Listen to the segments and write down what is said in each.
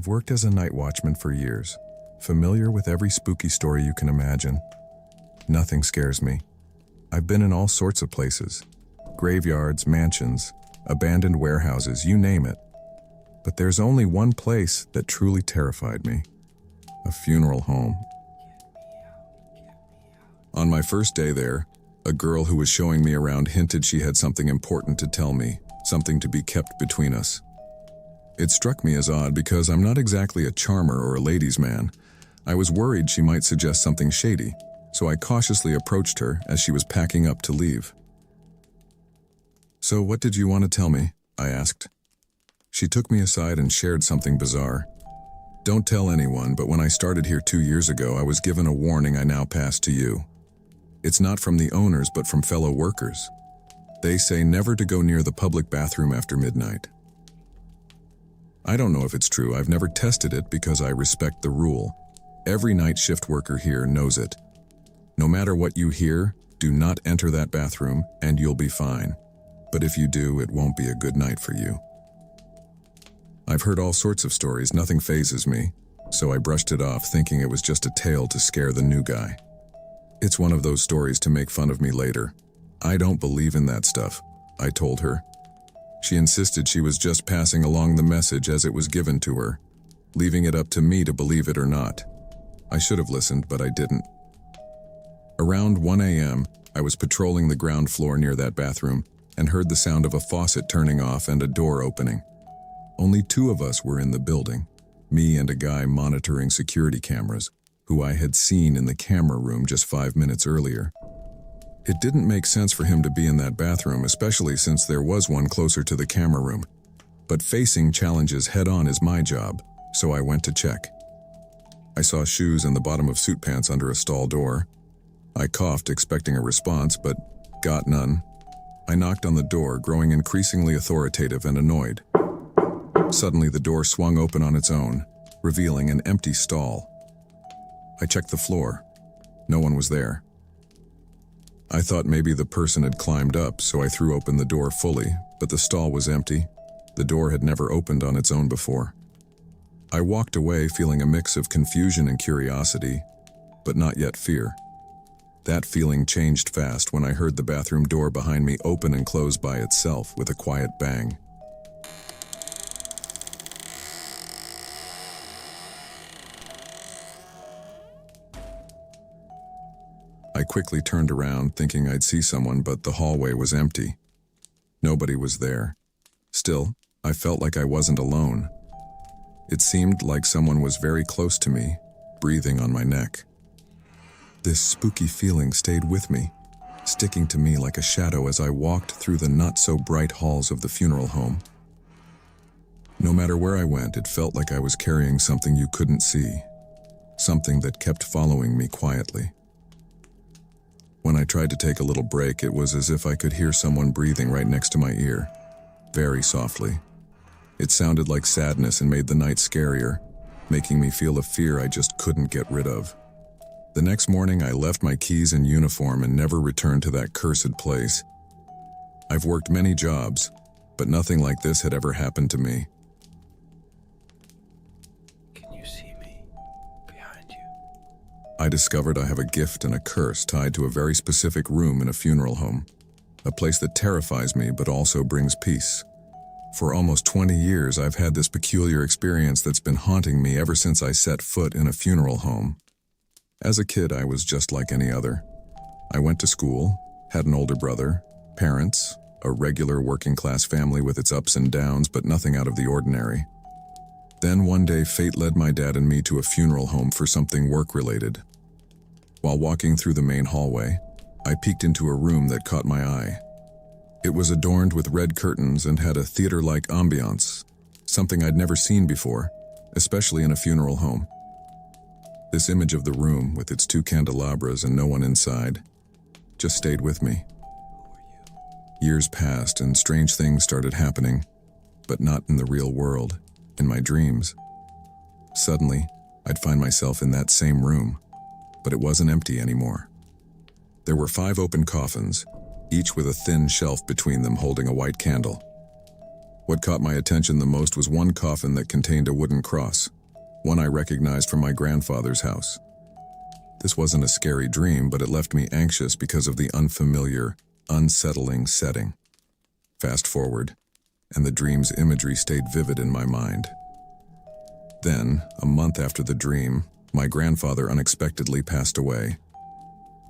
I've worked as a night watchman for years, familiar with every spooky story you can imagine. Nothing scares me. I've been in all sorts of places. Graveyards, mansions, abandoned warehouses, you name it. But there's only one place that truly terrified me. A funeral home. On my first day there, a girl who was showing me around hinted she had something important to tell me, something to be kept between us. It struck me as odd because I'm not exactly a charmer or a ladies' man. I was worried she might suggest something shady, so I cautiously approached her as she was packing up to leave. "So what did you want to tell me?" I asked. She took me aside and shared something bizarre. "Don't tell anyone, but when I started here 2 years ago, I was given a warning I now pass to you. It's not from the owners, but from fellow workers. They say never to go near the public bathroom after midnight. I don't know if it's true. I've never tested it because I respect the rule. Every night shift worker here knows it. No matter what you hear, do not enter that bathroom and you'll be fine. But if you do, it won't be a good night for you." I've heard all sorts of stories, nothing fazes me, so I brushed it off thinking it was just a tale to scare the new guy. "It's one of those stories to make fun of me later. I don't believe in that stuff," I told her. She insisted she was just passing along the message as it was given to her, leaving it up to me to believe it or not. I should have listened, but I didn't. Around 1 a.m., I was patrolling the ground floor near that bathroom and heard the sound of a faucet turning off and a door opening. Only 2 of us were in the building, me and a guy monitoring security cameras, who I had seen in the camera room just 5 minutes earlier. It didn't make sense for him to be in that bathroom, especially since there was one closer to the camera room. But facing challenges head-on is my job, so I went to check. I saw shoes in the bottom of suit pants under a stall door. I coughed, expecting a response, but got none. I knocked on the door, growing increasingly authoritative and annoyed. Suddenly, the door swung open on its own, revealing an empty stall. I checked the floor. No one was there. I thought maybe the person had climbed up, so I threw open the door fully, but the stall was empty. The door had never opened on its own before. I walked away feeling a mix of confusion and curiosity, but not yet fear. That feeling changed fast when I heard the bathroom door behind me open and close by itself with a quiet bang. I quickly turned around, thinking I'd see someone, but the hallway was empty. Nobody was there. Still, I felt like I wasn't alone. It seemed like someone was very close to me, breathing on my neck. This spooky feeling stayed with me, sticking to me like a shadow as I walked through the not-so-bright halls of the funeral home. No matter where I went, it felt like I was carrying something you couldn't see, something that kept following me quietly. When I tried to take a little break, it was as if I could hear someone breathing right next to my ear, very softly. It sounded like sadness and made the night scarier, making me feel a fear I just couldn't get rid of. The next morning, I left my keys and uniform and never returned to that cursed place. I've worked many jobs, but nothing like this had ever happened to me. I discovered I have a gift and a curse tied to a very specific room in a funeral home, a place that terrifies me but also brings peace. For almost 20 years, I've had this peculiar experience that's been haunting me ever since I set foot in a funeral home. As a kid, I was just like any other. I went to school, had an older brother, parents, a regular working-class family with its ups and downs, but nothing out of the ordinary. Then one day, fate led my dad and me to a funeral home for something work-related. While walking through the main hallway, I peeked into a room that caught my eye. It was adorned with red curtains and had a theater-like ambiance, something I'd never seen before, especially in a funeral home. This image of the room, with its 2 candelabras and no one inside, just stayed with me. Years passed and strange things started happening, but not in the real world, in my dreams. Suddenly, I'd find myself in that same room, but it wasn't empty anymore. There were 5 open coffins, each with a thin shelf between them holding a white candle. What caught my attention the most was one coffin that contained a wooden cross, one I recognized from my grandfather's house. This wasn't a scary dream, but it left me anxious because of the unfamiliar, unsettling setting. Fast forward, and the dream's imagery stayed vivid in my mind. Then, a month after the dream, my grandfather unexpectedly passed away.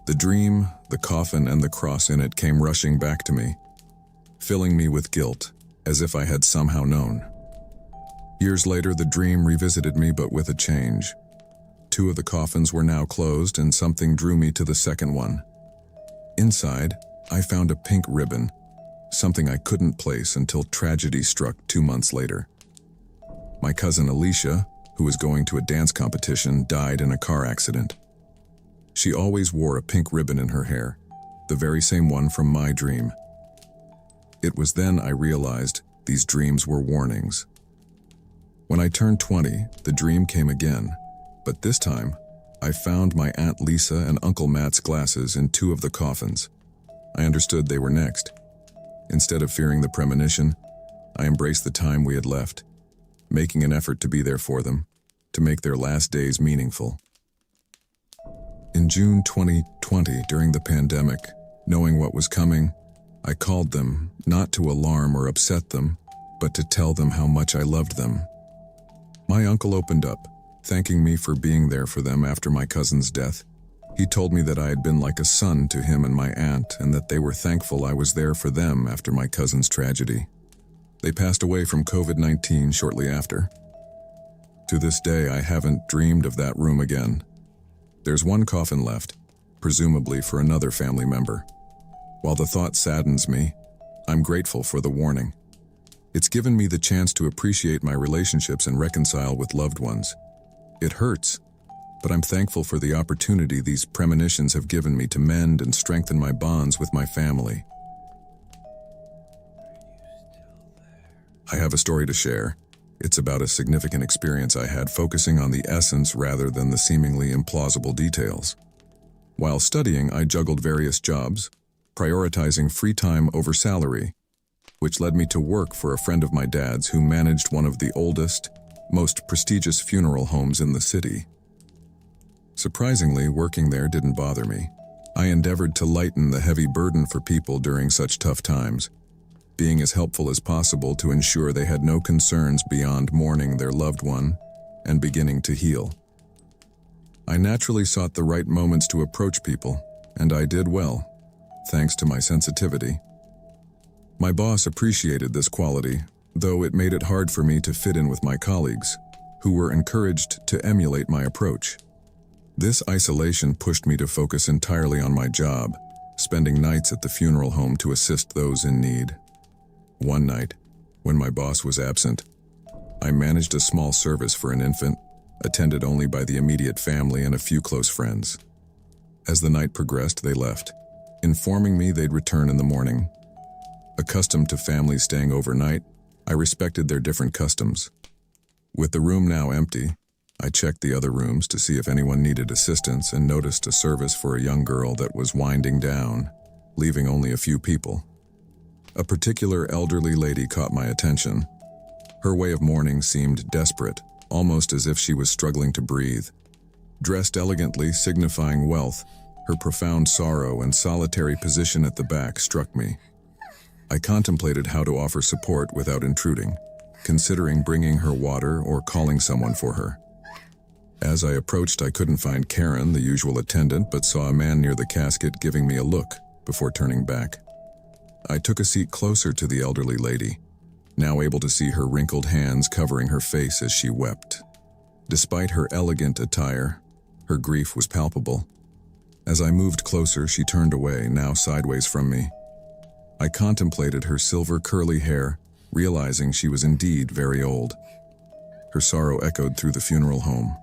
The dream, the coffin, and the cross in it came rushing back to me, filling me with guilt, as if I had somehow known. Years later, the dream revisited me, but with a change. 2 of the coffins were now closed, and something drew me to the second one. Inside, I found a pink ribbon, something I couldn't place until tragedy struck 2 months later. My cousin Alicia, who was going to a dance competition, died in a car accident. She always wore a pink ribbon in her hair, the very same one from my dream. It was then I realized these dreams were warnings. When I turned 20, the dream came again, but this time, I found my Aunt Lisa and Uncle Matt's glasses in 2 of the coffins. I understood they were next. Instead of fearing the premonition, I embraced the time we had left, making an effort to be there for them, to make their last days meaningful. In June 2020, during the pandemic, knowing what was coming, I called them, not to alarm or upset them, but to tell them how much I loved them. My uncle opened up, thanking me for being there for them after my cousin's death. He told me that I had been like a son to him and my aunt, and that they were thankful I was there for them after my cousin's tragedy. They passed away from COVID-19 shortly after. To this day, I haven't dreamed of that room again. There's one coffin left, presumably for another family member. While the thought saddens me, I'm grateful for the warning. It's given me the chance to appreciate my relationships and reconcile with loved ones. It hurts, but I'm thankful for the opportunity these premonitions have given me to mend and strengthen my bonds with my family. I have a story to share. It's about a significant experience I had, focusing on the essence rather than the seemingly implausible details. While studying, I juggled various jobs, prioritizing free time over salary, which led me to work for a friend of my dad's who managed one of the oldest, most prestigious funeral homes in the city. Surprisingly, working there didn't bother me. I endeavored to lighten the heavy burden for people during such tough times, being as helpful as possible to ensure they had no concerns beyond mourning their loved one and beginning to heal. I naturally sought the right moments to approach people, and I did well, thanks to my sensitivity. My boss appreciated this quality, though it made it hard for me to fit in with my colleagues, who were encouraged to emulate my approach. This isolation pushed me to focus entirely on my job, spending nights at the funeral home to assist those in need. One night, when my boss was absent, I managed a small service for an infant, attended only by the immediate family and a few close friends. As the night progressed, they left, informing me they'd return in the morning. Accustomed to families staying overnight, I respected their different customs. With the room now empty, I checked the other rooms to see if anyone needed assistance and noticed a service for a young girl that was winding down, leaving only a few people. A particular elderly lady caught my attention. Her way of mourning seemed desperate, almost as if she was struggling to breathe. Dressed elegantly, signifying wealth, her profound sorrow and solitary position at the back struck me. I contemplated how to offer support without intruding, considering bringing her water or calling someone for her. As I approached, I couldn't find Karen, the usual attendant, but saw a man near the casket giving me a look before turning back. I took a seat closer to the elderly lady, now able to see her wrinkled hands covering her face as she wept. Despite her elegant attire, her grief was palpable. As I moved closer, she turned away, now sideways from me. I contemplated her silver curly hair, realizing she was indeed very old. Her sorrow echoed through the funeral home.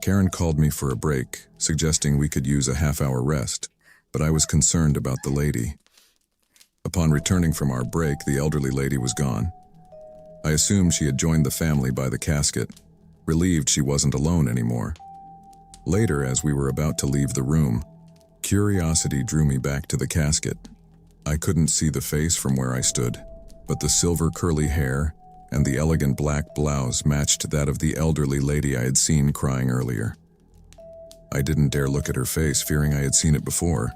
Karen called me for a break, suggesting we could use a half-hour rest, but I was concerned about the lady. Upon returning from our break, the elderly lady was gone. I assumed she had joined the family by the casket, relieved she wasn't alone anymore. Later, as we were about to leave the room, curiosity drew me back to the casket. I couldn't see the face from where I stood, but the silver curly hair and the elegant black blouse matched that of the elderly lady I had seen crying earlier. I didn't dare look at her face, fearing I had seen it before.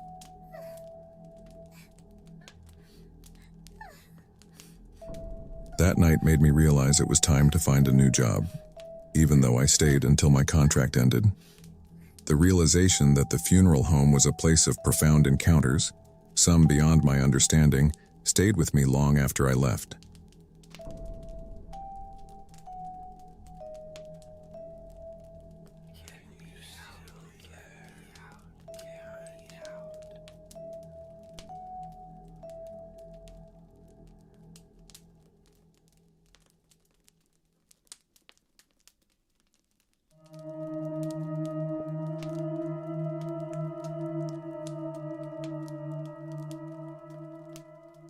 That night made me realize it was time to find a new job, even though I stayed until my contract ended. The realization that the funeral home was a place of profound encounters, some beyond my understanding, stayed with me long after I left.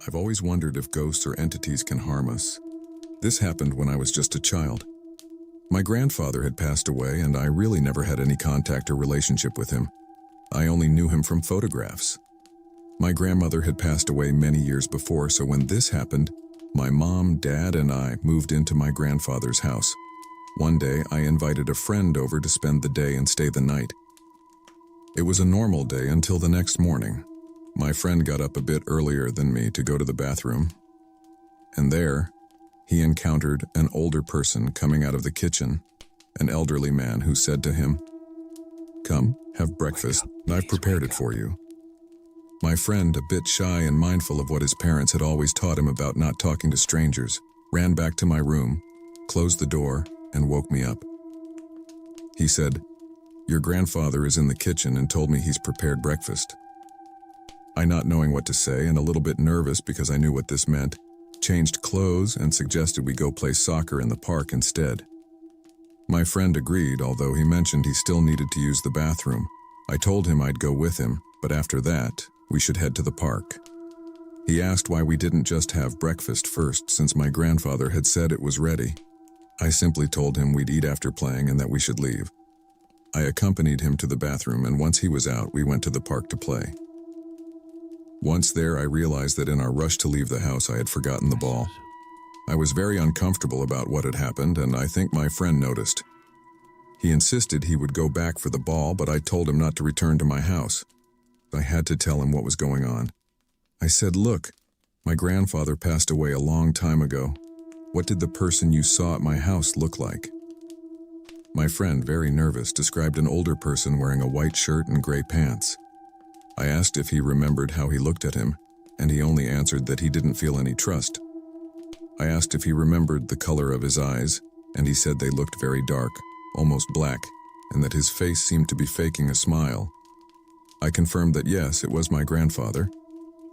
I've always wondered if ghosts or entities can harm us. This happened when I was just a child. My grandfather had passed away, and I really never had any contact or relationship with him. I only knew him from photographs. My grandmother had passed away many years before, so when this happened, my mom, dad, and I moved into my grandfather's house. One day, I invited a friend over to spend the day and stay the night. It was a normal day until the next morning. My friend got up a bit earlier than me to go to the bathroom, and there, he encountered an older person coming out of the kitchen, an elderly man who said to him, "Come, have breakfast, I've prepared it for you." My friend, a bit shy and mindful of what his parents had always taught him about not talking to strangers, ran back to my room, closed the door, and woke me up. He said, "Your grandfather is in the kitchen and told me he's prepared breakfast." I, not knowing what to say and a little bit nervous because I knew what this meant, changed clothes and suggested we go play soccer in the park instead. My friend agreed, although he mentioned he still needed to use the bathroom. I told him I'd go with him, but after that, we should head to the park. He asked why we didn't just have breakfast first, since my grandfather had said it was ready. I simply told him we'd eat after playing and that we should leave. I accompanied him to the bathroom, and once he was out, we went to the park to play. Once there, I realized that in our rush to leave the house, I had forgotten the ball. I was very uncomfortable about what had happened, and I think my friend noticed. He insisted he would go back for the ball, but I told him not to return to my house. I had to tell him what was going on. I said, "Look, my grandfather passed away a long time ago. What did the person you saw at my house look like?" My friend, very nervous, described an older person wearing a white shirt and gray pants. I asked if he remembered how he looked at him, and he only answered that he didn't feel any trust. I asked if he remembered the color of his eyes, and he said they looked very dark, almost black, and that his face seemed to be faking a smile. I confirmed that yes, it was my grandfather,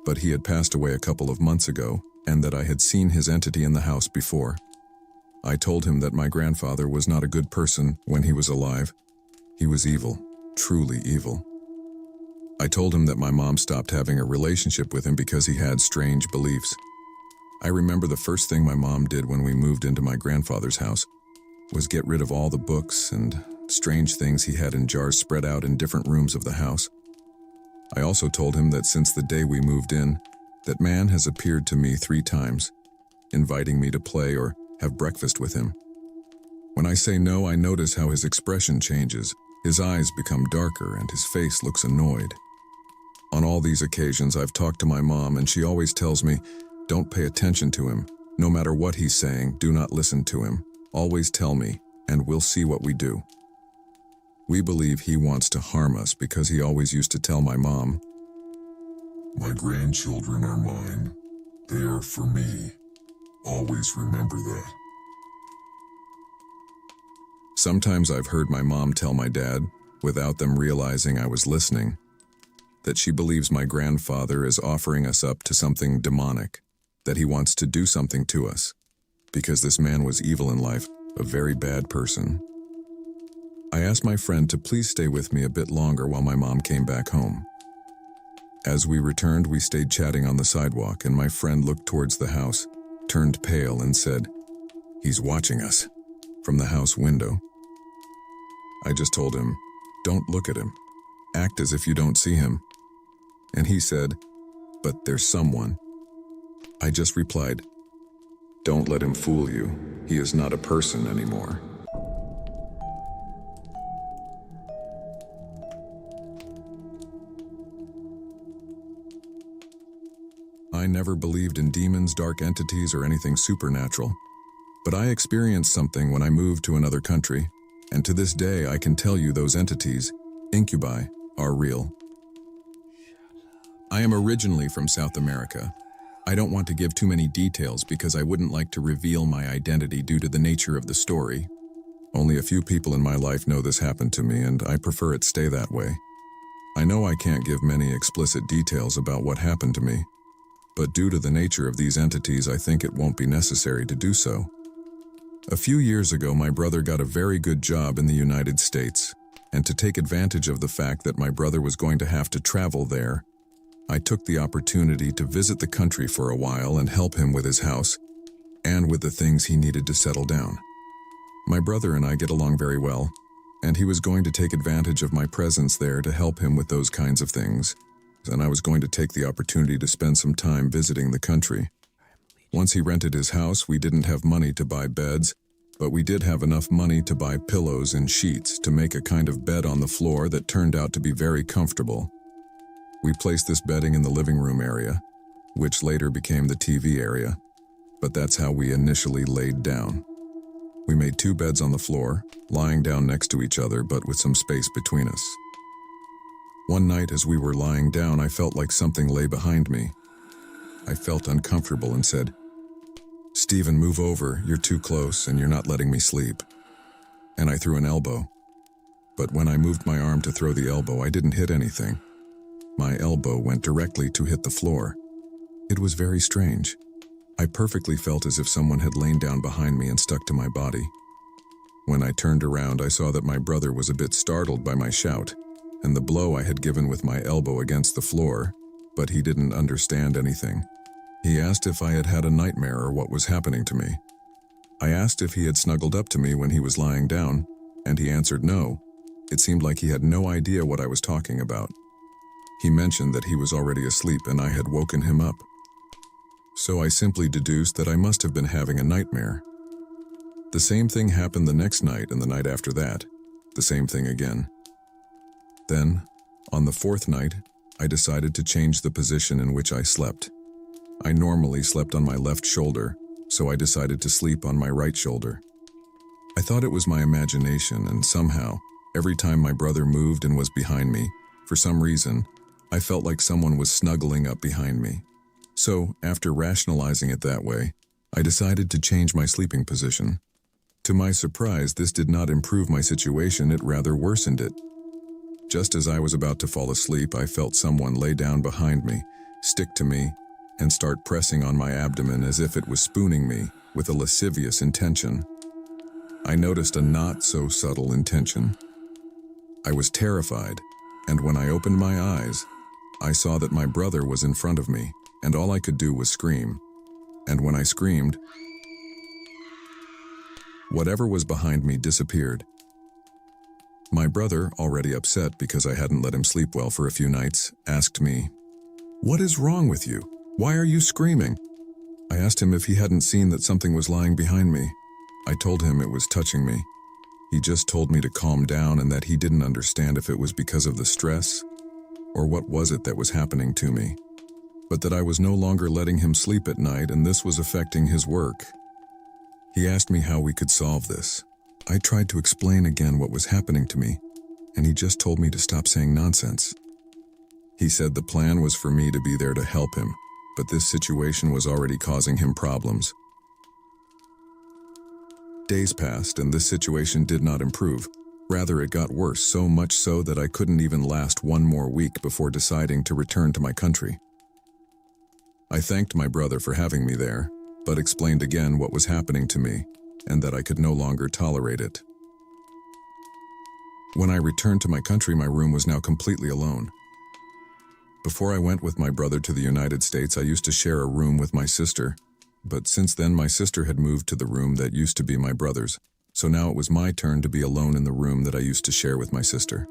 but he had passed away a couple of months ago, and that I had seen his entity in the house before. I told him that my grandfather was not a good person when he was alive. He was evil, truly evil. I told him that my mom stopped having a relationship with him because he had strange beliefs. I remember the first thing my mom did when we moved into my grandfather's house was get rid of all the books and strange things he had in jars spread out in different rooms of the house. I also told him that since the day we moved in, that man has appeared to me 3 times, inviting me to play or have breakfast with him. When I say no, I notice how his expression changes. His eyes become darker and his face looks annoyed. On all these occasions, I've talked to my mom, and she always tells me, "Don't pay attention to him. No matter what he's saying, do not listen to him. Always tell me, and we'll see what we do." We believe he wants to harm us because he always used to tell my mom, "My grandchildren are mine. They are for me. Always remember that." Sometimes I've heard my mom tell my dad, without them realizing I was listening, that she believes my grandfather is offering us up to something demonic, that he wants to do something to us, because this man was evil in life, a very bad person. I asked my friend to please stay with me a bit longer while my mom came back home. As we returned, we stayed chatting on the sidewalk, and my friend looked towards the house, turned pale, and said, "He's watching us," from the house window. I just told him, "Don't look at him. Act as if you don't see him." And he said, "But there's someone." I just replied, Don't let him fool you. He is not a person anymore. I never believed in demons, dark entities, or anything supernatural. But I experienced something when I moved to another country, and to this day I can tell you those entities, incubi, are real. I am originally from South America. I don't want to give too many details because I wouldn't like to reveal my identity due to the nature of the story. Only a few people in my life know this happened to me, and I prefer it stay that way. I know I can't give many explicit details about what happened to me, but due to the nature of these entities, I think it won't be necessary to do so. A few years ago, my brother got a very good job in the United States, and to take advantage of the fact that my brother was going to have to travel there, I took the opportunity to visit the country for a while and help him with his house and with the things he needed to settle down. My brother and I get along very well, and he was going to take advantage of my presence there to help him with those kinds of things, and I was going to take the opportunity to spend some time visiting the country. Once he rented his house, we didn't have money to buy beds, but we did have enough money to buy pillows and sheets to make a kind of bed on the floor that turned out to be very comfortable. We placed this bedding in the living room area, which later became the TV area, but that's how we initially laid down. We made 2 beds on the floor, lying down next to each other but with some space between us. One night as we were lying down, I felt like something lay behind me. I felt uncomfortable and said, "Stephen, move over, you're too close and you're not letting me sleep." And I threw an elbow. But when I moved my arm to throw the elbow, I didn't hit anything. My elbow went directly to hit the floor. It was very strange. I perfectly felt as if someone had lain down behind me and stuck to my body. When I turned around, I saw that my brother was a bit startled by my shout and the blow I had given with my elbow against the floor, but he didn't understand anything. He asked if I had had a nightmare or what was happening to me. I asked if he had snuggled up to me when he was lying down, and he answered no. It seemed like he had no idea what I was talking about. He mentioned that he was already asleep and I had woken him up. So I simply deduced that I must have been having a nightmare. The same thing happened the next night and the night after that. The same thing again. Then, on the 4th night, I decided to change the position in which I slept. I normally slept on my left shoulder, so I decided to sleep on my right shoulder. I thought it was my imagination, and somehow, every time my brother moved and was behind me, for some reason, I felt like someone was snuggling up behind me. So, after rationalizing it that way, I decided to change my sleeping position. To my surprise, this did not improve my situation, it rather worsened it. Just as I was about to fall asleep, I felt someone lay down behind me, stick to me, and start pressing on my abdomen as if it was spooning me with a lascivious intention. I noticed a not so subtle intention. I was terrified, and when I opened my eyes, I saw that my brother was in front of me, and all I could do was scream. And when I screamed, whatever was behind me disappeared. My brother, already upset because I hadn't let him sleep well for a few nights, asked me, "What is wrong with you? Why are you screaming?" I asked him if he hadn't seen that something was lying behind me. I told him it was touching me. He just told me to calm down and that he didn't understand if it was because of the stress or what was it that was happening to me, but that I was no longer letting him sleep at night and this was affecting his work. He asked me how we could solve this. I tried to explain again what was happening to me, and he just told me to stop saying nonsense. He said the plan was for me to be there to help him, but this situation was already causing him problems. Days passed and this situation did not improve. Rather, it got worse, so much so that I couldn't even last one more week before deciding to return to my country. I thanked my brother for having me there, but explained again what was happening to me, and that I could no longer tolerate it. When I returned to my country, my room was now completely alone. Before I went with my brother to the United States, I used to share a room with my sister, but since then my sister had moved to the room that used to be my brother's, so now it was my turn to be alone in the room that I used to share with my sister.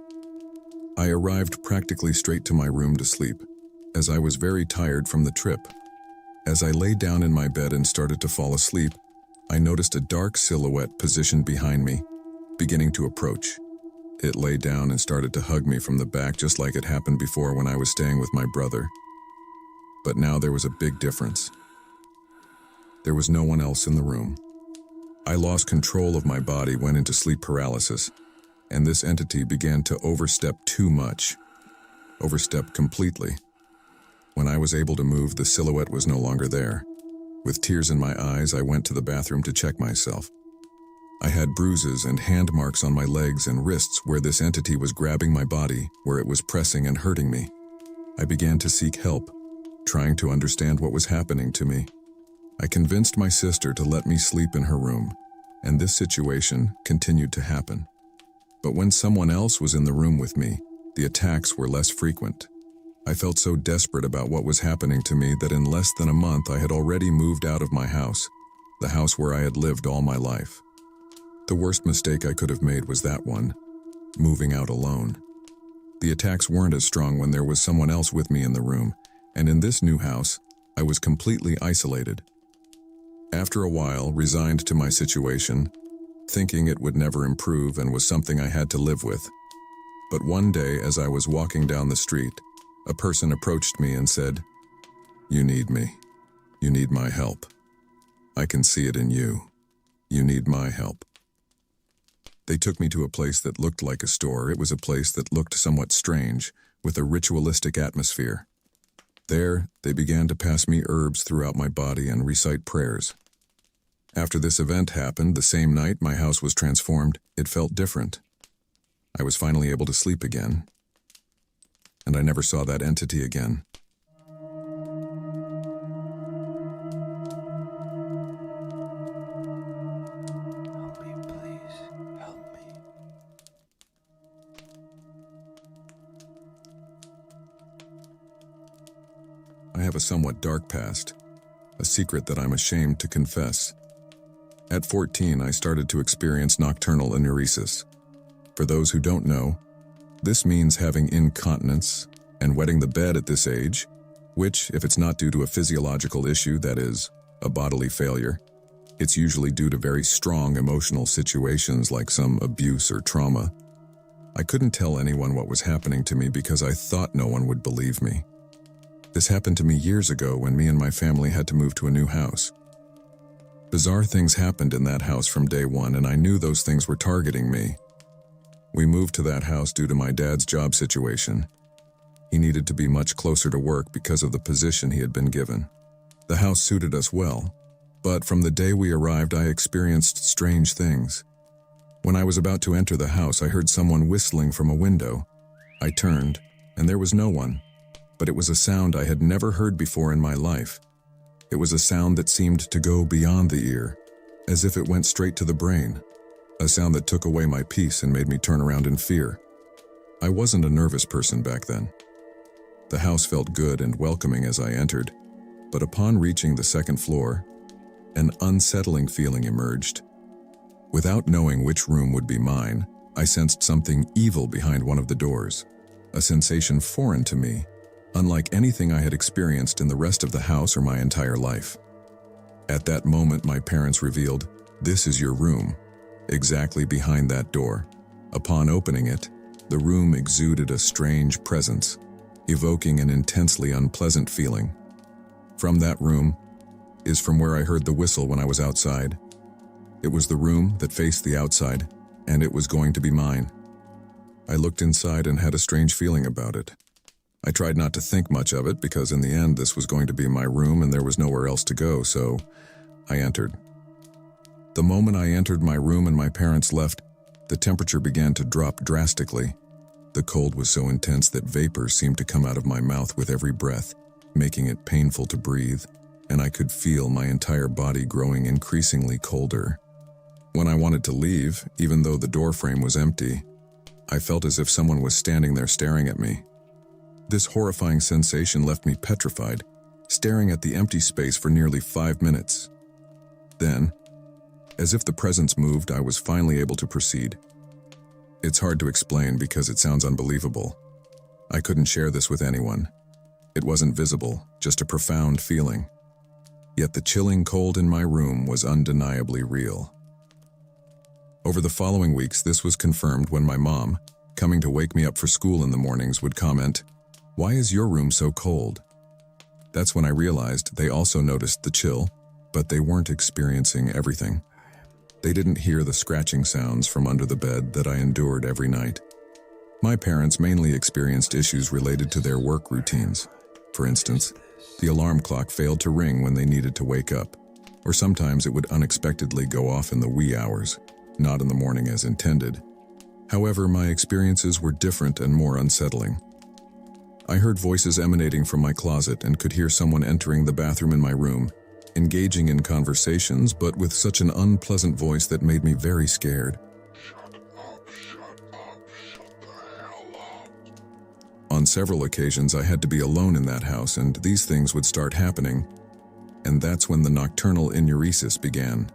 I arrived practically straight to my room to sleep, as I was very tired from the trip. As I lay down in my bed and started to fall asleep, I noticed a dark silhouette positioned behind me, beginning to approach. It lay down and started to hug me from the back just like it happened before when I was staying with my brother. But now there was a big difference. There was no one else in the room. I lost control of my body, went into sleep paralysis, and this entity began to overstep too much. Overstep completely. When I was able to move, the silhouette was no longer there. With tears in my eyes, I went to the bathroom to check myself. I had bruises and hand marks on my legs and wrists where this entity was grabbing my body, where it was pressing and hurting me. I began to seek help, trying to understand what was happening to me. I convinced my sister to let me sleep in her room, and this situation continued to happen. But when someone else was in the room with me, the attacks were less frequent. I felt so desperate about what was happening to me that in less than a month I had already moved out of my house, the house where I had lived all my life. The worst mistake I could have made was that one, moving out alone. The attacks weren't as strong when there was someone else with me in the room, and in this new house, I was completely isolated. After a while, resigned to my situation, thinking it would never improve and was something I had to live with. But one day, as I was walking down the street, a person approached me and said, "You need me. You need my help. I can see it in you. You need my help." They took me to a place that looked like a store. It was a place that looked somewhat strange, with a ritualistic atmosphere. There, they began to pass me herbs throughout my body and recite prayers. After this event happened, the same night my house was transformed, it felt different. I was finally able to sleep again, and I never saw that entity again. Help me, please. Help me. I have a somewhat dark past, a secret that I'm ashamed to confess. At 14, I started to experience nocturnal uresis. For those who don't know, this means having incontinence and wetting the bed at this age, which, if it's not due to a physiological issue, that is, a bodily failure, it's usually due to very strong emotional situations like some abuse or trauma. I couldn't tell anyone what was happening to me because I thought no one would believe me. This happened to me years ago when me and my family had to move to a new house. Bizarre things happened in that house from day one, and I knew those things were targeting me. We moved to that house due to my dad's job situation. He needed to be much closer to work because of the position he had been given. The house suited us well, but from the day we arrived I experienced strange things. When I was about to enter the house, I heard someone whistling from a window. I turned, and there was no one, but it was a sound I had never heard before in my life. It was a sound that seemed to go beyond the ear, as if it went straight to the brain. A sound that took away my peace and made me turn around in fear. I wasn't a nervous person back then. The house felt good and welcoming as I entered, but upon reaching the second floor, an unsettling feeling emerged. Without knowing which room would be mine, I sensed something evil behind one of the doors, a sensation foreign to me, unlike anything I had experienced in the rest of the house or my entire life. At that moment, my parents revealed, "This is your room." Exactly behind that door. Upon opening it, the room exuded a strange presence, evoking an intensely unpleasant feeling. From that room is from where I heard the whistle when I was outside. It was the room that faced the outside, and it was going to be mine. I looked inside and had a strange feeling about it. I tried not to think much of it because in the end this was going to be my room and there was nowhere else to go, so I entered. The moment I entered my room and my parents left, the temperature began to drop drastically. The cold was so intense that vapors seemed to come out of my mouth with every breath, making it painful to breathe, and I could feel my entire body growing increasingly colder. When I wanted to leave, even though the door frame was empty, I felt as if someone was standing there staring at me. This horrifying sensation left me petrified, staring at the empty space for nearly 5 minutes. Then, as if the presence moved, I was finally able to proceed. It's hard to explain because it sounds unbelievable. I couldn't share this with anyone. It wasn't visible, just a profound feeling. Yet the chilling cold in my room was undeniably real. Over the following weeks, this was confirmed when my mom, coming to wake me up for school in the mornings, would comment, "Why is your room so cold?" That's when I realized they also noticed the chill, but they weren't experiencing everything. They didn't hear the scratching sounds from under the bed that I endured every night. My parents mainly experienced issues related to their work routines. For instance, the alarm clock failed to ring when they needed to wake up, or sometimes it would unexpectedly go off in the wee hours, not in the morning as intended. However, my experiences were different and more unsettling. I heard voices emanating from my closet and could hear someone entering the bathroom in my room, engaging in conversations, but with such an unpleasant voice that made me very scared. On several occasions, I had to be alone in that house, and these things would start happening, and that's when the Nocturnal Uresis began.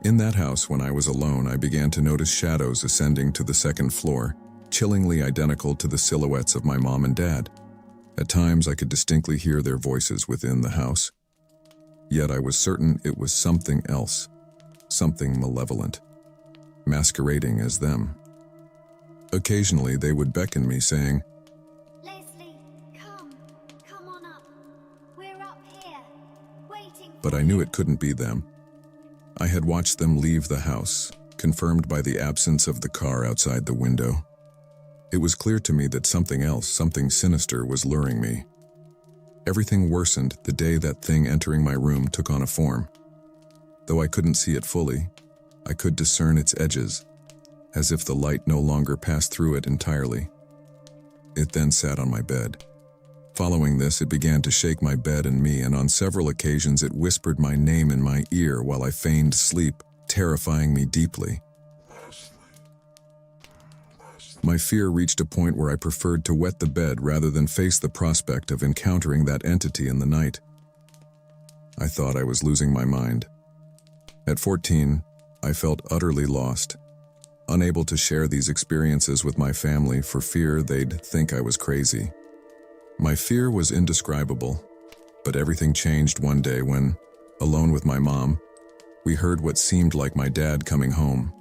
In that house, when I was alone, I began to notice shadows ascending to the second floor, chillingly identical to the silhouettes of my mom and dad. At times, I could distinctly hear their voices within the house. Yet I was certain it was something else, something malevolent, masquerading as them. Occasionally, they would beckon me, saying, "Leslie, come on up. We're up here, waiting for but I knew it couldn't be them. I had watched them leave the house, confirmed by the absence of the car outside the window. It was clear to me that something else, something sinister, was luring me. Everything worsened the day that thing entering my room took on a form. Though I couldn't see it fully, I could discern its edges, as if the light no longer passed through it entirely. It then sat on my bed. Following this, it began to shake my bed and me, and on several occasions it whispered my name in my ear while I feigned sleep, terrifying me deeply. My fear reached a point where I preferred to wet the bed rather than face the prospect of encountering that entity in the night. I thought I was losing my mind. At 14, I felt utterly lost, unable to share these experiences with my family for fear they'd think I was crazy. My fear was indescribable, but everything changed one day when, alone with my mom, we heard what seemed like my dad coming home.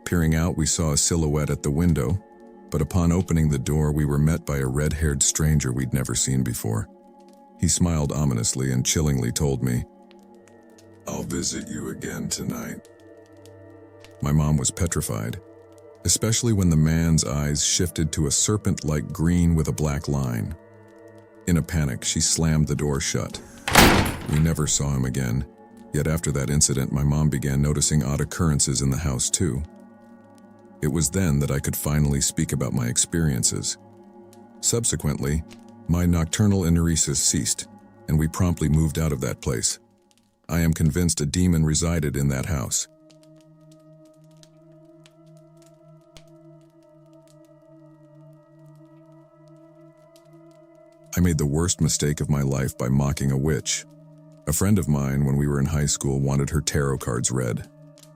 Peering out, we saw a silhouette at the window, but upon opening the door, we were met by a red-haired stranger we'd never seen before. He smiled ominously and chillingly told me, I'll visit you again tonight. My mom was petrified, especially when the man's eyes shifted to a serpent-like green with a black line. In a panic, she slammed the door shut. We never saw him again, yet after that incident, my mom began noticing odd occurrences in the house too. It was then that I could finally speak about my experiences. Subsequently, my nocturnal uresis ceased, and we promptly moved out of that place. I am convinced a demon resided in that house. I made the worst mistake of my life by mocking a witch. A friend of mine, when we were in high school, wanted her tarot cards read.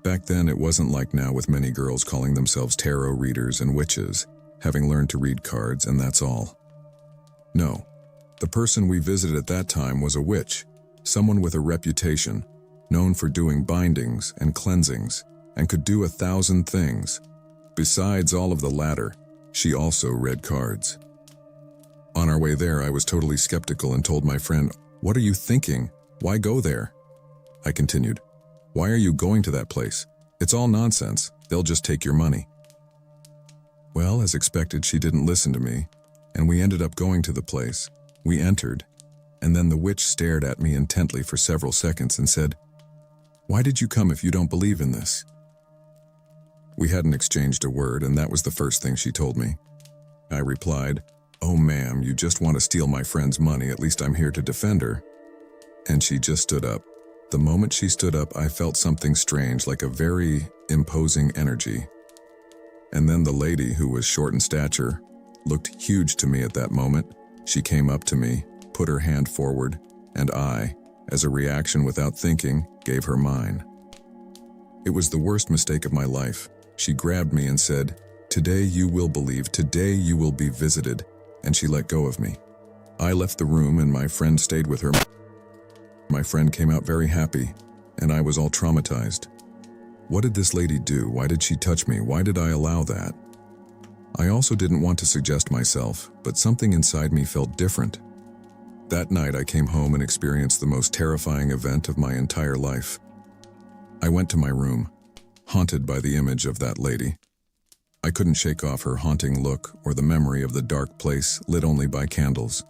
Back then, it wasn't like now with many girls calling themselves tarot readers and witches, having learned to read cards, and that's all. No, the person we visited at that time was a witch, someone with a reputation, known for doing bindings and cleansings, and could do 1,000 things. Besides all of the latter, she also read cards. On our way there, I was totally skeptical and told my friend, "What are you thinking? Why go there?" I continued, "Why are you going to that place? It's all nonsense. They'll just take your money." Well, as expected, she didn't listen to me, and we ended up going to the place. We entered, and then the witch stared at me intently for several seconds and said, "Why did you come if you don't believe in this?" We hadn't exchanged a word, and that was the first thing she told me. I replied, "Oh, ma'am, you just want to steal my friend's money. At least I'm here to defend her." And she just stood up. The moment she stood up, I felt something strange, like a very imposing energy. And then the lady, who was short in stature, looked huge to me at that moment. She came up to me, put her hand forward, and I, as a reaction without thinking, gave her mine. It was the worst mistake of my life. She grabbed me and said, "Today you will believe, today you will be visited," and she let go of me. I left the room and my friend stayed with her. My my friend came out very happy, and I was all traumatized. What did this lady do? Why did she touch me? Why did I allow that? I also didn't want to suggest myself, but something inside me felt different. That night I came home and experienced the most terrifying event of my entire life. I went to my room, haunted by the image of that lady. I couldn't shake off her haunting look or the memory of the dark place lit only by candles,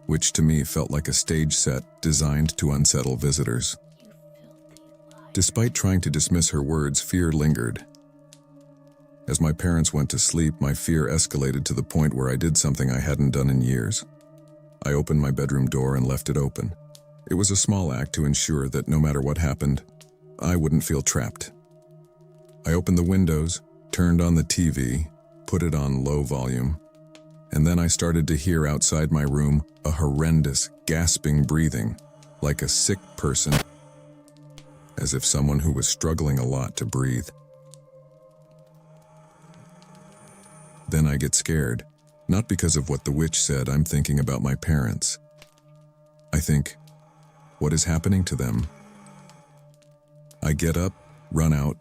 which to me felt like a stage set designed to unsettle visitors. Despite trying to dismiss her words, fear lingered. As my parents went to sleep, my fear escalated to the point where I did something I hadn't done in years. I opened my bedroom door and left it open. It was a small act to ensure that no matter what happened, I wouldn't feel trapped. I opened the windows, turned on the TV, put it on low volume, and then I started to hear outside my room a horrendous, gasping breathing, like a sick person, as if someone who was struggling a lot to breathe. Then I get scared, not because of what the witch said. I'm thinking about my parents. I think, what is happening to them? I get up, run out,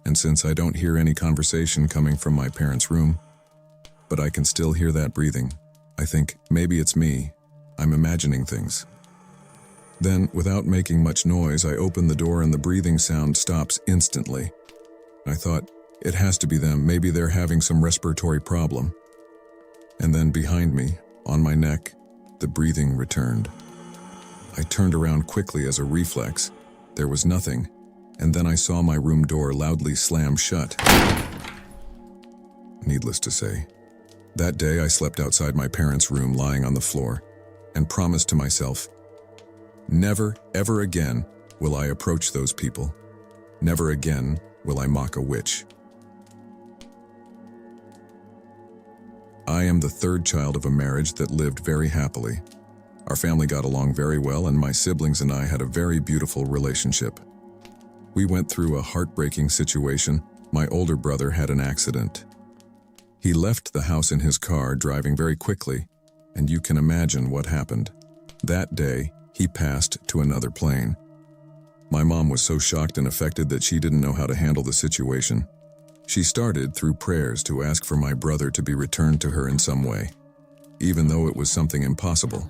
and since I don't hear any conversation coming from my parents' room, but I can still hear that breathing, I think, maybe it's me. I'm imagining things. Then, without making much noise, I open the door and the breathing sound stops instantly. I thought, it has to be them. Maybe they're having some respiratory problem. And then behind me, on my neck, the breathing returned. I turned around quickly as a reflex. There was nothing, and then I saw my room door loudly slam shut. Needless to say, that day I slept outside my parents' room lying on the floor, and promised to myself, never, ever again will I approach those people. Never again will I mock a witch. I am the third child of a marriage that lived very happily. Our family got along very well, and my siblings and I had a very beautiful relationship. We went through a heartbreaking situation. My older brother had an accident. He left the house in his car, driving very quickly, and you can imagine what happened. That day, he passed to another plane. My mom was so shocked and affected that she didn't know how to handle the situation. She started, through prayers, to ask for my brother to be returned to her in some way, even though it was something impossible.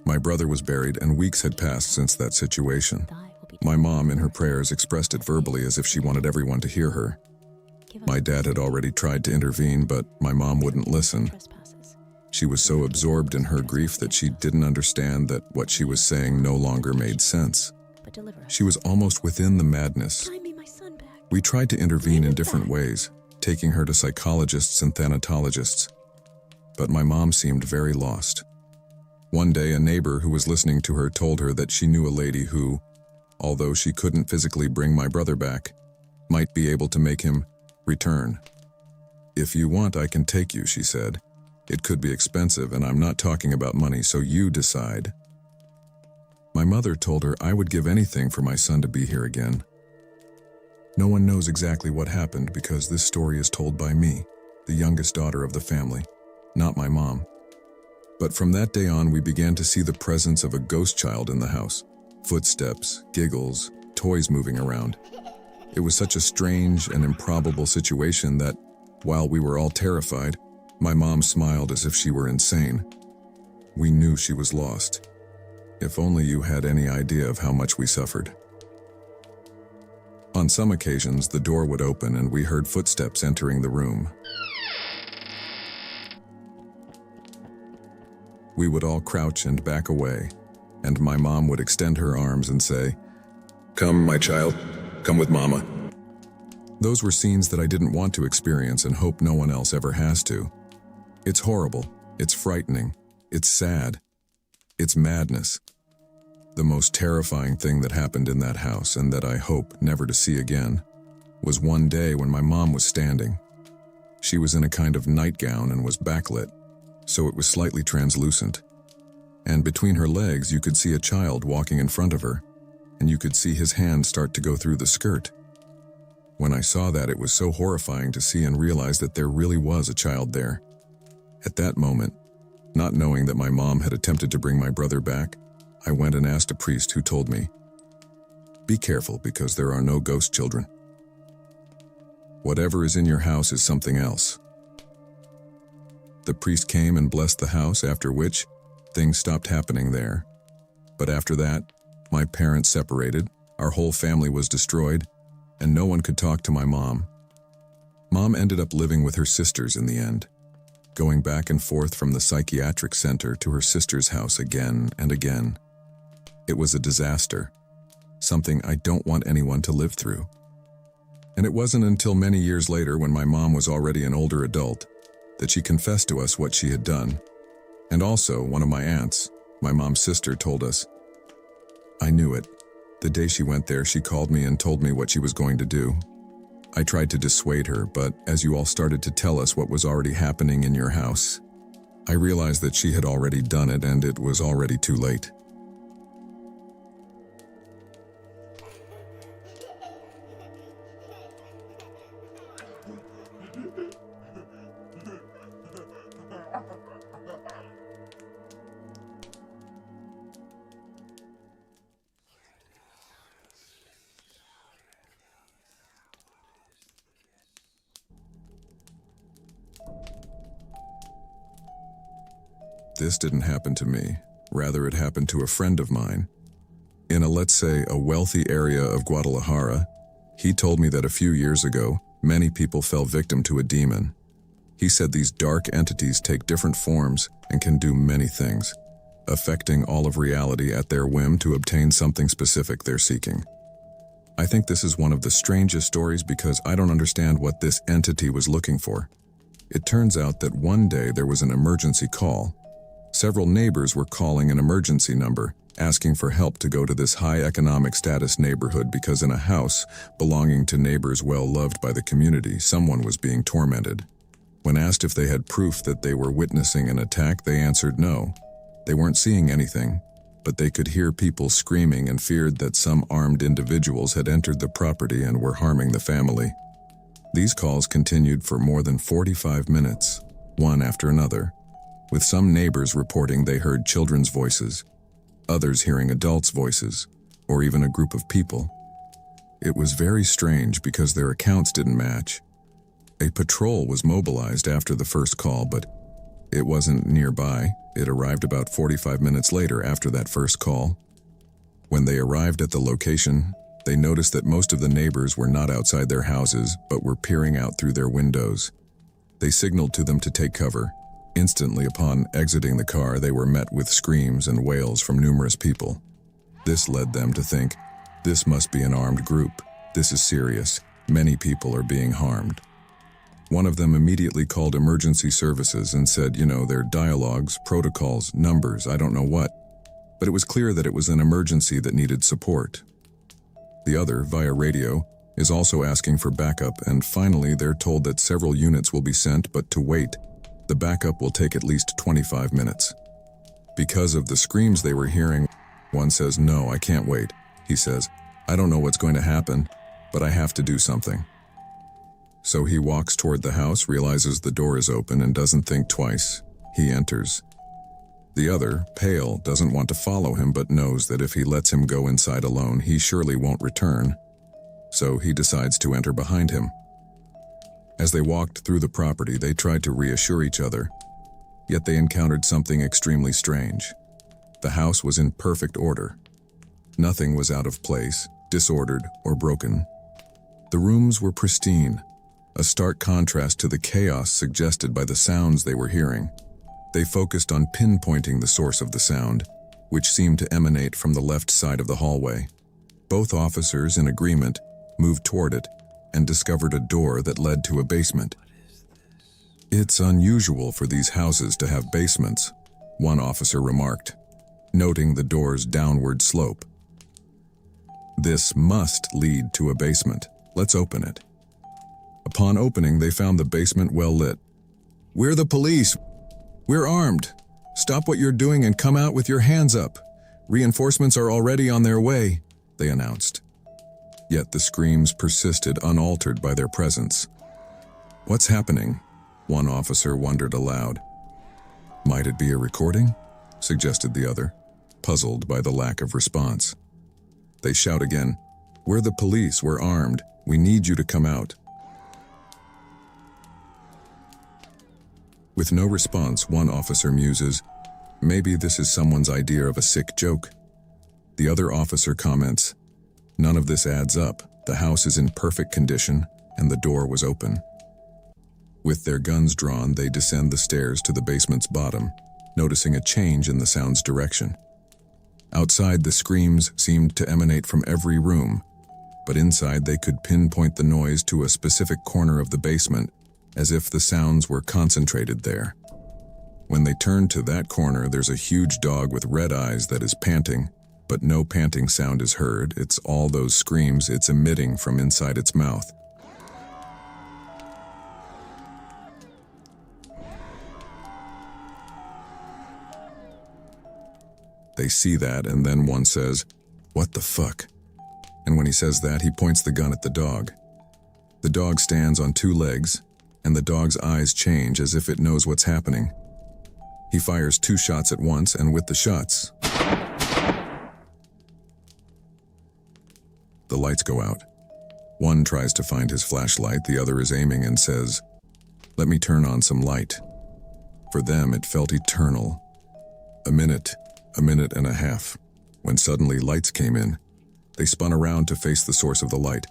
My brother was buried, and weeks had passed since that situation. My mom, in her prayers, expressed it verbally as if she wanted everyone to hear her. My dad had already tried to intervene, but my mom wouldn't listen. She was so absorbed in her grief that she didn't understand that what she was saying no longer made sense. She was almost within the madness. We tried to intervene in different ways, taking her to psychologists and thanatologists, but my mom seemed very lost. One day, a neighbor who was listening to her told her that she knew a lady who, although she couldn't physically bring my brother back, might be able to make him return. "If you want, I can take you," she said. "It could be expensive, and I'm not talking about money, so you decide." My mother told her I would give anything for my son to be here again. No one knows exactly what happened because this story is told by me, the youngest daughter of the family, not my mom. But from that day on, we began to see the presence of a ghost child in the house. Footsteps, giggles, toys moving around. It was such a strange and improbable situation that, while we were all terrified, my mom smiled as if she were insane. We knew she was lost. If only you had any idea of how much we suffered. On some occasions, the door would open and we heard footsteps entering the room. We would all crouch and back away, and my mom would extend her arms and say, "Come, my child, come with Mama." Those were scenes that I didn't want to experience and hope no one else ever has to. It's horrible, it's frightening, it's sad, it's madness. The most terrifying thing that happened in that house, and that I hope never to see again, was one day when my mom was standing. She was in a kind of nightgown and was backlit, so it was slightly translucent. And between her legs you could see a child walking in front of her, and you could see his hand start to go through the skirt. When I saw that, it was so horrifying to see and realize that there really was a child there. At that moment, not knowing that my mom had attempted to bring my brother back, I went and asked a priest who told me, "Be careful because there are no ghost children. Whatever is in your house is something else." The priest came and blessed the house, after which things stopped happening there. But after that, my parents separated, our whole family was destroyed, and no one could talk to my mom. Mom ended up living with her sisters in the end, going back and forth from the psychiatric center to her sister's house again and again. It was a disaster, something I don't want anyone to live through. And it wasn't until many years later, when my mom was already an older adult, that she confessed to us what she had done. And also, one of my aunts, my mom's sister, told us. I knew it. The day she went there, she called me and told me what she was going to do. I tried to dissuade her, but as you all started to tell us what was already happening in your house, I realized that she had already done it and it was already too late. This didn't happen to me. Rather, it happened to a friend of mine. In a, let's say, a wealthy area of Guadalajara, he told me that a few years ago, many people fell victim to a demon. He said these dark entities take different forms and can do many things, affecting all of reality at their whim to obtain something specific they're seeking. I think this is one of the strangest stories because I don't understand what this entity was looking for. It turns out that one day there was an emergency call. Several neighbors were calling an emergency number, asking for help to go to this high economic status neighborhood because in a house belonging to neighbors well loved by the community, someone was being tormented. When asked if they had proof that they were witnessing an attack, they answered no. They weren't seeing anything, but they could hear people screaming and feared that some armed individuals had entered the property and were harming the family. These calls continued for more than 45 minutes, one after another, with some neighbors reporting they heard children's voices, others hearing adults' voices, or even a group of people. It was very strange because their accounts didn't match. A patrol was mobilized after the first call, but it wasn't nearby. It arrived about 45 minutes later after that first call. When they arrived at the location, they noticed that most of the neighbors were not outside their houses, but were peering out through their windows. They signaled to them to take cover. Instantly upon exiting the car, they were met with screams and wails from numerous people. This led them to think, this must be an armed group. This is serious. Many people are being harmed. One of them immediately called emergency services and said, their dialogues, protocols, numbers, I don't know what. But it was clear that it was an emergency that needed support. The other, via radio, is also asking for backup, and finally they're told that several units will be sent, but to wait. The backup will take at least 25 minutes. Because of the screams they were hearing, one says, "No, I can't wait." He says, "I don't know what's going to happen, but I have to do something." So he walks toward the house, realizes the door is open, and doesn't think twice. He enters. The other, pale, doesn't want to follow him, but knows that if he lets him go inside alone, he surely won't return. So he decides to enter behind him. As they walked through the property, they tried to reassure each other, yet they encountered something extremely strange. The house was in perfect order. Nothing was out of place, disordered, or broken. The rooms were pristine, a stark contrast to the chaos suggested by the sounds they were hearing. They focused on pinpointing the source of the sound, which seemed to emanate from the left side of the hallway. Both officers, in agreement, moved toward it and discovered a door that led to a basement. "It's unusual for these houses to have basements," one officer remarked, noting the door's downward slope. "This must lead to a basement. Let's open it." Upon opening, they found the basement well lit. "We're the police. We're armed. Stop what you're doing and come out with your hands up. Reinforcements are already on their way," they announced. Yet the screams persisted unaltered by their presence. "What's happening?" one officer wondered aloud. "Might it be a recording?" suggested the other. puzzled by the lack of response. They shout again, "We're the police, we're armed, we need you to come out." With no response, one officer muses, "Maybe this is someone's idea of a sick joke." The other officer comments, "None of this adds up. The house is in perfect condition, and the door was open." With their guns drawn, they descend the stairs to the basement's bottom, noticing a change in the sound's direction. Outside, the screams seemed to emanate from every room, but inside they could pinpoint the noise to a specific corner of the basement, as if the sounds were concentrated there. When they turn to that corner, there's a huge dog with red eyes that is panting, but no panting sound is heard. It's all those screams it's emitting from inside its mouth. They see that, and then one says, "What the fuck?" And when he says that, he points the gun at the dog. The dog stands on two legs, and the dog's eyes change as if it knows what's happening. He fires 2 shots at once, and with the shots, the lights go out. One tries to find his flashlight, the other is aiming and says, "Let me turn on some light." For them, it felt eternal. A minute and a half, when suddenly lights came in. They spun around to face the source of the light.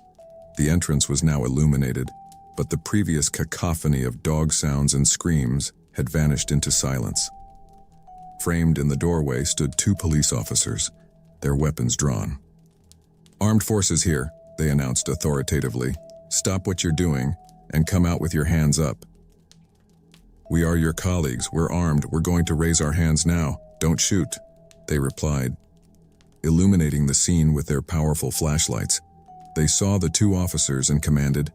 The entrance was now illuminated, but the previous cacophony of dog sounds and screams had vanished into silence. Framed in the doorway stood 2 police officers, their weapons drawn. "Armed forces here," they announced authoritatively. "Stop what you're doing and come out with your hands up." "We are your colleagues, we're armed, we're going to raise our hands now. Don't shoot," they replied. Illuminating the scene with their powerful flashlights, they saw the 2 officers and commanded,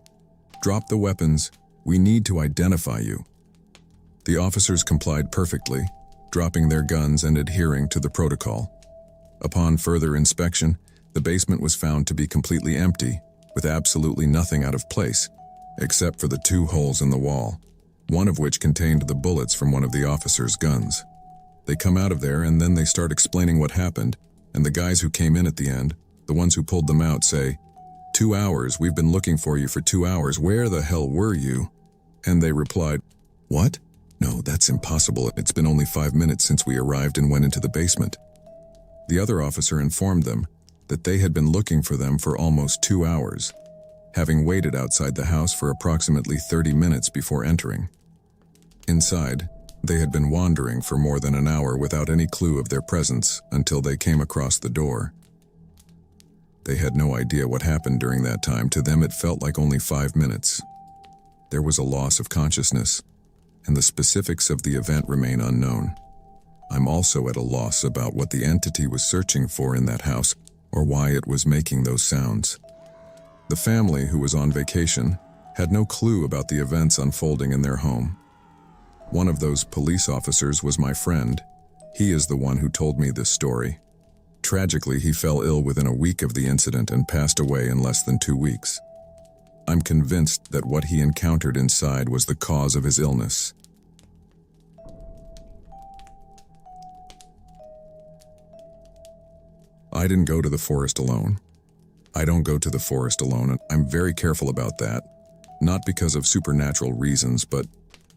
"Drop the weapons, we need to identify you." The officers complied perfectly, dropping their guns and adhering to the protocol. Upon further inspection, the basement was found to be completely empty, with absolutely nothing out of place, except for the 2 holes in the wall, one of which contained the bullets from one of the officers' guns. They come out of there and then they start explaining what happened, and the guys who came in at the end, the ones who pulled them out, say, "2 hours, we've been looking for you for 2 hours, where the hell were you?" And they replied, "What? No, that's impossible, it's been only 5 minutes since we arrived and went into the basement." The other officer informed them that they had been looking for them for almost 2 hours, having waited outside the house for approximately 30 minutes before entering. Inside, they had been wandering for more than an hour without any clue of their presence until they came across the door. They had no idea what happened during that time. To them, it felt like only 5 minutes. There was a loss of consciousness, and the specifics of the event remain unknown. I'm also at a loss about what the entity was searching for in that house, or why it was making those sounds. The family, who was on vacation, had no clue about the events unfolding in their home. One of those police officers was my friend. He is the one who told me this story. Tragically, he fell ill within a week of the incident and passed away in less than 2 weeks. I'm convinced that what he encountered inside was the cause of his illness. I didn't go to the forest alone. I don't go to the forest alone, and I'm very careful about that. Not because of supernatural reasons, but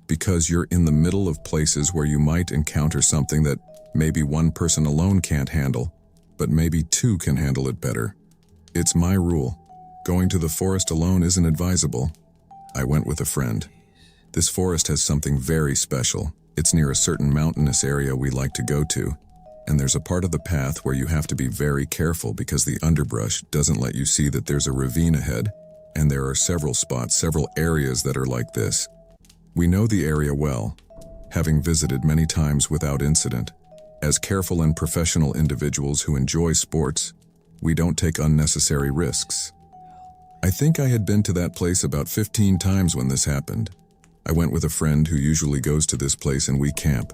because you're in the middle of places where you might encounter something that maybe one person alone can't handle, but maybe 2 can handle it better. It's my rule. Going to the forest alone isn't advisable. I went with a friend. This forest has something very special. It's near a certain mountainous area we like to go to, and there's a part of the path where you have to be very careful because the underbrush doesn't let you see that there's a ravine ahead, and there are several spots, several areas that are like this. We know the area well, having visited many times without incident. As careful and professional individuals who enjoy sports, we don't take unnecessary risks. I think I had been to that place about 15 times when this happened. I went with a friend who usually goes to this place and we camp.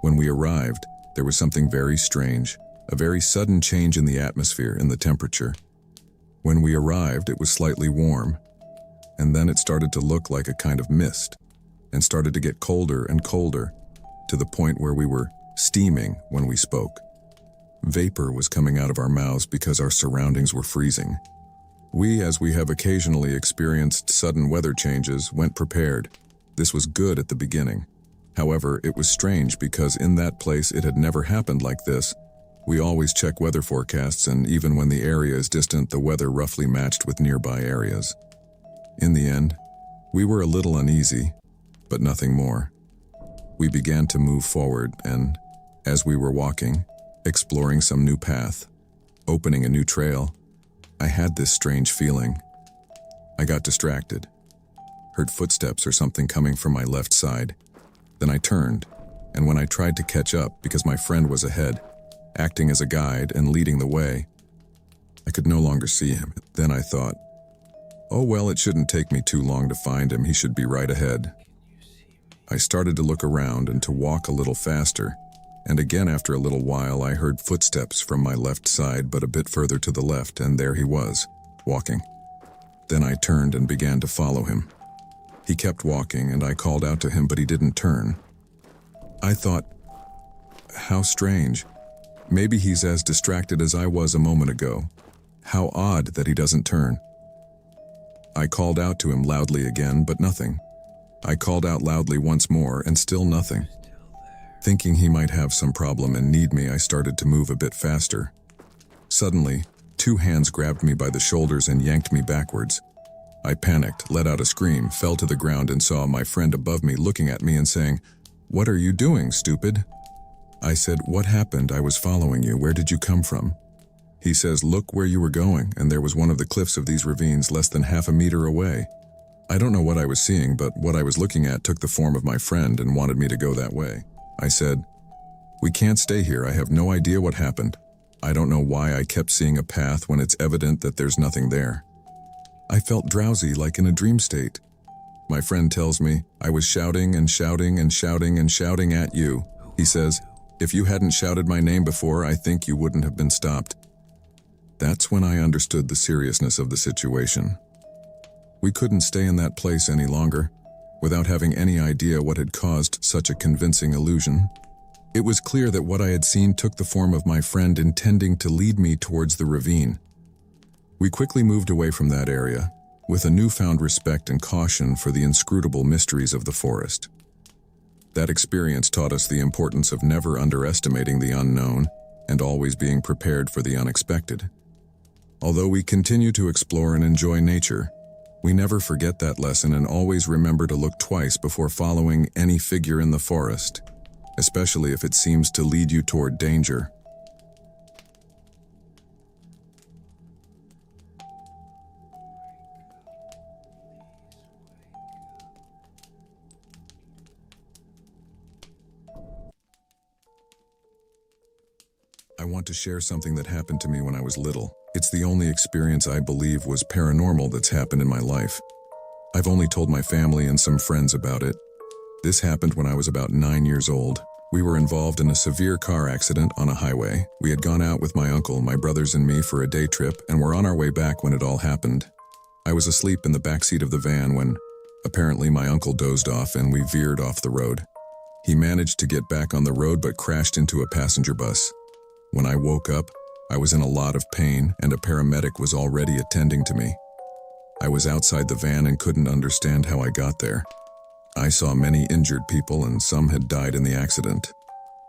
When we arrived, there was something very strange, a very sudden change in the atmosphere and the temperature. When we arrived, it was slightly warm, and then it started to look like a kind of mist, and started to get colder and colder, to the point where we were steaming when we spoke. Vapor was coming out of our mouths because our surroundings were freezing. We, as we have occasionally experienced sudden weather changes, went prepared. This was good at the beginning. However, it was strange because in that place it had never happened like this. We always check weather forecasts, and even when the area is distant, the weather roughly matched with nearby areas. In the end, we were a little uneasy, but nothing more. We began to move forward, and as we were walking, exploring some new path, opening a new trail, I had this strange feeling. I got distracted, heard footsteps or something coming from my left side. Then I turned, and when I tried to catch up because my friend was ahead, acting as a guide and leading the way, I could no longer see him. Then I thought, oh well, it shouldn't take me too long to find him, he should be right ahead. I started to look around and to walk a little faster, and again after a little while I heard footsteps from my left side but a bit further to the left, and there he was, walking. Then I turned and began to follow him. He kept walking and I called out to him, but he didn't turn. I thought, how strange. Maybe he's as distracted as I was a moment ago. How odd that he doesn't turn. I called out to him loudly again, but nothing. I called out loudly once more, and still nothing. Thinking he might have some problem and need me, I started to move a bit faster. Suddenly, 2 hands grabbed me by the shoulders and yanked me backwards. I panicked, let out a scream, fell to the ground and saw my friend above me looking at me and saying, "What are you doing, stupid?" I said, "What happened? I was following you. Where did you come from?" He says, "Look where you were going," and there was one of the cliffs of these ravines less than half a meter away. I don't know what I was seeing, but what I was looking at took the form of my friend and wanted me to go that way. I said, "We can't stay here. I have no idea what happened. I don't know why I kept seeing a path when it's evident that there's nothing there." I felt drowsy, like in a dream state. My friend tells me, "I was shouting and shouting and shouting and shouting at you." He says, "If you hadn't shouted my name before, I think you wouldn't have been stopped." That's when I understood the seriousness of the situation. We couldn't stay in that place any longer, without having any idea what had caused such a convincing illusion. It was clear that what I had seen took the form of my friend intending to lead me towards the ravine. We quickly moved away from that area, with a newfound respect and caution for the inscrutable mysteries of the forest. That experience taught us the importance of never underestimating the unknown and always being prepared for the unexpected. Although we continue to explore and enjoy nature, we never forget that lesson and always remember to look twice before following any figure in the forest, especially if it seems to lead you toward danger. I want to share something that happened to me when I was little. It's the only experience I believe was paranormal that's happened in my life. I've only told my family and some friends about it. This happened when I was about 9 years old. We were involved in a severe car accident on a highway. We had gone out with my uncle, my brothers and me for a day trip and were on our way back when it all happened. I was asleep in the backseat of the van when, apparently my uncle dozed off and we veered off the road. He managed to get back on the road but crashed into a passenger bus. When I woke up, I was in a lot of pain and a paramedic was already attending to me. I was outside the van and couldn't understand how I got there. I saw many injured people and some had died in the accident.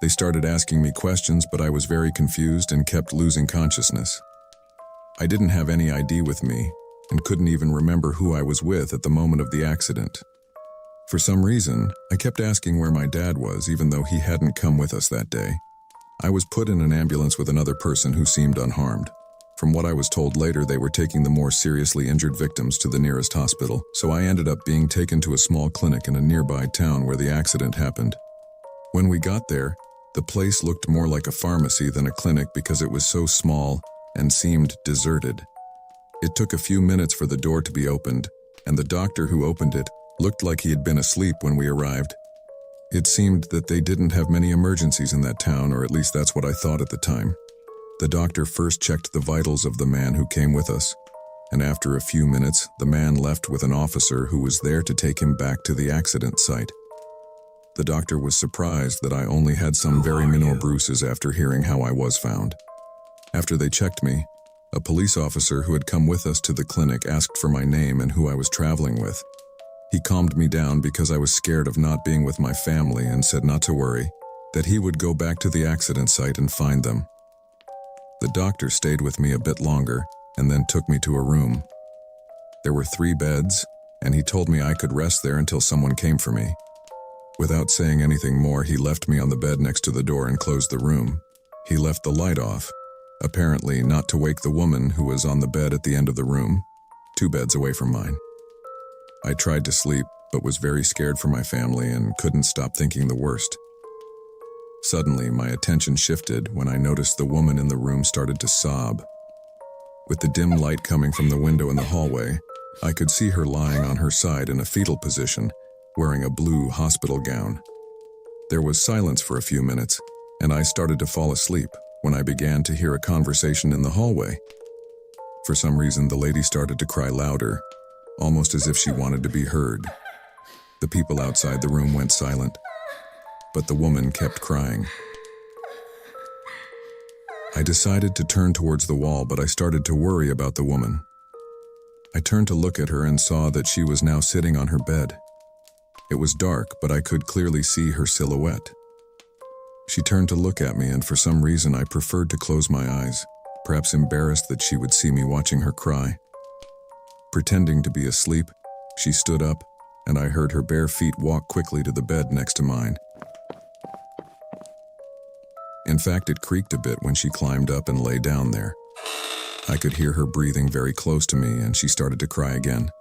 They started asking me questions, but I was very confused and kept losing consciousness. I didn't have any ID with me and couldn't even remember who I was with at the moment of the accident. For some reason, I kept asking where my dad was even though he hadn't come with us that day. I was put in an ambulance with another person who seemed unharmed. From what I was told later, they were taking the more seriously injured victims to the nearest hospital, so I ended up being taken to a small clinic in a nearby town where the accident happened. When we got there, the place looked more like a pharmacy than a clinic because it was so small and seemed deserted. It took a few minutes for the door to be opened, and the doctor who opened it looked like he had been asleep when we arrived. It seemed that they didn't have many emergencies in that town, or at least that's what I thought at the time. The doctor first checked the vitals of the man who came with us, and after a few minutes, the man left with an officer who was there to take him back to the accident site. The doctor was surprised that I only had some very minor bruises after hearing how I was found. After they checked me, a police officer who had come with us to the clinic asked for my name and who I was traveling with. He calmed me down because I was scared of not being with my family and said not to worry, that he would go back to the accident site and find them. The doctor stayed with me a bit longer and then took me to a room. There were 3 beds, and he told me I could rest there until someone came for me. Without saying anything more, he left me on the bed next to the door and closed the room. He left the light off, apparently not to wake the woman who was on the bed at the end of the room, 2 beds away from mine. I tried to sleep, but was very scared for my family and couldn't stop thinking the worst. Suddenly, my attention shifted when I noticed the woman in the room started to sob. With the dim light coming from the window in the hallway, I could see her lying on her side in a fetal position, wearing a blue hospital gown. There was silence for a few minutes, and I started to fall asleep when I began to hear a conversation in the hallway. For some reason, the lady started to cry louder, almost as if she wanted to be heard. The people outside the room went silent, but the woman kept crying. I decided to turn towards the wall, but I started to worry about the woman. I turned to look at her and saw that she was now sitting on her bed. It was dark, but I could clearly see her silhouette. She turned to look at me, and for some reason I preferred to close my eyes, perhaps embarrassed that she would see me watching her cry. Pretending to be asleep, she stood up, and I heard her bare feet walk quickly to the bed next to mine. In fact, it creaked a bit when she climbed up and lay down there. I could hear her breathing very close to me, and she started to cry again.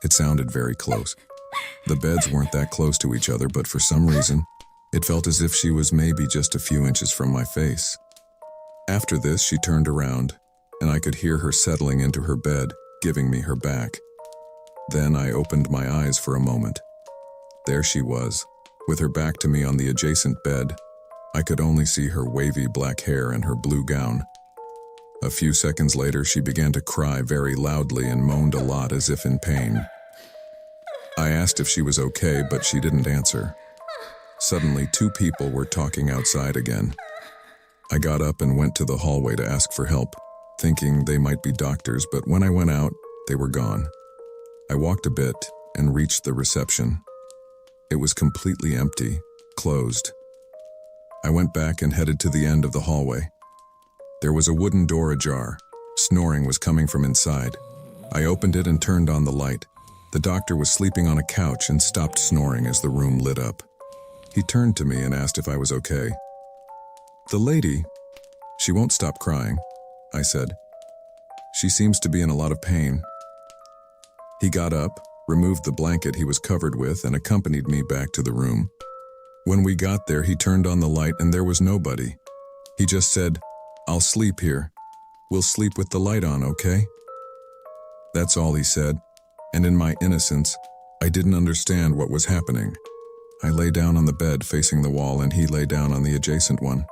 It sounded very close. The beds weren't that close to each other, but for some reason, it felt as if she was maybe just a few inches from my face. After this, she turned around, and I could hear her settling into her bed, giving me her back. Then I opened my eyes for a moment. There she was, with her back to me on the adjacent bed. I could only see her wavy black hair and her blue gown. A few seconds later, she began to cry very loudly and moaned a lot as if in pain. I asked if she was okay, but she didn't answer. Suddenly, 2 people were talking outside again. I got up and went to the hallway to ask for help, thinking they might be doctors, but when I went out, they were gone. I walked a bit and reached the reception. It was completely empty, closed. I went back and headed to the end of the hallway. There was a wooden door ajar. Snoring was coming from inside. I opened it and turned on the light. The doctor was sleeping on a couch and stopped snoring as the room lit up. He turned to me and asked if I was okay. "The lady, she won't stop crying," I said. "She seems to be in a lot of pain." He got up, removed the blanket he was covered with, and accompanied me back to the room. When we got there, he turned on the light and there was nobody. He just said, "I'll sleep here. We'll sleep with the light on, okay?" That's all he said, and in my innocence, I didn't understand what was happening. I lay down on the bed facing the wall and he lay down on the adjacent one.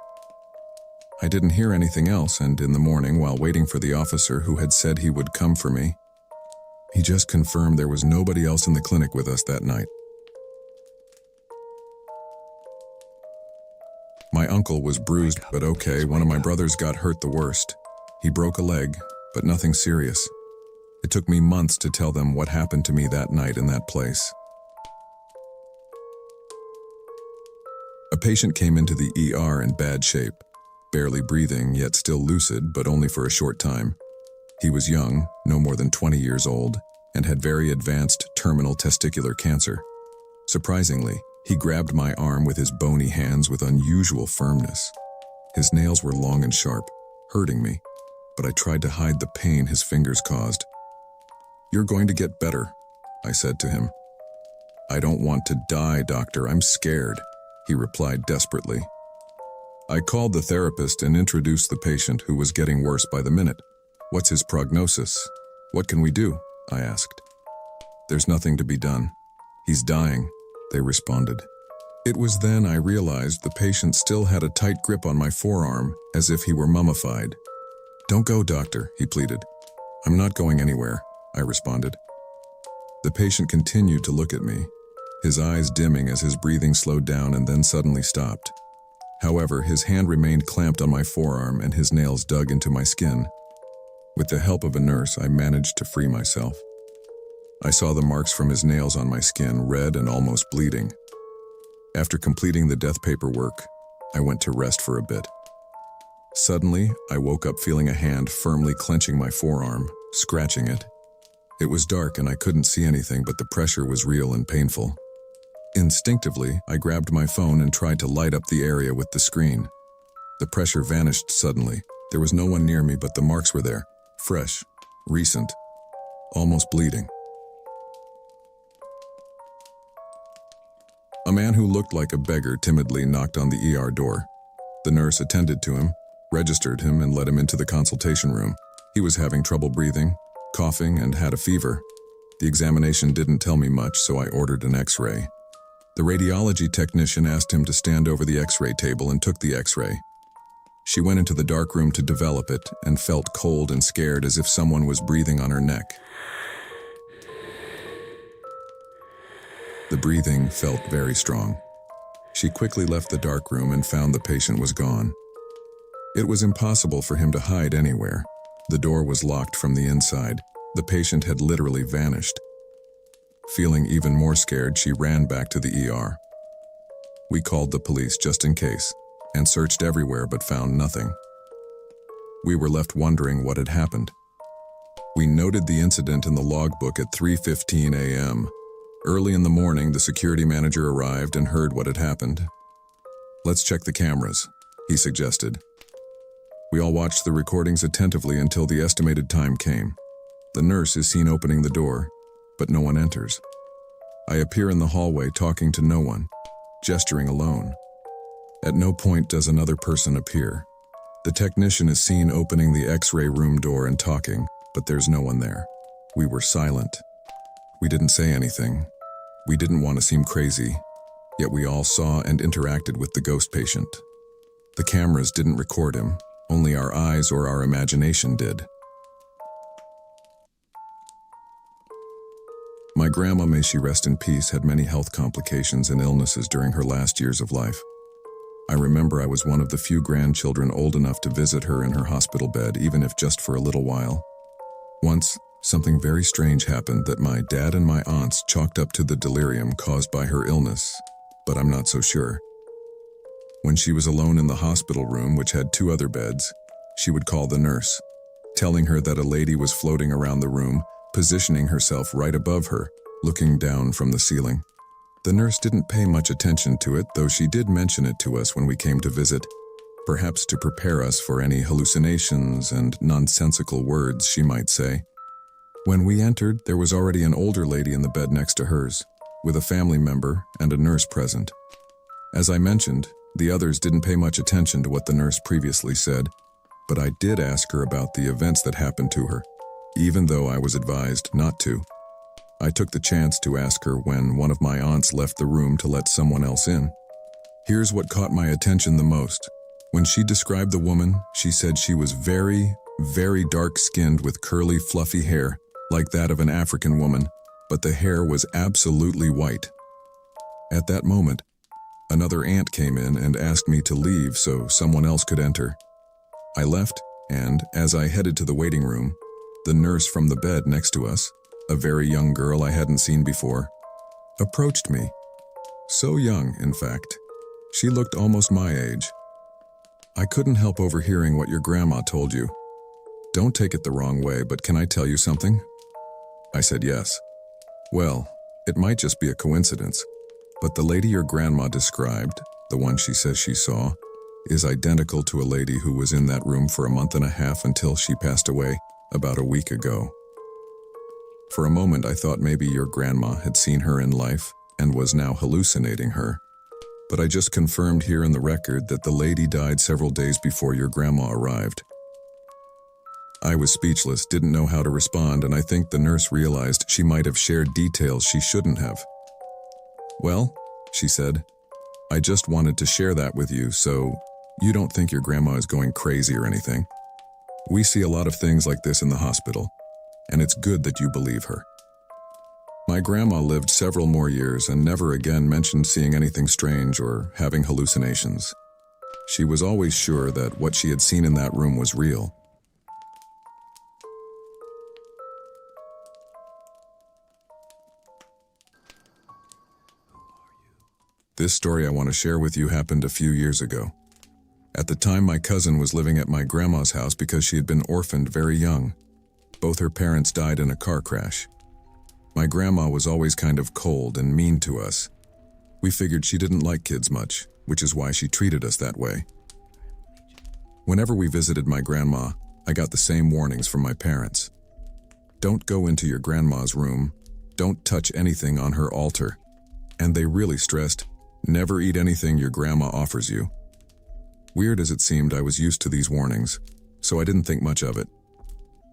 I didn't hear anything else, and in the morning, while waiting for the officer who had said he would come for me, he just confirmed there was nobody else in the clinic with us that night. My uncle was bruised, but okay. One of my brothers got hurt the worst. He broke a leg, but nothing serious. It took me months to tell them what happened to me that night in that place. A patient came into the ER in bad shape, barely breathing, yet still lucid, but only for a short time. He was young, no more than 20 years old, and had very advanced terminal testicular cancer. Surprisingly, he grabbed my arm with his bony hands with unusual firmness. His nails were long and sharp, hurting me, but I tried to hide the pain his fingers caused. "You're going to get better," I said to him. "I don't want to die, doctor. I'm scared," he replied desperately. I called the therapist and introduced the patient, who was getting worse by the minute. "What's his prognosis? What can we do?" I asked. "There's nothing to be done. He's dying," they responded. It was then I realized the patient still had a tight grip on my forearm, as if he were mummified. "Don't go, doctor," he pleaded. "I'm not going anywhere," I responded. The patient continued to look at me. his eyes dimming as his breathing slowed down and then suddenly stopped. However, his hand remained clamped on my forearm and his nails dug into my skin. With the help of a nurse, I managed to free myself. I saw the marks from his nails on my skin, red and almost bleeding. After completing the death paperwork, I went to rest for a bit. Suddenly, I woke up feeling a hand firmly clenching my forearm, scratching it. It was dark and I couldn't see anything, but the pressure was real and painful. Instinctively, I grabbed my phone and tried to light up the area with the screen. The pressure vanished suddenly. There was no one near me, but the marks were there, fresh, recent, almost bleeding. A man who looked like a beggar timidly knocked on the ER door. The nurse attended to him, registered him, and led him into the consultation room. He was having trouble breathing, coughing, and had a fever. The examination didn't tell me much, so I ordered an X-ray. The radiology technician asked him to stand over the X-ray table and took the X-ray. She went into the dark room to develop it and felt cold and scared, as if someone was breathing on her neck. The breathing felt very strong. She quickly left the dark room and found the patient was gone. It was impossible for him to hide anywhere. The door was locked from the inside. The patient had literally vanished. Feeling even more scared, she ran back to the ER. We called the police just in case, and searched everywhere but found nothing. We were left wondering what had happened. We noted the incident in the logbook at 3:15 a.m. Early in the morning, the security manager arrived and heard what had happened. "Let's check the cameras," he suggested. We all watched the recordings attentively until the estimated time came. The nurse is seen opening the door, but no one enters. I appear in the hallway talking to no one, gesturing alone. At no point does another person appear. The technician is seen opening the X-ray room door and talking, but there's no one there. We were silent. We didn't say anything. We didn't want to seem crazy, yet we all saw and interacted with the ghost patient. The cameras didn't record him, only our eyes or our imagination did. My grandma, may she rest in peace, had many health complications and illnesses during her last years of life. I remember I was one of the few grandchildren old enough to visit her in her hospital bed, even if just for a little while. Once, something very strange happened that my dad and my aunts chalked up to the delirium caused by her illness, but I'm not so sure. When she was alone in the hospital room, which had 2 other beds, she would call the nurse, telling her that a lady was floating around the room, positioning herself right above her, looking down from the ceiling. The nurse didn't pay much attention to it, though she did mention it to us when we came to visit, perhaps to prepare us for any hallucinations and nonsensical words she might say. When we entered, there was already an older lady in the bed next to hers, with a family member and a nurse present. As I mentioned, the others didn't pay much attention to what the nurse previously said, but I did ask her about the events that happened to her, even though I was advised not to. I took the chance to ask her when one of my aunts left the room to let someone else in. Here's what caught my attention the most. When she described the woman, she said she was very, very dark-skinned with curly, fluffy hair, like that of an African woman, but the hair was absolutely white. At that moment, another aunt came in and asked me to leave so someone else could enter. I left, and as I headed to the waiting room, the nurse from the bed next to us, a very young girl I hadn't seen before, approached me. So young, in fact. She looked almost my age. "I couldn't help overhearing what your grandma told you. Don't take it the wrong way, but can I tell you something?" I said yes. "Well, it might just be a coincidence, but the lady your grandma described, the one she says she saw, is identical to a lady who was in that room for a month and a half until she passed away about a week ago." For a moment, I thought maybe your grandma had seen her in life and was now hallucinating her. But I just confirmed here in the record that the lady died several days before your grandma arrived. I was speechless, didn't know how to respond, and I think the nurse realized she might have shared details she shouldn't have. "Well," she said, "I just wanted to share that with you so you don't think your grandma is going crazy or anything. We see a lot of things like this in the hospital, and it's good that you believe her." My grandma lived several more years and never again mentioned seeing anything strange or having hallucinations. She was always sure that what she had seen in that room was real. This story I want to share with you happened a few years ago. At the time, my cousin was living at my grandma's house because she had been orphaned very young. Both her parents died in a car crash. My grandma was always kind of cold and mean to us. We figured she didn't like kids much, which is why she treated us that way. Whenever we visited my grandma, I got the same warnings from my parents. Don't go into your grandma's room. Don't touch anything on her altar. And they really stressed, never eat anything your grandma offers you. Weird as it seemed, I was used to these warnings, so I didn't think much of it.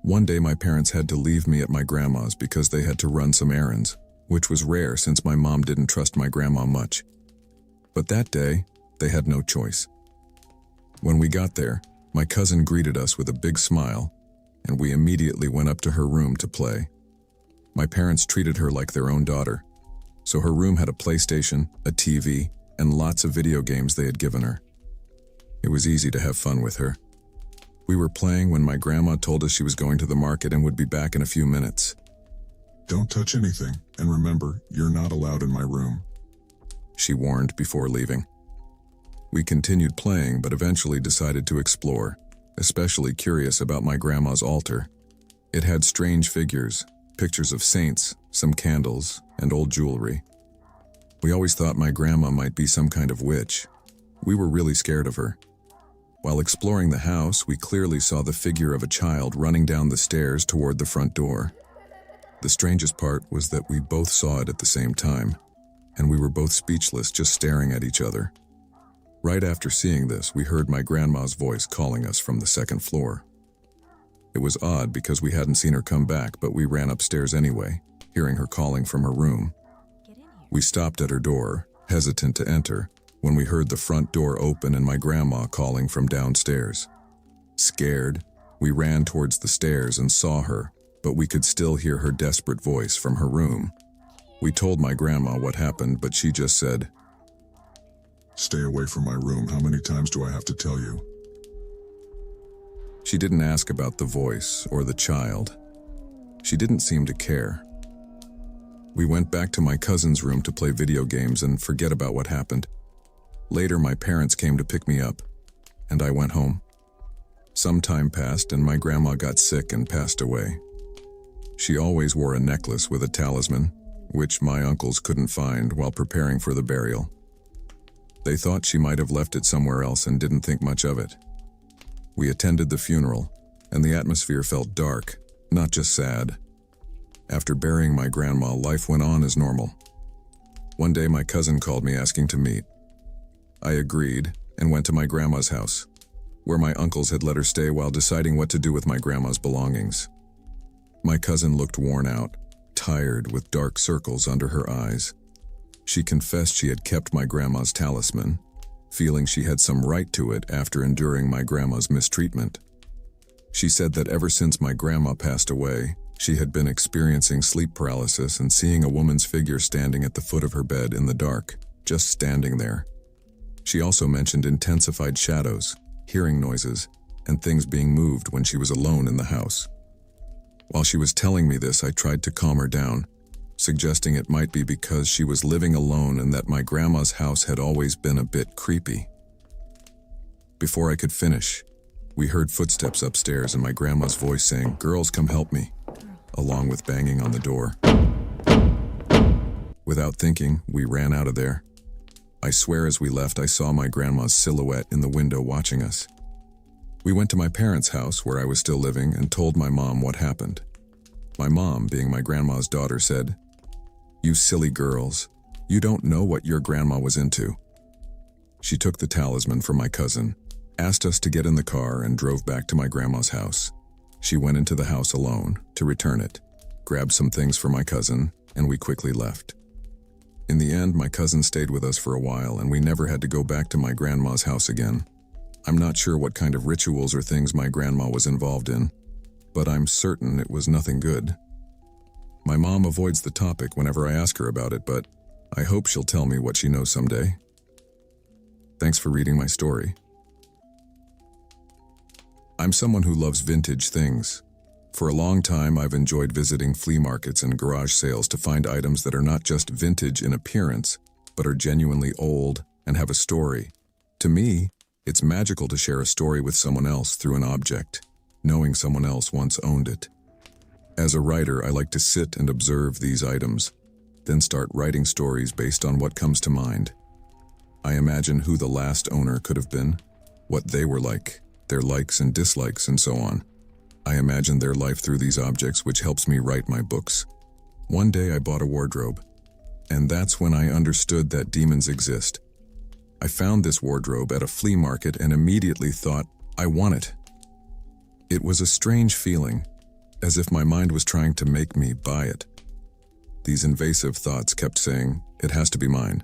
One day my parents had to leave me at my grandma's because they had to run some errands, which was rare since my mom didn't trust my grandma much. But that day, they had no choice. When we got there, my cousin greeted us with a big smile, and we immediately went up to her room to play. My parents treated her like their own daughter, so her room had a PlayStation, a TV, and lots of video games they had given her. It was easy to have fun with her. We were playing when my grandma told us she was going to the market and would be back in a few minutes. Don't touch anything, and remember, you're not allowed in my room, she warned before leaving. We continued playing, but eventually decided to explore, especially curious about my grandma's altar. It had strange figures, pictures of saints, some candles, and old jewelry. We always thought my grandma might be some kind of witch. We were really scared of her. While exploring the house, we clearly saw the figure of a child running down the stairs toward the front door. The strangest part was that we both saw it at the same time, and we were both speechless, just staring at each other. Right after seeing this, we heard my grandma's voice calling us from the second floor. It was odd because we hadn't seen her come back, but we ran upstairs anyway, hearing her calling from her room. We stopped at her door, hesitant to enter, when we heard the front door open and my grandma calling from downstairs. Scared, we ran towards the stairs and saw her, but we could still hear her desperate voice from her room. We told my grandma what happened, but she just said, "Stay away from my room. How many times do I have to tell you?" She didn't ask about the voice or the child. She didn't seem to care. We went back to my cousin's room to play video games and forget about what happened. Later, my parents came to pick me up, and I went home. Some time passed and my grandma got sick and passed away. She always wore a necklace with a talisman, which my uncles couldn't find while preparing for the burial. They thought she might have left it somewhere else and didn't think much of it. We attended the funeral, and the atmosphere felt dark, not just sad. After burying my grandma, life went on as normal. One day my cousin called me asking to meet. I agreed and went to my grandma's house, where my uncles had let her stay while deciding what to do with my grandma's belongings. My cousin looked worn out, tired with dark circles under her eyes. She confessed she had kept my grandma's talisman, feeling she had some right to it after enduring my grandma's mistreatment. She said that ever since my grandma passed away, she had been experiencing sleep paralysis and seeing a woman's figure standing at the foot of her bed in the dark, just standing there. She also mentioned intensified shadows, hearing noises, and things being moved when she was alone in the house. While she was telling me this, I tried to calm her down, suggesting it might be because she was living alone and that my grandma's house had always been a bit creepy. Before I could finish, we heard footsteps upstairs and my grandma's voice saying, "Girls, come help me," along with banging on the door. Without thinking, we ran out of there. I swear as we left, I saw my grandma's silhouette in the window watching us. We went to my parents' house, where I was still living, and told my mom what happened. My mom, being my grandma's daughter, said, "You silly girls, you don't know what your grandma was into." She took the talisman from my cousin, asked us to get in the car, and drove back to my grandma's house. She went into the house alone to return it, grabbed some things for my cousin, and we quickly left. In the end, my cousin stayed with us for a while, and we never had to go back to my grandma's house again. I'm not sure what kind of rituals or things my grandma was involved in, but I'm certain it was nothing good. My mom avoids the topic whenever I ask her about it, but I hope she'll tell me what she knows someday. Thanks for reading my story. I'm someone who loves vintage things. For a long time, I've enjoyed visiting flea markets and garage sales to find items that are not just vintage in appearance, but are genuinely old and have a story. To me, it's magical to share a story with someone else through an object, knowing someone else once owned it. As a writer, I like to sit and observe these items, then start writing stories based on what comes to mind. I imagine who the last owner could have been, what they were like, their likes and dislikes, and so on. I imagine their life through these objects, which helps me write my books. One day I bought a wardrobe, and that's when I understood that demons exist. I found this wardrobe at a flea market and immediately thought, I want it. It was a strange feeling, as if my mind was trying to make me buy it. These invasive thoughts kept saying, it has to be mine.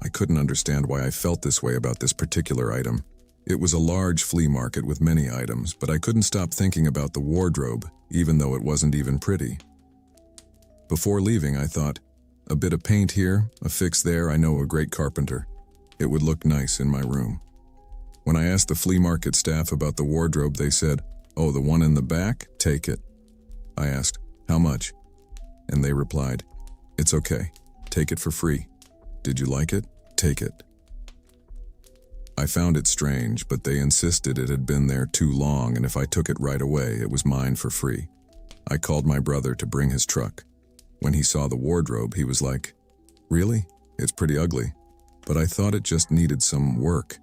I couldn't understand why I felt this way about this particular item. It was a large flea market with many items, but I couldn't stop thinking about the wardrobe, even though it wasn't even pretty. Before leaving, I thought, a bit of paint here, a fix there, I know a great carpenter. It would look nice in my room. When I asked the flea market staff about the wardrobe, they said, oh, the one in the back? Take it. I asked, how much? And they replied, it's okay. Take it for free. Did you like it? Take it. I found it strange, but they insisted it had been there too long, and if I took it right away, it was mine for free. I called my brother to bring his truck. When he saw the wardrobe, he was like, really? It's pretty ugly. But I thought it just needed some work.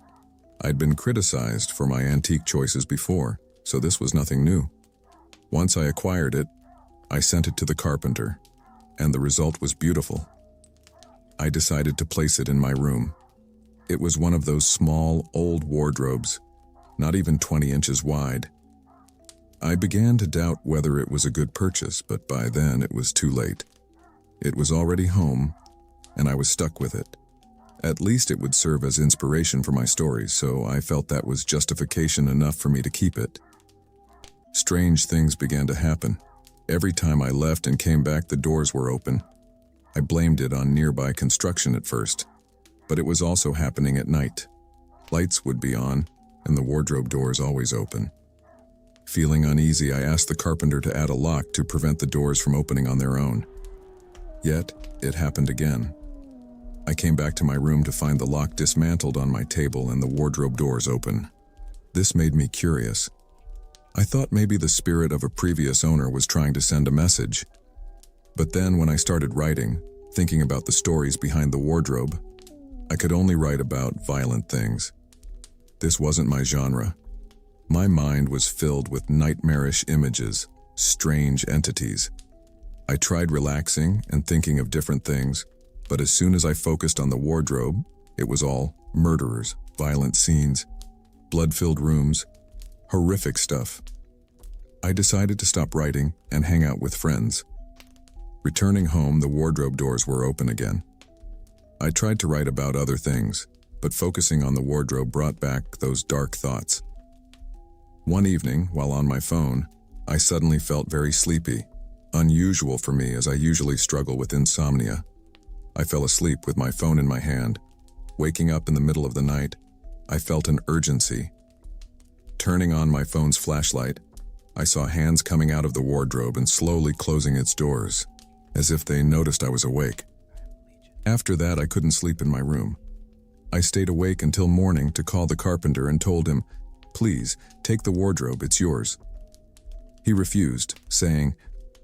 I'd been criticized for my antique choices before, so this was nothing new. Once I acquired it, I sent it to the carpenter, and the result was beautiful. I decided to place it in my room. It was one of those small, old wardrobes, not even 20 inches wide. I began to doubt whether it was a good purchase, but by then it was too late. It was already home, and I was stuck with it. At least it would serve as inspiration for my stories, so I felt that was justification enough for me to keep it. Strange things began to happen. Every time I left and came back, the doors were open. I blamed it on nearby construction at first, but it was also happening at night. Lights would be on, and the wardrobe doors always open. Feeling uneasy, I asked the carpenter to add a lock to prevent the doors from opening on their own. Yet, it happened again. I came back to my room to find the lock dismantled on my table and the wardrobe doors open. This made me curious. I thought maybe the spirit of a previous owner was trying to send a message. But then when I started writing, thinking about the stories behind the wardrobe, I could only write about violent things. This wasn't my genre. My mind was filled with nightmarish images, strange entities. I tried relaxing and thinking of different things, but as soon as I focused on the wardrobe, it was all murderers, violent scenes, blood-filled rooms, horrific stuff. I decided to stop writing and hang out with friends. Returning home, the wardrobe doors were open again. I tried to write about other things, but focusing on the wardrobe brought back those dark thoughts. One evening, while on my phone, I suddenly felt very sleepy, unusual for me as I usually struggle with insomnia. I fell asleep with my phone in my hand. Waking up in the middle of the night, I felt an urgency. Turning on my phone's flashlight, I saw hands coming out of the wardrobe and slowly closing its doors, as if they noticed I was awake. After that, I couldn't sleep in my room. I stayed awake until morning to call the carpenter and told him, please, take the wardrobe, it's yours. He refused, saying,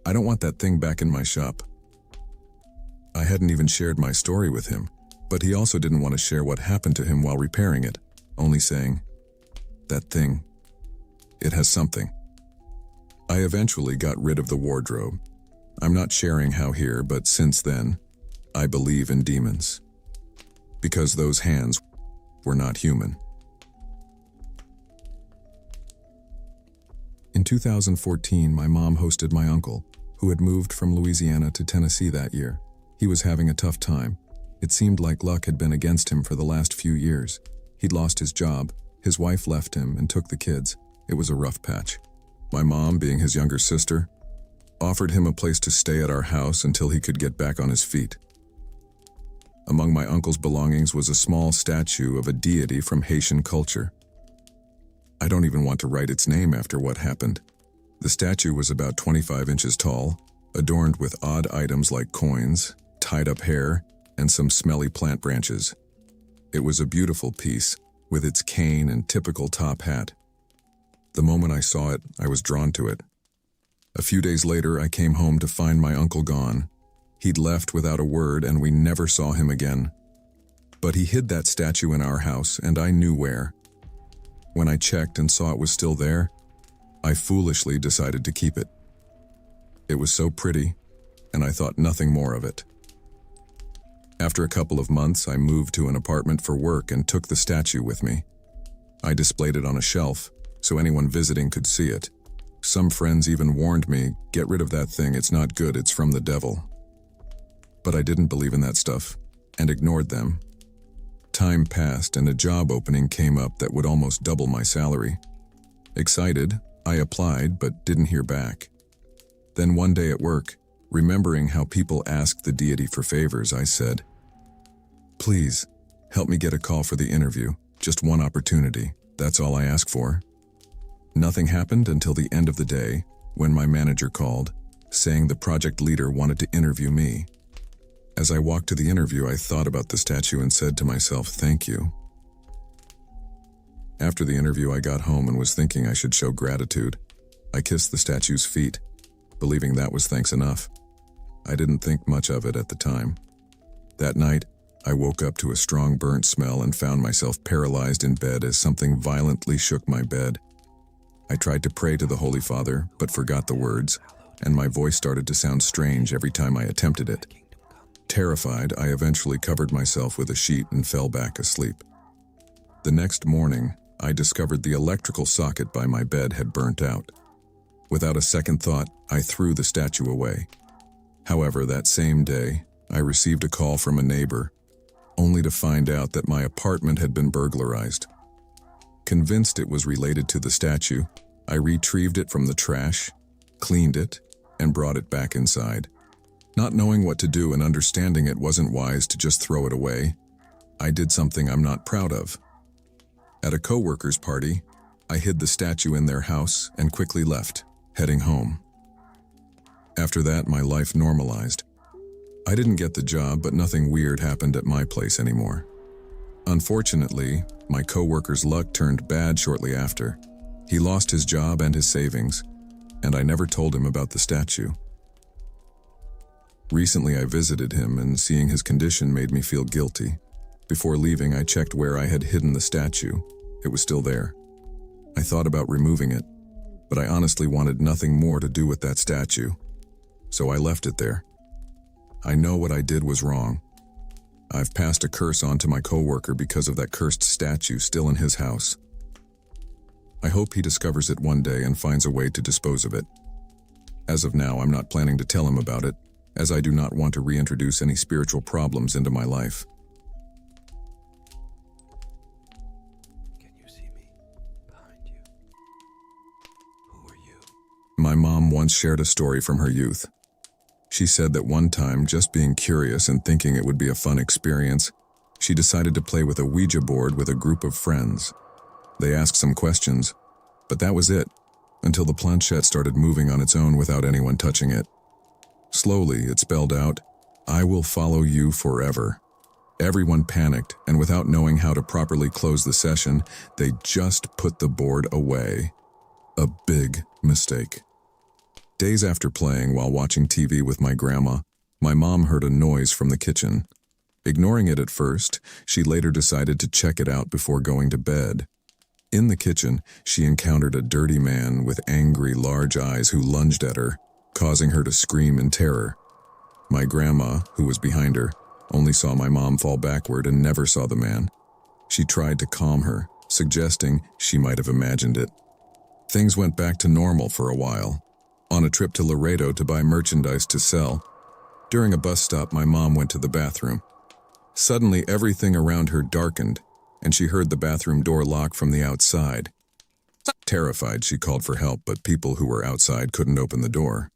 I don't want that thing back in my shop. I hadn't even shared my story with him, but he also didn't want to share what happened to him while repairing it, only saying, that thing, it has something. I eventually got rid of the wardrobe. I'm not sharing how here, but since then, I believe in demons. Because those hands were not human. In 2014, my mom hosted my uncle, who had moved from Louisiana to Tennessee that year. He was having a tough time. It seemed like luck had been against him for the last few years. He'd lost his job, his wife left him and took the kids. It was a rough patch. My mom, being his younger sister, offered him a place to stay at our house until he could get back on his feet. Among my uncle's belongings was a small statue of a deity from Haitian culture. I don't even want to write its name after what happened. The statue was about 25 inches tall, adorned with odd items like coins, tied-up hair, and some smelly plant branches. It was a beautiful piece, with its cane and typical top hat. The moment I saw it, I was drawn to it. A few days later, I came home to find my uncle gone. He'd left without a word, and we never saw him again. But he hid that statue in our house, and I knew where. When I checked and saw it was still there, I foolishly decided to keep it. It was so pretty, and I thought nothing more of it. After a couple of months, I moved to an apartment for work and took the statue with me. I displayed it on a shelf, so anyone visiting could see it. Some friends even warned me, "Get rid of that thing, it's not good, it's from the devil." But I didn't believe in that stuff, and ignored them. Time passed and a job opening came up that would almost double my salary. Excited, I applied but didn't hear back. Then one day at work, remembering how people asked the deity for favors, I said, "Please, help me get a call for the interview, just one opportunity, that's all I ask for." Nothing happened until the end of the day, when my manager called, saying the project leader wanted to interview me. As I walked to the interview, I thought about the statue and said to myself, "Thank you." After the interview, I got home and was thinking I should show gratitude. I kissed the statue's feet, believing that was thanks enough. I didn't think much of it at the time. That night, I woke up to a strong burnt smell and found myself paralyzed in bed as something violently shook my bed. I tried to pray to the Holy Father, but forgot the words, and my voice started to sound strange every time I attempted it. Terrified, I eventually covered myself with a sheet and fell back asleep. The next morning, I discovered the electrical socket by my bed had burnt out. Without a second thought, I threw the statue away. However, that same day, I received a call from a neighbor, only to find out that my apartment had been burglarized. Convinced it was related to the statue, I retrieved it from the trash, cleaned it, and brought it back inside. Not knowing what to do and understanding it wasn't wise to just throw it away, I did something I'm not proud of. At a coworker's party, I hid the statue in their house and quickly left, heading home. After that, my life normalized. I didn't get the job, but nothing weird happened at my place anymore. Unfortunately, my coworker's luck turned bad shortly after. He lost his job and his savings, and I never told him about the statue. Recently, I visited him, and seeing his condition made me feel guilty. Before leaving, I checked where I had hidden the statue. It was still there. I thought about removing it, but I honestly wanted nothing more to do with that statue, so I left it there. I know what I did was wrong. I've passed a curse on to my coworker because of that cursed statue still in his house. I hope he discovers it one day and finds a way to dispose of it. As of now, I'm not planning to tell him about it, as I do not want to reintroduce any spiritual problems into my life. Can you see me? Behind you. Who are you? My mom once shared a story from her youth. She said that one time, just being curious and thinking it would be a fun experience, she decided to play with a Ouija board with a group of friends. They asked some questions, but that was it, until the planchette started moving on its own without anyone touching it. Slowly, it spelled out, "I will follow you forever." Everyone panicked, and without knowing how to properly close the session, they just put the board away. A big mistake. Days after playing while watching TV with my grandma, my mom heard a noise from the kitchen. Ignoring it at first, she later decided to check it out before going to bed. In the kitchen, she encountered a dirty man with angry, large eyes who lunged at her, causing her to scream in terror. My grandma, who was behind her, only saw my mom fall backward and never saw the man. She tried to calm her, suggesting she might have imagined it. Things went back to normal for a while. On a trip to Laredo to buy merchandise to sell, during a bus stop, my mom went to the bathroom. Suddenly, everything around her darkened, and she heard the bathroom door lock from the outside. Terrified, she called for help, but people who were outside couldn't open the door.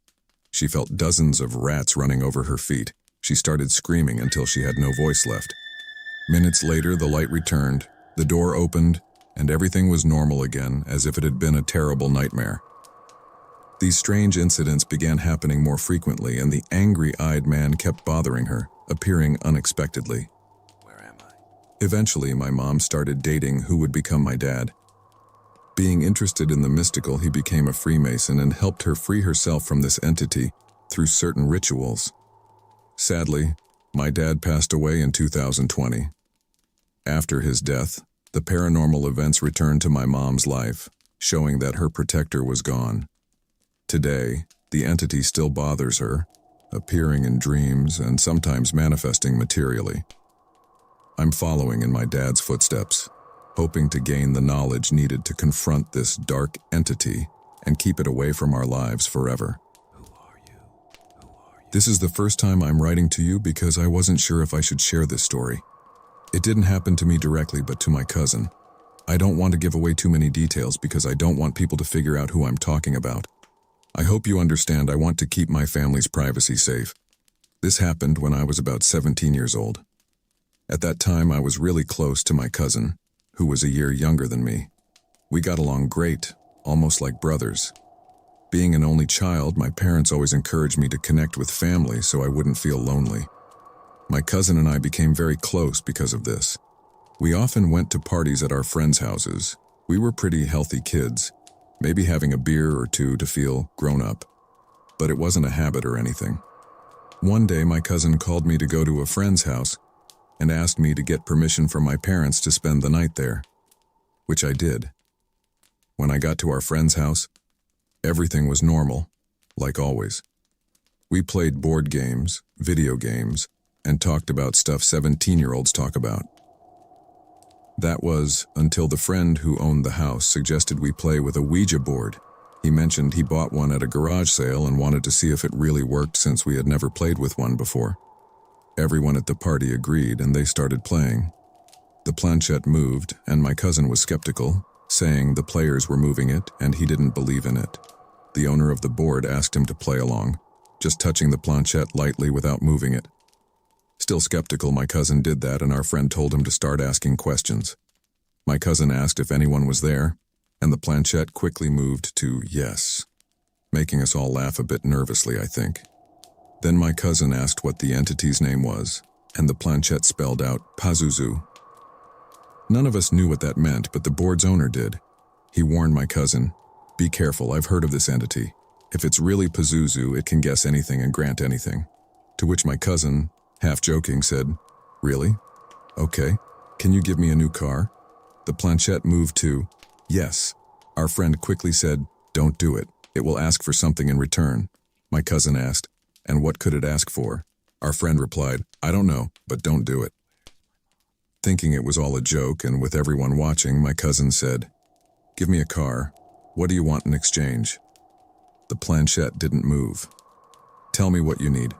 She felt dozens of rats running over her feet. She started screaming until she had no voice left. Minutes later, the light returned, the door opened, and everything was normal again, as if it had been a terrible nightmare. These strange incidents began happening more frequently, and the angry-eyed man kept bothering her, appearing unexpectedly. Where am I? Eventually, my mom started dating who would become my dad. Being interested in the mystical, he became a Freemason and helped her free herself from this entity through certain rituals. Sadly, my dad passed away in 2020. After his death, the paranormal events returned to my mom's life, showing that her protector was gone. Today, the entity still bothers her, appearing in dreams and sometimes manifesting materially. I'm following in my dad's footsteps, hoping to gain the knowledge needed to confront this dark entity and keep it away from our lives forever. Who are you? Who are you? This is the first time I'm writing to you because I wasn't sure if I should share this story. It didn't happen to me directly, but to my cousin. I don't want to give away too many details because I don't want people to figure out who I'm talking about. I hope you understand I want to keep my family's privacy safe. This happened when I was about 17 years old. At that time, I was really close to my cousin, who was a year younger than me. We got along great, almost like brothers. Being an only child, my parents always encouraged me to connect with family so I wouldn't feel lonely. My cousin and I became very close because of this. We often went to parties at our friends' houses. We were pretty healthy kids, maybe having a beer or two to feel grown up. But it wasn't a habit or anything. One day, my cousin called me to go to a friend's house and asked me to get permission from my parents to spend the night there, which I did. When I got to our friend's house, everything was normal, like always. We played board games, video games, and talked about stuff 17-year-olds talk about. That was until the friend who owned the house suggested we play with a Ouija board. He mentioned he bought one at a garage sale and wanted to see if it really worked since we had never played with one before. Everyone at the party agreed and they started playing. The planchette moved and my cousin was skeptical, saying the players were moving it and he didn't believe in it. The owner of the board asked him to play along, just touching the planchette lightly without moving it. Still skeptical, my cousin did that and our friend told him to start asking questions. My cousin asked if anyone was there, and the planchette quickly moved to yes, making us all laugh a bit nervously, I think. Then my cousin asked what the entity's name was, and the planchette spelled out Pazuzu. None of us knew what that meant, but the board's owner did. He warned my cousin, "Be careful, I've heard of this entity. If it's really Pazuzu, it can guess anything and grant anything." To which my cousin, half joking, said, "Really? Okay. Can you give me a new car?" The planchette moved to yes. Our friend quickly said, "Don't do it. It will ask for something in return." My cousin asked, "And what could it ask for?" Our friend replied, "I don't know, but don't do it." Thinking it was all a joke and with everyone watching, my cousin said, "Give me a car. What do you want in exchange?" The planchette didn't move. "Tell me what you need.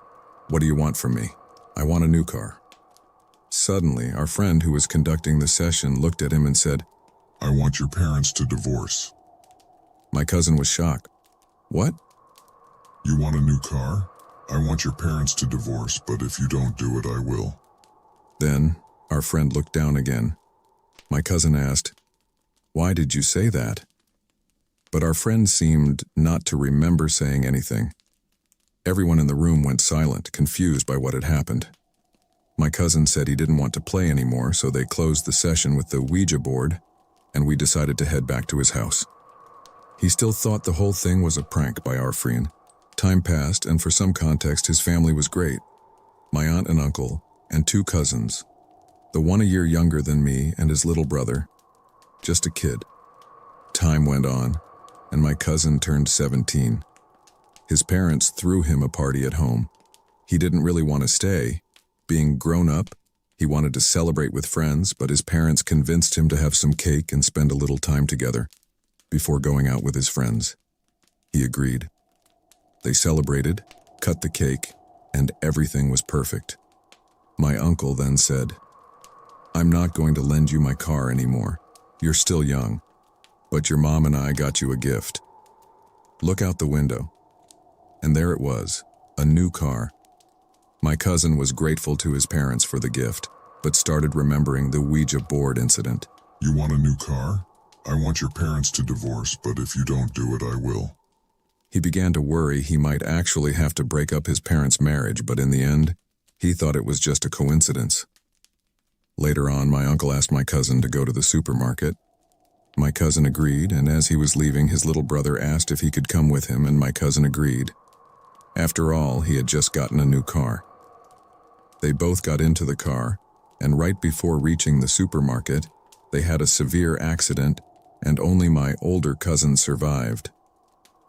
What do you want from me?" "I want a new car." Suddenly, our friend who was conducting the session looked at him and said, I want your parents to divorce. My cousin was shocked. "What?" You want a new car? I want your parents to divorce, but if you don't do it, I will. Then, our friend looked down again. My cousin asked, "Why did you say that?" But our friend seemed not to remember saying anything. Everyone in the room went silent, confused by what had happened. My cousin said he didn't want to play anymore, so they closed the session with the Ouija board, and we decided to head back to his house. He still thought the whole thing was a prank by our friend. Time passed, and for some context, his family was great. My aunt and uncle, and 2 cousins. The one a year younger than me and his little brother. Just a kid. Time went on, and my cousin turned 17. His parents threw him a party at home. He didn't really want to stay. Being grown up, he wanted to celebrate with friends, but his parents convinced him to have some cake and spend a little time together before going out with his friends. He agreed. They celebrated, cut the cake, and everything was perfect. My uncle then said, "I'm not going to lend you my car anymore. You're still young, but your mom and I got you a gift. Look out the window." And there it was, a new car. My cousin was grateful to his parents for the gift, but started remembering the Ouija board incident. You want a new car? I want your parents to divorce, but if you don't do it, I will. He began to worry he might actually have to break up his parents' marriage, but in the end, he thought it was just a coincidence. Later on, my uncle asked my cousin to go to the supermarket. My cousin agreed, and as he was leaving, his little brother asked if he could come with him, and my cousin agreed. After all, he had just gotten a new car. They both got into the car, and right before reaching the supermarket, they had a severe accident, and only my older cousin survived.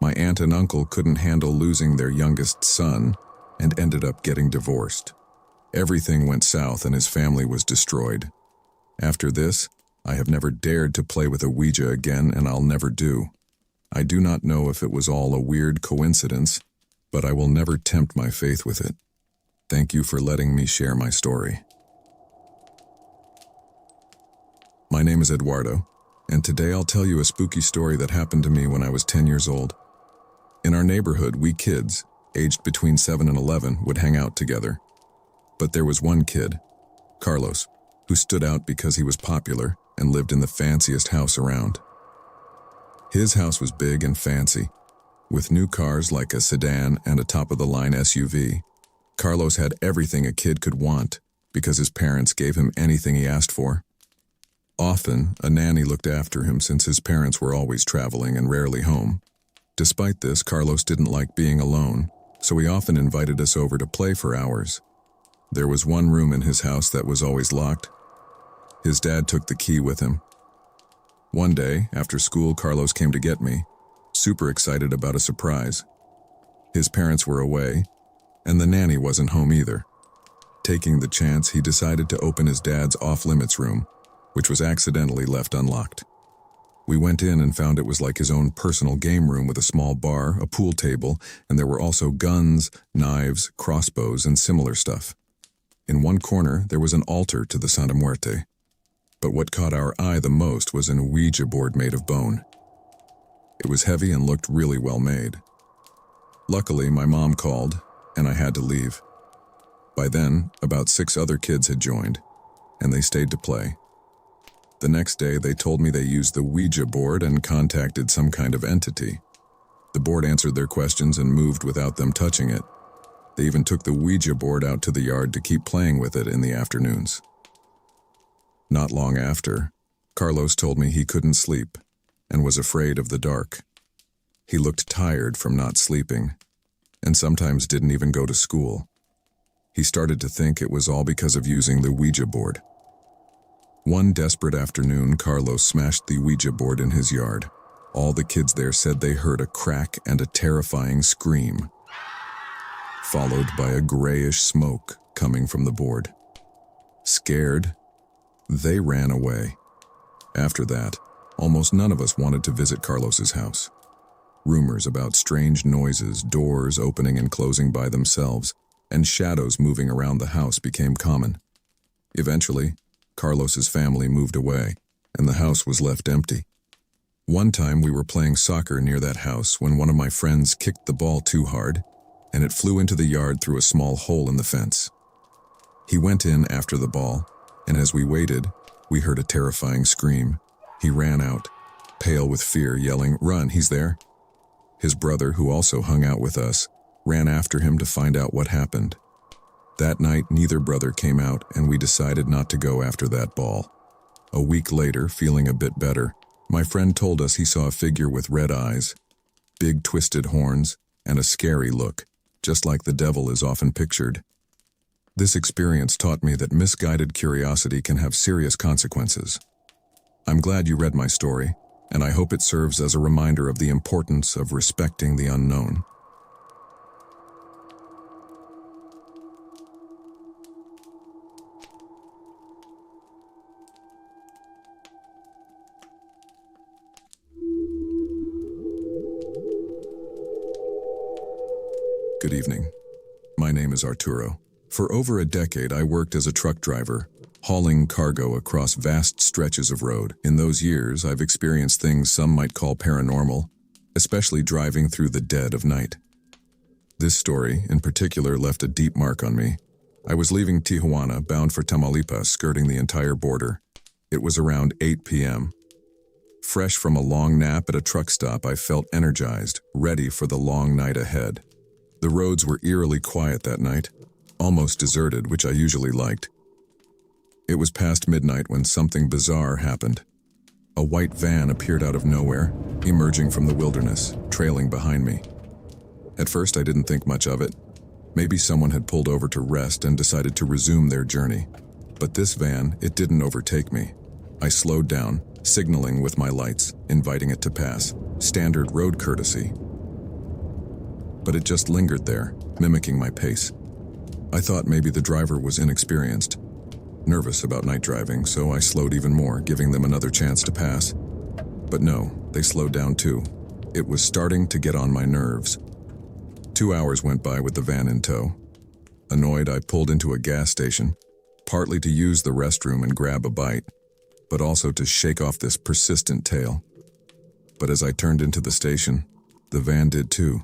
My aunt and uncle couldn't handle losing their youngest son, and ended up getting divorced. Everything went south and his family was destroyed. After this, I have never dared to play with a Ouija again, and I'll never do. I do not know if it was all a weird coincidence, but I will never tempt my faith with it. Thank you for letting me share my story. My name is Eduardo, and today I'll tell you a spooky story that happened to me when I was 10 years old. In our neighborhood, we kids, aged between 7 and 11, would hang out together. But there was one kid, Carlos, who stood out because he was popular and lived in the fanciest house around. His house was big and fancy, with new cars like a sedan and a top-of-the-line SUV. Carlos had everything a kid could want because his parents gave him anything he asked for. Often, a nanny looked after him since his parents were always traveling and rarely home. Despite this, Carlos didn't like being alone, so he often invited us over to play for hours. There was one room in his house that was always locked. His dad took the key with him. One day, after school, Carlos came to get me, super excited about a surprise. His parents were away, and the nanny wasn't home either. Taking the chance, he decided to open his dad's off-limits room, which was accidentally left unlocked. We went in and found it was like his own personal game room with a small bar, a pool table, and there were also guns, knives, crossbows, and similar stuff. In one corner, there was an altar to the Santa Muerte. But what caught our eye the most was an Ouija board made of bone. It was heavy and looked really well made. Luckily, my mom called, and I had to leave. By then, about 6 other kids had joined, and they stayed to play. The next day, they told me they used the Ouija board and contacted some kind of entity. The board answered their questions and moved without them touching it. They even took the Ouija board out to the yard to keep playing with it in the afternoons. Not long after, Carlos told me he couldn't sleep and was afraid of the dark. He looked tired from not sleeping, and sometimes didn't even go to school. He started to think it was all because of using the Ouija board. One desperate afternoon, Carlos smashed the Ouija board in his yard. All the kids there said they heard a crack and a terrifying scream, followed by a grayish smoke coming from the board. Scared, they ran away. After that, almost none of us wanted to visit Carlos's house. Rumors about strange noises, doors opening and closing by themselves, and shadows moving around the house became common. Eventually, Carlos's family moved away, and the house was left empty. One time we were playing soccer near that house when one of my friends kicked the ball too hard, and it flew into the yard through a small hole in the fence. He went in after the ball, and as we waited, we heard a terrifying scream. He ran out, pale with fear, yelling, "Run, he's there!" His brother, who also hung out with us, ran after him to find out what happened. That night, neither brother came out, and we decided not to go after that ball. A week later, feeling a bit better, my friend told us he saw a figure with red eyes, big twisted horns, and a scary look, just like the devil is often pictured. This experience taught me that misguided curiosity can have serious consequences. I'm glad you read my story, and I hope it serves as a reminder of the importance of respecting the unknown. Good evening. My name is Arturo. For over a decade, I worked as a truck driver, hauling cargo across vast stretches of road. In those years, I've experienced things some might call paranormal, especially driving through the dead of night. This story, in particular, left a deep mark on me. I was leaving Tijuana, bound for Tamaulipas, skirting the entire border. It was around 8 p.m. Fresh from a long nap at a truck stop, I felt energized, ready for the long night ahead. The roads were eerily quiet that night, almost deserted, which I usually liked. It was past midnight when something bizarre happened. A white van appeared out of nowhere, emerging from the wilderness, trailing behind me. At first, I didn't think much of it. Maybe someone had pulled over to rest and decided to resume their journey. But this van, it didn't overtake me. I slowed down, signaling with my lights, inviting it to pass. Standard road courtesy. But it just lingered there, mimicking my pace. I thought maybe the driver was inexperienced. Nervous about night driving, so I slowed even more, giving them another chance to pass. But no, they slowed down too. It was starting to get on my nerves. 2 hours went by with the van in tow. Annoyed, I pulled into a gas station, partly to use the restroom and grab a bite, but also to shake off this persistent tail. But as I turned into the station, the van did too,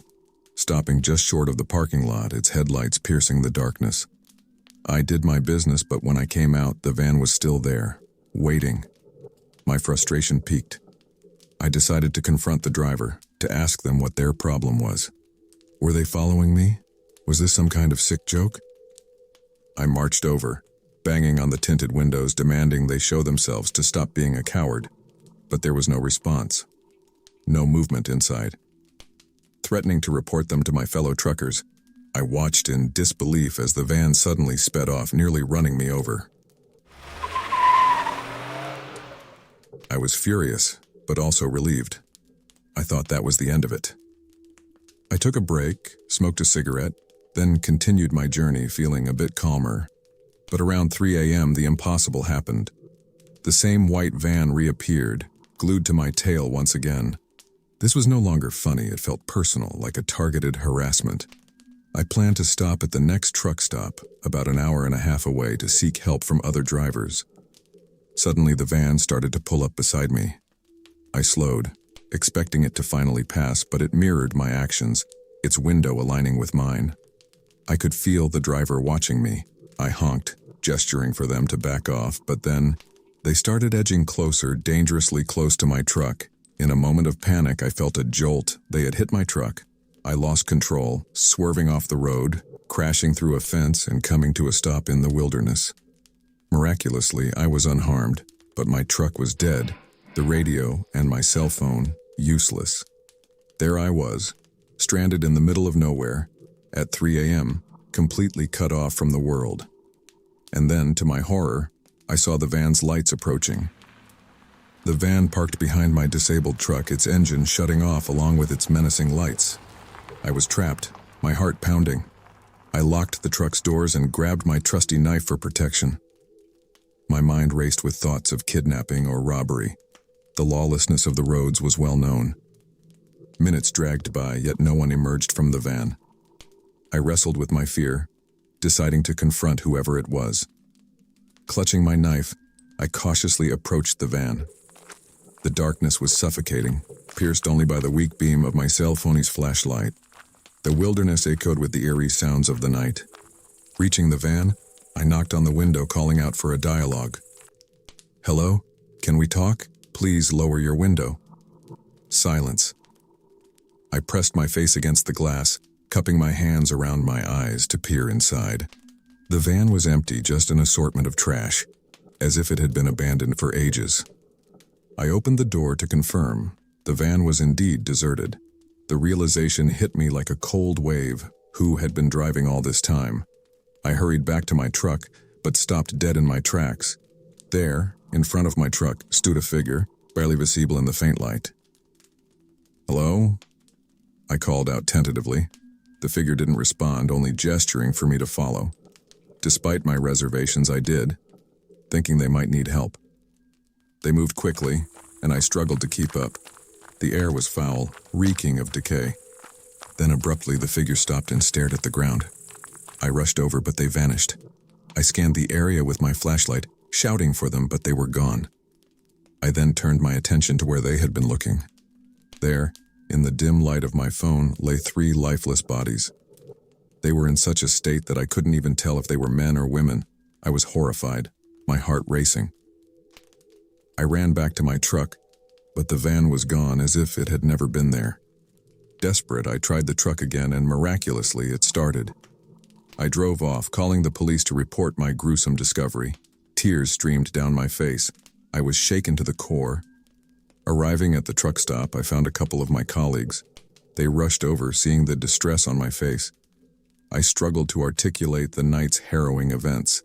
stopping just short of the parking lot, its headlights piercing the darkness. I did my business, but when I came out, the van was still there, waiting. My frustration peaked. I decided to confront the driver, to ask them what their problem was. Were they following me? Was this some kind of sick joke? I marched over, banging on the tinted windows, demanding they show themselves to stop being a coward. But there was no response. No movement inside. Threatening to report them to my fellow truckers, I watched in disbelief as the van suddenly sped off, nearly running me over. I was furious, but also relieved. I thought that was the end of it. I took a break, smoked a cigarette, then continued my journey, feeling a bit calmer. But around 3 a.m., the impossible happened. The same white van reappeared, glued to my tail once again. This was no longer funny, it felt personal, like a targeted harassment. I planned to stop at the next truck stop, about an hour and a half away, to seek help from other drivers. Suddenly, the van started to pull up beside me. I slowed, expecting it to finally pass, but it mirrored my actions, its window aligning with mine. I could feel the driver watching me. I honked, gesturing for them to back off, but then they started edging closer, dangerously close to my truck. In a moment of panic, I felt a jolt. They had hit my truck. I lost control, swerving off the road, crashing through a fence and coming to a stop in the wilderness. Miraculously, I was unharmed, but my truck was dead, the radio and my cell phone useless. There I was, stranded in the middle of nowhere, at 3 a.m., completely cut off from the world. And then, to my horror, I saw the van's lights approaching. The van parked behind my disabled truck, its engine shutting off along with its menacing lights. I was trapped, my heart pounding. I locked the truck's doors and grabbed my trusty knife for protection. My mind raced with thoughts of kidnapping or robbery. The lawlessness of the roads was well known. Minutes dragged by, yet no one emerged from the van. I wrestled with my fear, deciding to confront whoever it was. Clutching my knife, I cautiously approached the van. The darkness was suffocating, pierced only by the weak beam of my cell phone's flashlight. The wilderness echoed with the eerie sounds of the night. Reaching the van, I knocked on the window, calling out for a dialogue. "Hello? Can we talk? Please lower your window." Silence. I pressed my face against the glass, cupping my hands around my eyes to peer inside. The van was empty, just an assortment of trash, as if it had been abandoned for ages. I opened the door to confirm. The van was indeed deserted. The realization hit me like a cold wave. Who had been driving all this time? I hurried back to my truck, but stopped dead in my tracks. There, in front of my truck, stood a figure, barely visible in the faint light. "Hello?" I called out tentatively. The figure didn't respond, only gesturing for me to follow. Despite my reservations, I did, thinking they might need help. They moved quickly, and I struggled to keep up. The air was foul, reeking of decay. Then abruptly, the figure stopped and stared at the ground. I rushed over, but they vanished. I scanned the area with my flashlight, shouting for them, but they were gone. I then turned my attention to where they had been looking. There, in the dim light of my phone, lay 3 lifeless bodies, They were in such a state that I couldn't even tell if they were men or women. I was horrified, my heart racing. I ran back to my truck, but the van was gone as if it had never been there. Desperate, I tried the truck again, and miraculously it started. I drove off, calling the police to report my gruesome discovery. Tears streamed down my face. I was shaken to the core. Arriving at the truck stop, I found a couple of my colleagues. They rushed over, seeing the distress on my face. I struggled to articulate the night's harrowing events.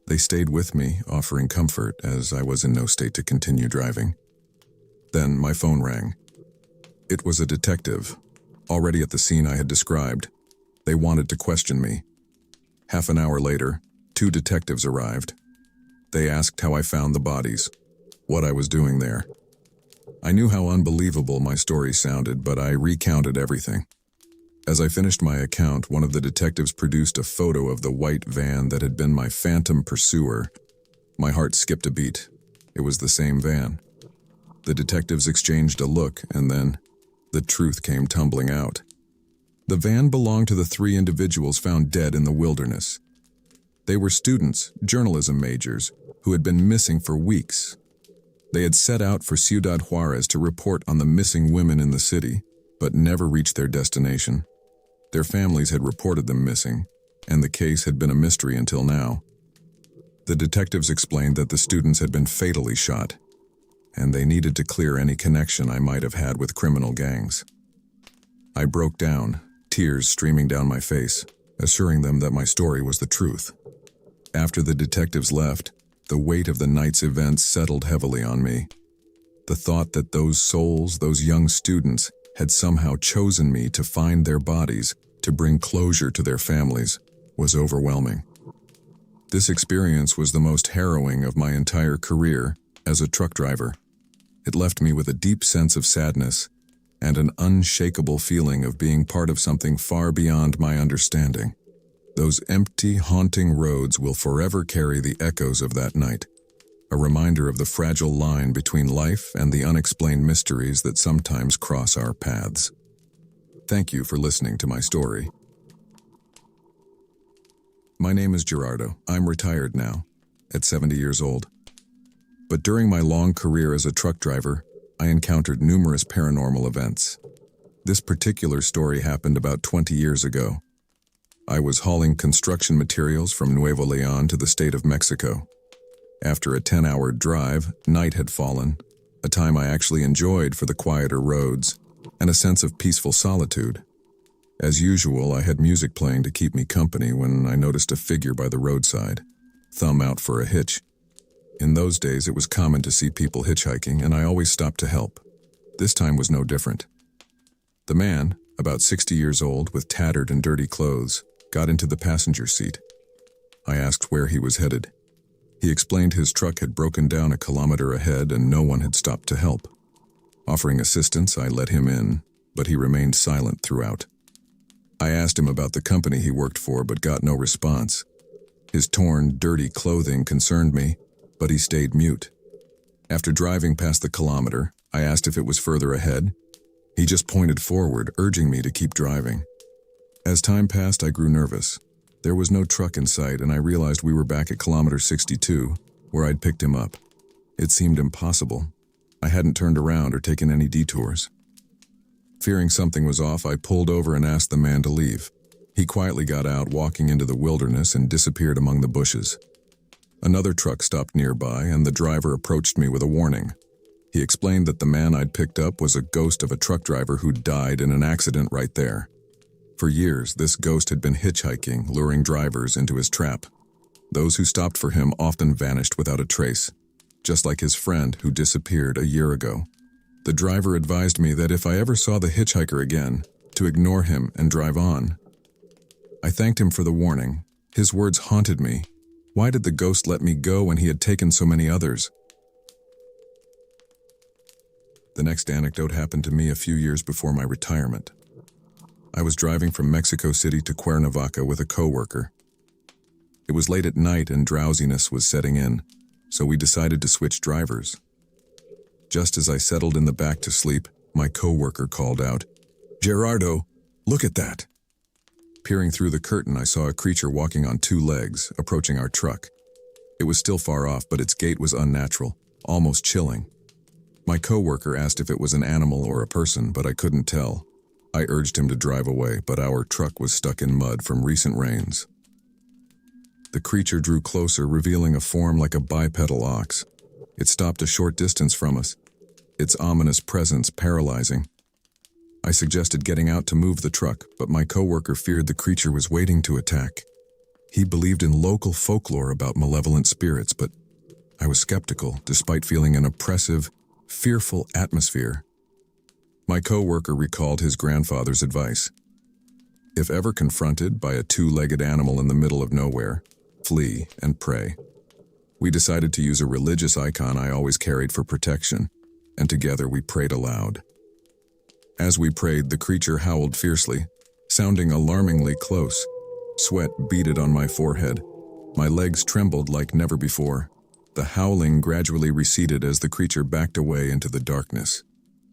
They stayed with me, offering comfort, as I was in no state to continue driving. Then my phone rang. It was a detective. Already at the scene I had described. They wanted to question me. Half an hour later, 2 detectives arrived. They asked how I found the bodies, what I was doing there. I knew how unbelievable my story sounded, but I recounted everything. As I finished my account, one of the detectives produced a photo of the white van that had been my phantom pursuer. My heart skipped a beat. It was the same van. The detectives exchanged a look, and then the truth came tumbling out. The van belonged to the 3 individuals found dead in the wilderness. They were students, journalism majors, who had been missing for weeks. They had set out for Ciudad Juarez to report on the missing women in the city, but never reached their destination. Their families had reported them missing, and the case had been a mystery until now. The detectives explained that the students had been fatally shot, and they needed to clear any connection I might have had with criminal gangs. I broke down, tears streaming down my face, assuring them that my story was the truth. After the detectives left, the weight of the night's events settled heavily on me. The thought that those souls, those young students, had somehow chosen me to find their bodies, to bring closure to their families, was overwhelming. This experience was the most harrowing of my entire career as a truck driver. It left me with a deep sense of sadness and an unshakable feeling of being part of something far beyond my understanding. Those empty, haunting roads will forever carry the echoes of that night, a reminder of the fragile line between life and the unexplained mysteries that sometimes cross our paths. Thank you for listening to my story. My name is Gerardo. I'm retired now, at 70 years old. But during my long career as a truck driver, I encountered numerous paranormal events. This particular story happened about 20 years ago. I was hauling construction materials from Nuevo León to the state of Mexico. After a 10-hour drive, night had fallen, a time I actually enjoyed for the quieter roads and a sense of peaceful solitude. As usual, I had music playing to keep me company when I noticed a figure by the roadside, thumb out for a hitch. In those days, it was common to see people hitchhiking, and I always stopped to help. This time was no different. The man, about 60 years old with tattered and dirty clothes, got into the passenger seat. I asked where he was headed. He explained his truck had broken down a kilometer ahead and no one had stopped to help. Offering assistance, I let him in, but he remained silent throughout. I asked him about the company he worked for but got no response. His torn, dirty clothing concerned me, but he stayed mute. After driving past the kilometer, I asked if it was further ahead. He just pointed forward, urging me to keep driving. As time passed, I grew nervous. There was no truck in sight, and I realized we were back at kilometer 62, where I'd picked him up. It seemed impossible. I hadn't turned around or taken any detours. Fearing something was off, I pulled over and asked the man to leave. He quietly got out, walking into the wilderness, and disappeared among the bushes. Another truck stopped nearby, and the driver approached me with a warning. He explained that the man I'd picked up was a ghost of a truck driver who died in an accident right there. For years, this ghost had been hitchhiking, luring drivers into his trap. Those who stopped for him often vanished without a trace, just like his friend who disappeared a year ago. The driver advised me that if I ever saw the hitchhiker again, to ignore him and drive on. I thanked him for the warning. His words haunted me. Why did the ghost let me go when he had taken so many others? The next anecdote happened to me a few years before my retirement. I was driving from Mexico City to Cuernavaca with a coworker. It was late at night and drowsiness was setting in, so we decided to switch drivers. Just as I settled in the back to sleep, my coworker called out, "Gerardo, look at that." Peering through the curtain, I saw a creature walking on two legs, approaching our truck. It was still far off, but its gait was unnatural, almost chilling. My coworker asked if it was an animal or a person, but I couldn't tell. I urged him to drive away, but our truck was stuck in mud from recent rains. The creature drew closer, revealing a form like a bipedal ox. It stopped a short distance from us, its ominous presence paralyzing. I suggested getting out to move the truck, but my coworker feared the creature was waiting to attack. He believed in local folklore about malevolent spirits, but I was skeptical, despite feeling an oppressive, fearful atmosphere. My coworker recalled his grandfather's advice. If ever confronted by a two-legged animal in the middle of nowhere, flee and pray. We decided to use a religious icon I always carried for protection, and together we prayed aloud. As we prayed, the creature howled fiercely, sounding alarmingly close. Sweat beaded on my forehead. My legs trembled like never before. The howling gradually receded as the creature backed away into the darkness.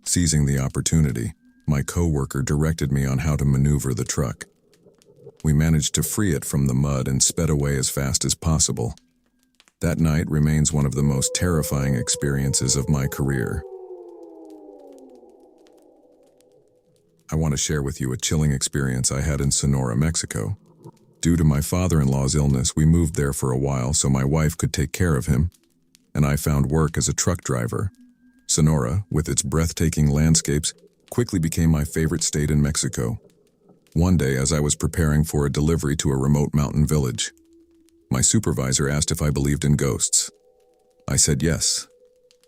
Seizing the opportunity, my coworker directed me on how to maneuver the truck. We managed to free it from the mud and sped away as fast as possible. That night remains one of the most terrifying experiences of my career. I want to share with you a chilling experience I had in Sonora, Mexico. Due to my father-in-law's illness, we moved there for a while so my wife could take care of him, and I found work as a truck driver. Sonora, with its breathtaking landscapes, quickly became my favorite state in Mexico. One day, as I was preparing for a delivery to a remote mountain village, my supervisor asked if I believed in ghosts. I said yes,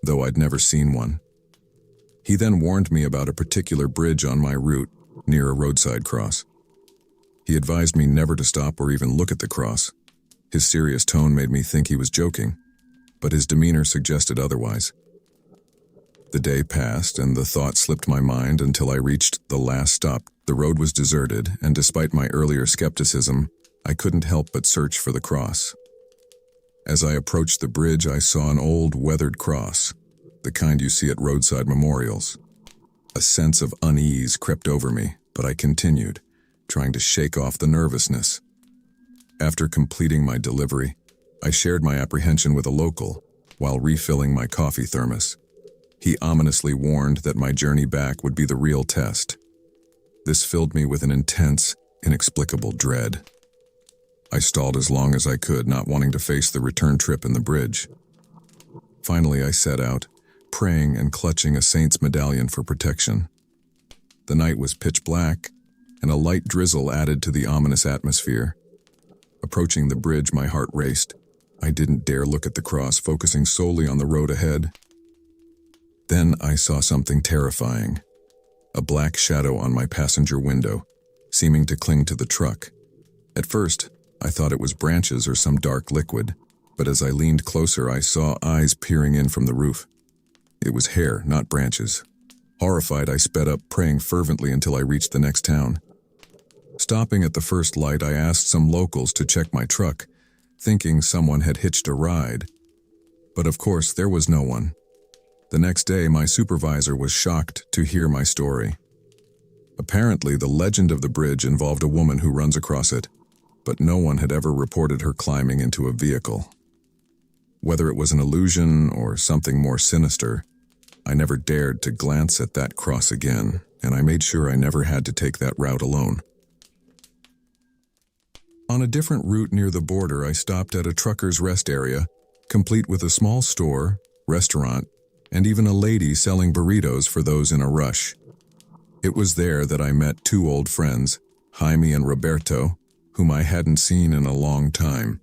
though I'd never seen one. He then warned me about a particular bridge on my route, near a roadside cross. He advised me never to stop or even look at the cross. His serious tone made me think he was joking, but his demeanor suggested otherwise. The day passed, and the thought slipped my mind until I reached the last stop. The road was deserted, and despite my earlier skepticism, I couldn't help but search for the cross. As I approached the bridge, I saw an old, weathered cross, the kind you see at roadside memorials. A sense of unease crept over me, but I continued, trying to shake off the nervousness. After completing my delivery, I shared my apprehension with a local while refilling my coffee thermos. He ominously warned that my journey back would be the real test. This filled me with an intense, inexplicable dread. I stalled as long as I could, not wanting to face the return trip in the bridge. Finally, I set out, praying and clutching a saint's medallion for protection. The night was pitch black, and a light drizzle added to the ominous atmosphere. Approaching the bridge, my heart raced. I didn't dare look at the cross, focusing solely on the road ahead. Then I saw something terrifying. A black shadow on my passenger window, seeming to cling to the truck. At first, I thought it was branches or some dark liquid, but as I leaned closer, I saw eyes peering in from the roof. It was hair, not branches. Horrified, I sped up, praying fervently until I reached the next town. Stopping at the first light, I asked some locals to check my truck, thinking someone had hitched a ride. But of course, there was no one. The next day, my supervisor was shocked to hear my story. Apparently, the legend of the bridge involved a woman who runs across it, but no one had ever reported her climbing into a vehicle. Whether it was an illusion or something more sinister, I never dared to glance at that cross again, and I made sure I never had to take that route alone. On a different route near the border, I stopped at a trucker's rest area, complete with a small store, restaurant, and even a lady selling burritos for those in a rush. It was there that I met two old friends, Jaime and Roberto, whom I hadn't seen in a long time.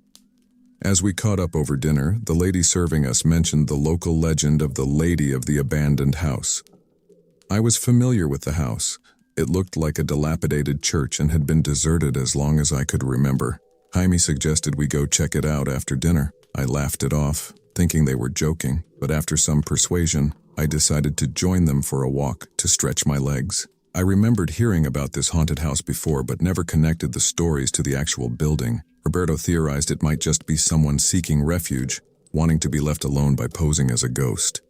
As we caught up over dinner, the lady serving us mentioned the local legend of the Lady of the Abandoned House. I was familiar with the house. It looked like a dilapidated church and had been deserted as long as I could remember. Jaime suggested we go check it out after dinner. I laughed it off, thinking they were joking, but after some persuasion, I decided to join them for a walk to stretch my legs. I remembered hearing about this haunted house before, but never connected the stories to the actual building. Roberto theorized it might just be someone seeking refuge, wanting to be left alone by posing as a ghost.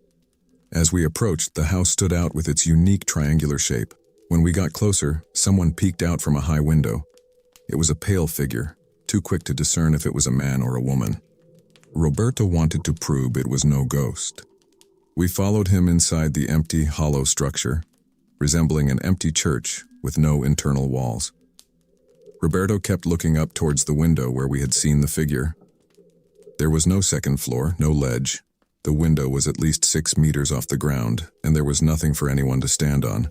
As we approached, the house stood out with its unique triangular shape. When we got closer, someone peeked out from a high window. It was a pale figure, too quick to discern if it was a man or a woman. Roberto wanted to prove it was no ghost. We followed him inside the empty, hollow structure, resembling an empty church with no internal walls. Roberto kept looking up towards the window where we had seen the figure. There was no second floor, no ledge. The window was at least 6 meters off the ground, and there was nothing for anyone to stand on.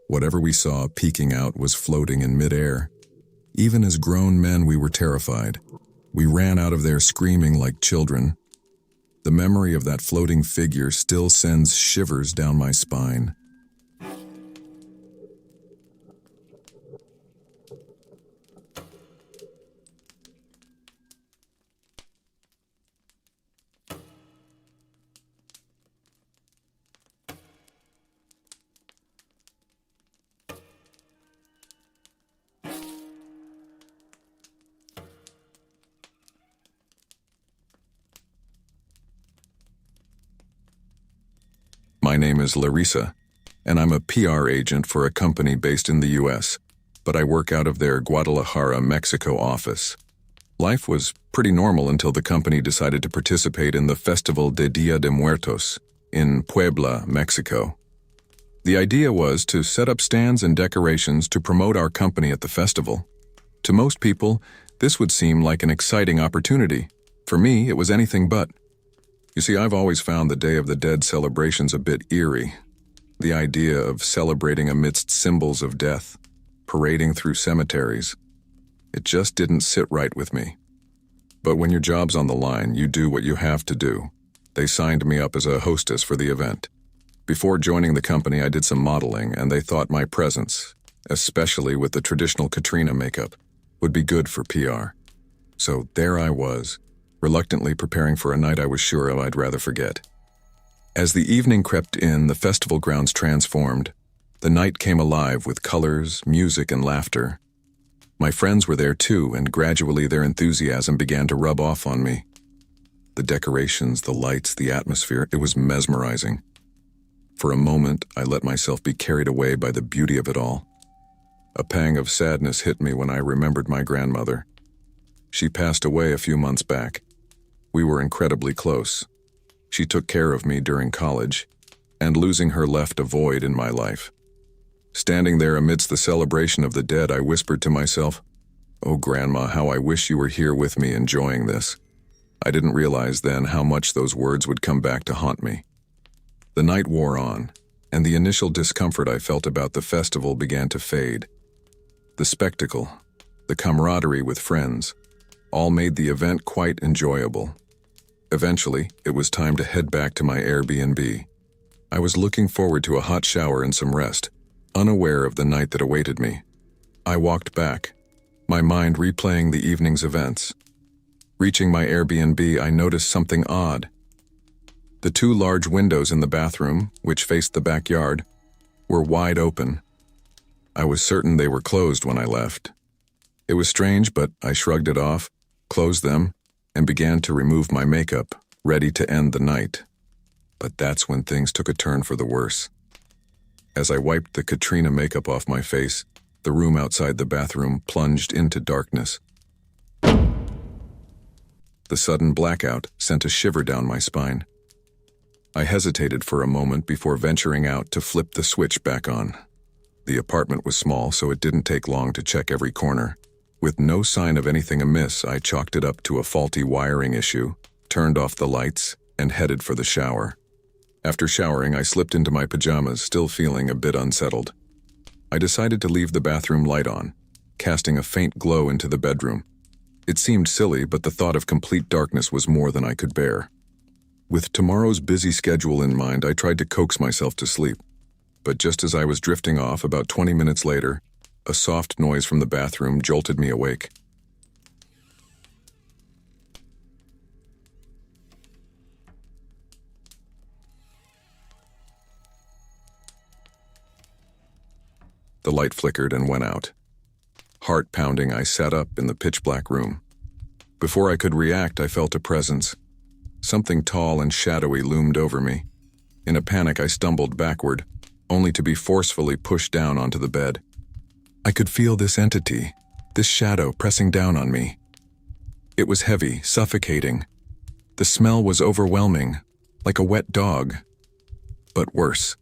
Whatever we saw peeking out was floating in midair. Even as grown men, we were terrified. We ran out of there screaming like children. The memory of that floating figure still sends shivers down my spine. My name is Larissa, and I'm a PR agent for a company based in the US, but I work out of their Guadalajara, Mexico office. Life was pretty normal until the company decided to participate in the Festival de Dia de Muertos in Puebla, Mexico. The idea was to set up stands and decorations to promote our company at the festival. To most people, this would seem like an exciting opportunity. For me, it was anything but. You see, I've always found the Day of the Dead celebrations a bit eerie. The idea of celebrating amidst symbols of death, parading through cemeteries, it just didn't sit right with me. But when your job's on the line, you do what you have to do. They signed me up as a hostess for the event. Before joining the company, I did some modeling, and they thought my presence, especially with the traditional Katrina makeup, would be good for PR. So there I was, reluctantly preparing for a night I was sure I'd rather forget. As the evening crept in, the festival grounds transformed. The night came alive with colors, music, and laughter. My friends were there too, and gradually their enthusiasm began to rub off on me. The decorations, the lights, the atmosphere, it was mesmerizing. For a moment, I let myself be carried away by the beauty of it all. A pang of sadness hit me when I remembered my grandmother. She passed away a few months back. We were incredibly close. She took care of me during college, and losing her left a void in my life. Standing there amidst the celebration of the dead, I whispered to myself, "Oh, Grandma, how I wish you were here with me enjoying this." I didn't realize then how much those words would come back to haunt me. The night wore on, and the initial discomfort I felt about the festival began to fade. The spectacle, the camaraderie with friends, all made the event quite enjoyable. Eventually, it was time to head back to my Airbnb. I was looking forward to a hot shower and some rest, unaware of the night that awaited me. I walked back, my mind replaying the evening's events. Reaching my Airbnb, I noticed something odd. The 2 large windows in the bathroom, which faced the backyard, were wide open. I was certain they were closed when I left. It was strange, but I shrugged it off, closed them, and began to remove my makeup, ready to end the night. But that's when things took a turn for the worse. As I wiped the Katrina makeup off my face, the room outside the bathroom plunged into darkness. The sudden blackout sent a shiver down my spine. I hesitated for a moment before venturing out to flip the switch back on. The apartment was small, so it didn't take long to check every corner. With no sign of anything amiss, I chalked it up to a faulty wiring issue, turned off the lights, and headed for the shower. After showering, I slipped into my pajamas, still feeling a bit unsettled. I decided to leave the bathroom light on, casting a faint glow into the bedroom. It seemed silly, but the thought of complete darkness was more than I could bear. With tomorrow's busy schedule in mind, I tried to coax myself to sleep. But just as I was drifting off, about 20 minutes later, a soft noise from the bathroom jolted me awake. The light flickered and went out. Heart pounding, I sat up in the pitch-black room. Before I could react, I felt a presence. Something tall and shadowy loomed over me. In a panic, I stumbled backward, only to be forcefully pushed down onto the bed. I could feel this entity, this shadow pressing down on me. It was heavy, suffocating. The smell was overwhelming, like a wet dog, but worse.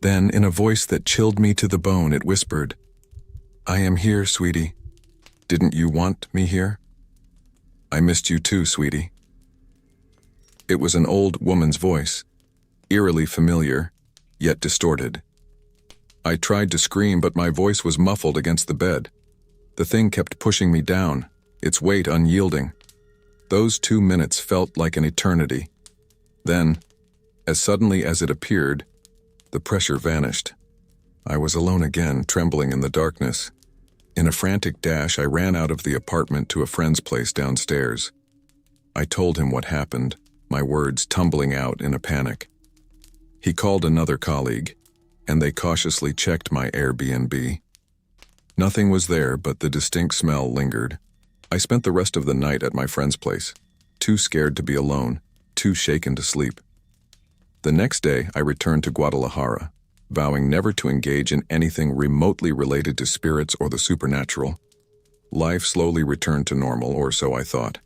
Then, in a voice that chilled me to the bone, it whispered, "I am here, sweetie. Didn't you want me here? I missed you too, sweetie." It was an old woman's voice, eerily familiar, yet distorted. I tried to scream, but my voice was muffled against the bed. The thing kept pushing me down, its weight unyielding. Those 2 minutes felt like an eternity. Then, as suddenly as it appeared, the pressure vanished. I was alone again, trembling in the darkness. In a frantic dash, I ran out of the apartment to a friend's place downstairs. I told him what happened, my words tumbling out in a panic. He called another colleague, and they cautiously checked my Airbnb. Nothing was there, but the distinct smell lingered. I spent the rest of the night at my friend's place, too scared to be alone, too shaken to sleep. The next day, I returned to Guadalajara, vowing never to engage in anything remotely related to spirits or the supernatural. Life slowly returned to normal, or so I thought.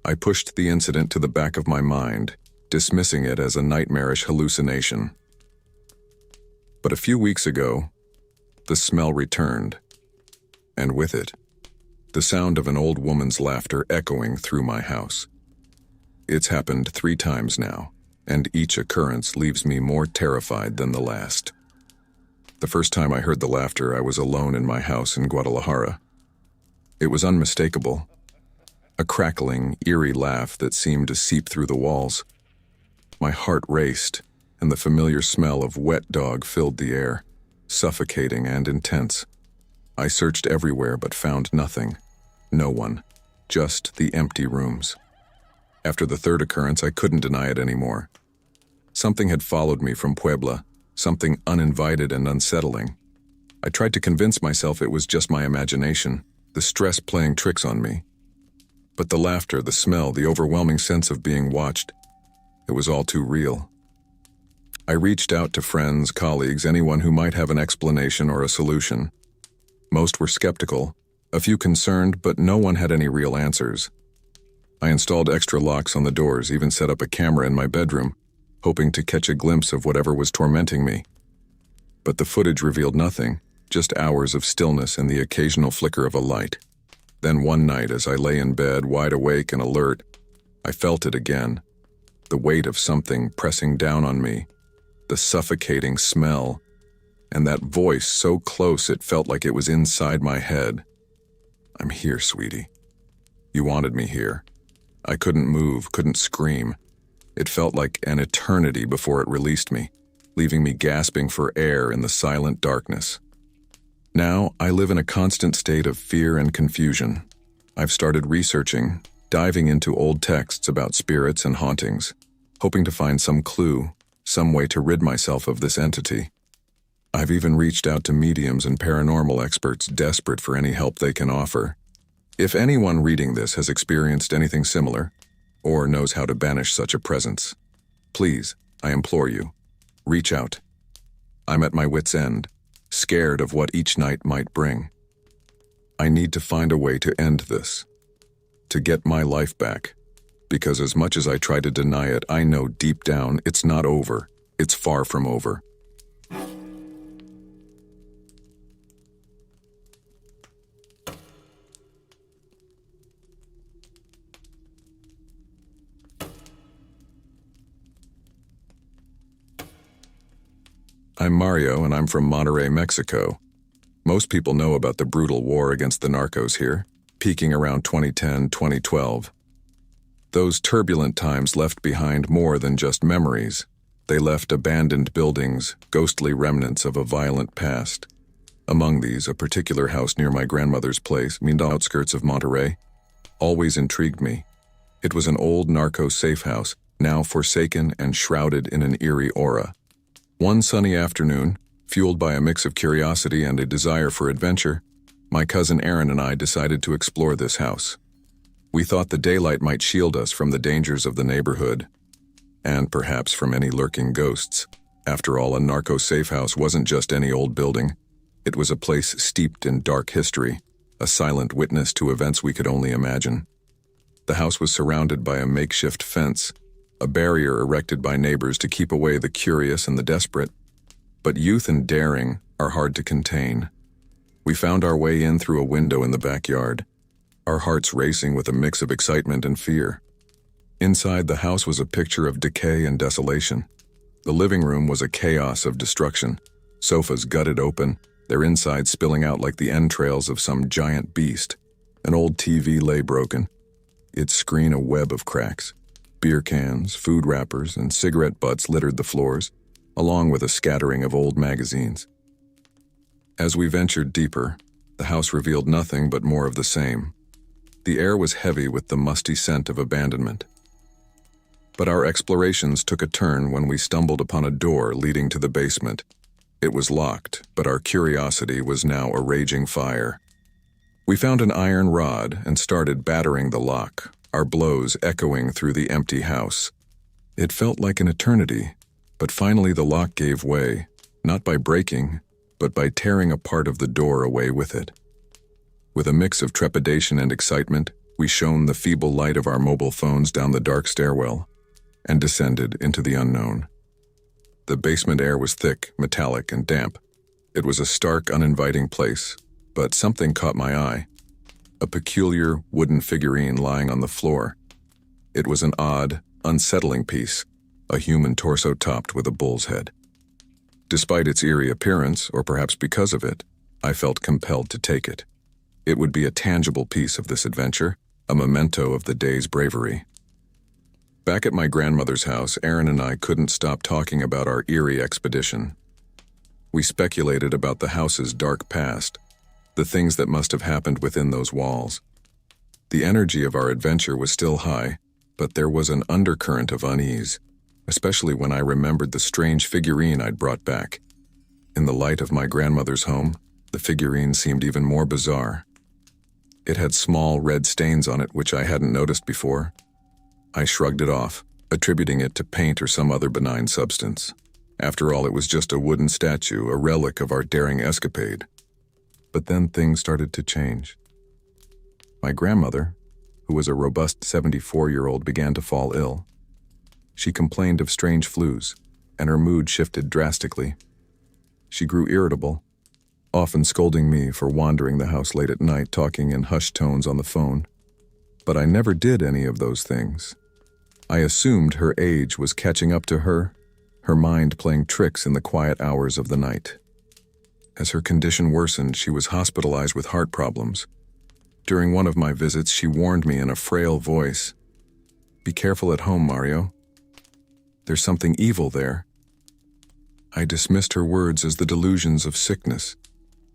I pushed the incident to the back of my mind, dismissing it as a nightmarish hallucination. But a few weeks ago, the smell returned, and with it, the sound of an old woman's laughter echoing through my house. It's happened 3 times now, and each occurrence leaves me more terrified than the last. The first time I heard the laughter, I was alone in my house in Guadalajara. It was unmistakable, a crackling, eerie laugh that seemed to seep through the walls. My heart raced, and the familiar smell of wet dog filled the air, suffocating and intense. I searched everywhere but found nothing. No one. Just the empty rooms. After the 3rd occurrence, I couldn't deny it anymore. Something had followed me from Puebla, something uninvited and unsettling. I tried to convince myself it was just my imagination, the stress playing tricks on me. But the laughter, the smell, the overwhelming sense of being watched, it was all too real. I reached out to friends, colleagues, anyone who might have an explanation or a solution. Most were skeptical, a few concerned, but no one had any real answers. I installed extra locks on the doors, even set up a camera in my bedroom, hoping to catch a glimpse of whatever was tormenting me. But the footage revealed nothing, just hours of stillness and the occasional flicker of a light. Then one night, as I lay in bed, wide awake and alert, I felt it again. The weight of something pressing down on me, the suffocating smell, and that voice so close it felt like it was inside my head. "I'm here, sweetie. You wanted me here." I couldn't move, couldn't scream. It felt like an eternity before it released me, leaving me gasping for air in the silent darkness. Now, I live in a constant state of fear and confusion. I've started researching, diving into old texts about spirits and hauntings, hoping to find some clue, some way to rid myself of this entity. I've even reached out to mediums and paranormal experts desperate for any help they can offer. If anyone reading this has experienced anything similar, or knows how to banish such a presence, please, I implore you, reach out. I'm at my wit's end, scared of what each night might bring. I need to find a way to end this, to get my life back, because as much as I try to deny it, I know deep down it's not over. It's far from over. I'm Mario, and I'm from Monterrey, Mexico. Most people know about the brutal war against the narcos here, peaking around 2010-2012. Those turbulent times left behind more than just memories. They left abandoned buildings, ghostly remnants of a violent past. Among these, a particular house near my grandmother's place, in the outskirts of Monterrey, always intrigued me. It was an old narco safe house, now forsaken and shrouded in an eerie aura. One sunny afternoon, fueled by a mix of curiosity and a desire for adventure, my cousin Aaron and I decided to explore this house. We thought the daylight might shield us from the dangers of the neighborhood, and perhaps from any lurking ghosts. After all, a narco safe house wasn't just any old building. It was a place steeped in dark history, a silent witness to events we could only imagine. The house was surrounded by a makeshift fence, a barrier erected by neighbors to keep away the curious and the desperate. But youth and daring are hard to contain. We found our way in through a window in the backyard, our hearts racing with a mix of excitement and fear. Inside, the house was a picture of decay and desolation. The living room was a chaos of destruction, sofas gutted open, their insides spilling out like the entrails of some giant beast. An old TV lay broken, its screen a web of cracks. Beer cans, food wrappers, and cigarette butts littered the floors, along with a scattering of old magazines. As we ventured deeper, the house revealed nothing but more of the same. The air was heavy with the musty scent of abandonment. But our explorations took a turn when we stumbled upon a door leading to the basement. It was locked, but our curiosity was now a raging fire. We found an iron rod and started battering the lock, our blows echoing through the empty house. It felt like an eternity, but finally the lock gave way, not by breaking, but by tearing a part of the door away with it. With a mix of trepidation and excitement, we shone the feeble light of our mobile phones down the dark stairwell and descended into the unknown. The basement air was thick, metallic, and damp. It was a stark, uninviting place, but something caught my eye. A peculiar wooden figurine lying on the floor. It was an odd, unsettling piece, a human torso topped with a bull's head. Despite its eerie appearance, or perhaps because of it, I felt compelled to take it. It would be a tangible piece of this adventure, a memento of the day's bravery. Back at my grandmother's house, Aaron and I couldn't stop talking about our eerie expedition. We speculated about the house's dark past, the things that must have happened within those walls. The energy of our adventure was still high, but there was an undercurrent of unease, especially when I remembered the strange figurine I'd brought back. In the light of my grandmother's home, the figurine seemed even more bizarre. It had small red stains on it which I hadn't noticed before. I shrugged it off, attributing it to paint or some other benign substance. After all, it was just a wooden statue, a relic of our daring escapade. But then things started to change. My grandmother, who was a robust 74-year-old, began to fall ill. She complained of strange flus, and her mood shifted drastically. She grew irritable, often scolding me for wandering the house late at night talking in hushed tones on the phone. But I never did any of those things. I assumed her age was catching up to her mind playing tricks in the quiet hours of the night. As her condition worsened, she was hospitalized with heart problems. During one of my visits, she warned me in a frail voice, "Be careful at home, Mario. There's something evil there." I dismissed her words as the delusions of sickness.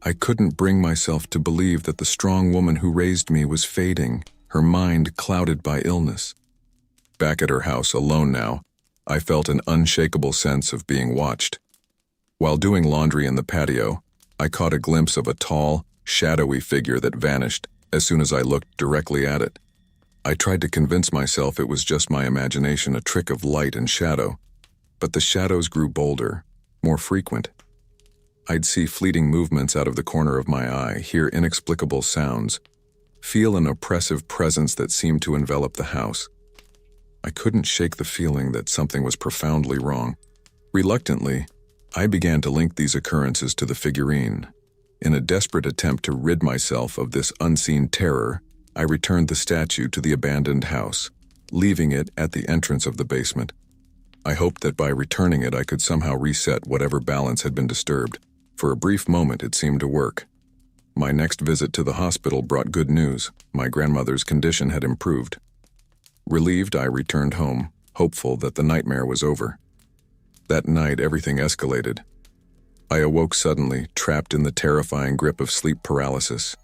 I couldn't bring myself to believe that the strong woman who raised me was fading, her mind clouded by illness. Back at her house, alone now, I felt an unshakable sense of being watched. While doing laundry in the patio, I caught a glimpse of a tall, shadowy figure that vanished as soon as I looked directly at it. I tried to convince myself it was just my imagination, a trick of light and shadow, but the shadows grew bolder, more frequent. I'd see fleeting movements out of the corner of my eye, hear inexplicable sounds, feel an oppressive presence that seemed to envelop the house. I couldn't shake the feeling that something was profoundly wrong. Reluctantly, I began to link these occurrences to the figurine. In a desperate attempt to rid myself of this unseen terror, I returned the statue to the abandoned house, leaving it at the entrance of the basement. I hoped that by returning it I could somehow reset whatever balance had been disturbed. For a brief moment it seemed to work. My next visit to the hospital brought good news. My grandmother's condition had improved. Relieved, I returned home, hopeful that the nightmare was over. That night everything escalated. I awoke suddenly, trapped in the terrifying grip of sleep paralysis.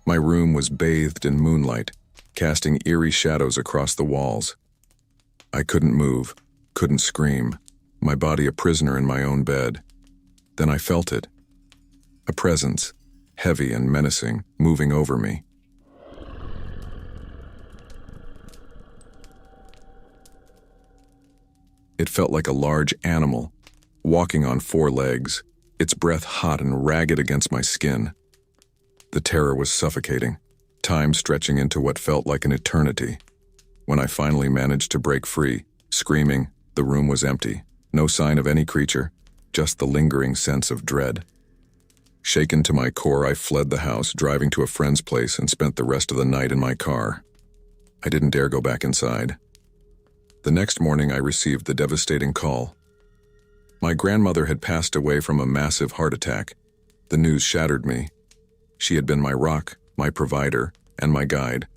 My room was bathed in moonlight, casting eerie shadows across the walls. I couldn't move, couldn't scream, my body a prisoner in my own bed. Then I felt it. A presence, heavy and menacing, moving over me. It felt like a large animal, walking on 4 legs, its breath hot and ragged against my skin. The terror was suffocating, time stretching into what felt like an eternity. When I finally managed to break free, screaming, the room was empty. No sign of any creature, just the lingering sense of dread. Shaken to my core, I fled the house, driving to a friend's place, and spent the rest of the night in my car. I didn't dare go back inside. The next morning, I received the devastating call. My grandmother had passed away from a massive heart attack. The news shattered me. She had been my rock, my provider, and my guide.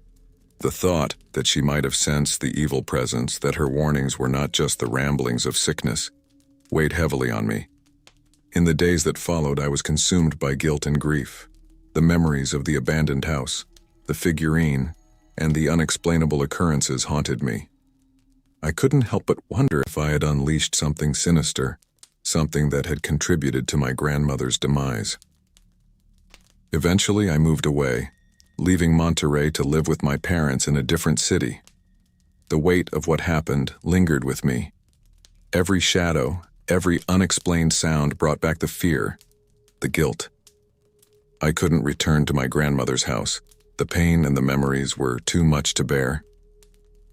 The thought that she might have sensed the evil presence, that her warnings were not just the ramblings of sickness, weighed heavily on me. In the days that followed, I was consumed by guilt and grief. The memories of the abandoned house, the figurine, and the unexplainable occurrences haunted me. I couldn't help but wonder if I had unleashed something sinister, something that had contributed to my grandmother's demise. Eventually, I moved away, leaving Monterey to live with my parents in a different city. The weight of what happened lingered with me. Every shadow, every unexplained sound brought back the fear, the guilt. I couldn't return to my grandmother's house. The pain and the memories were too much to bear.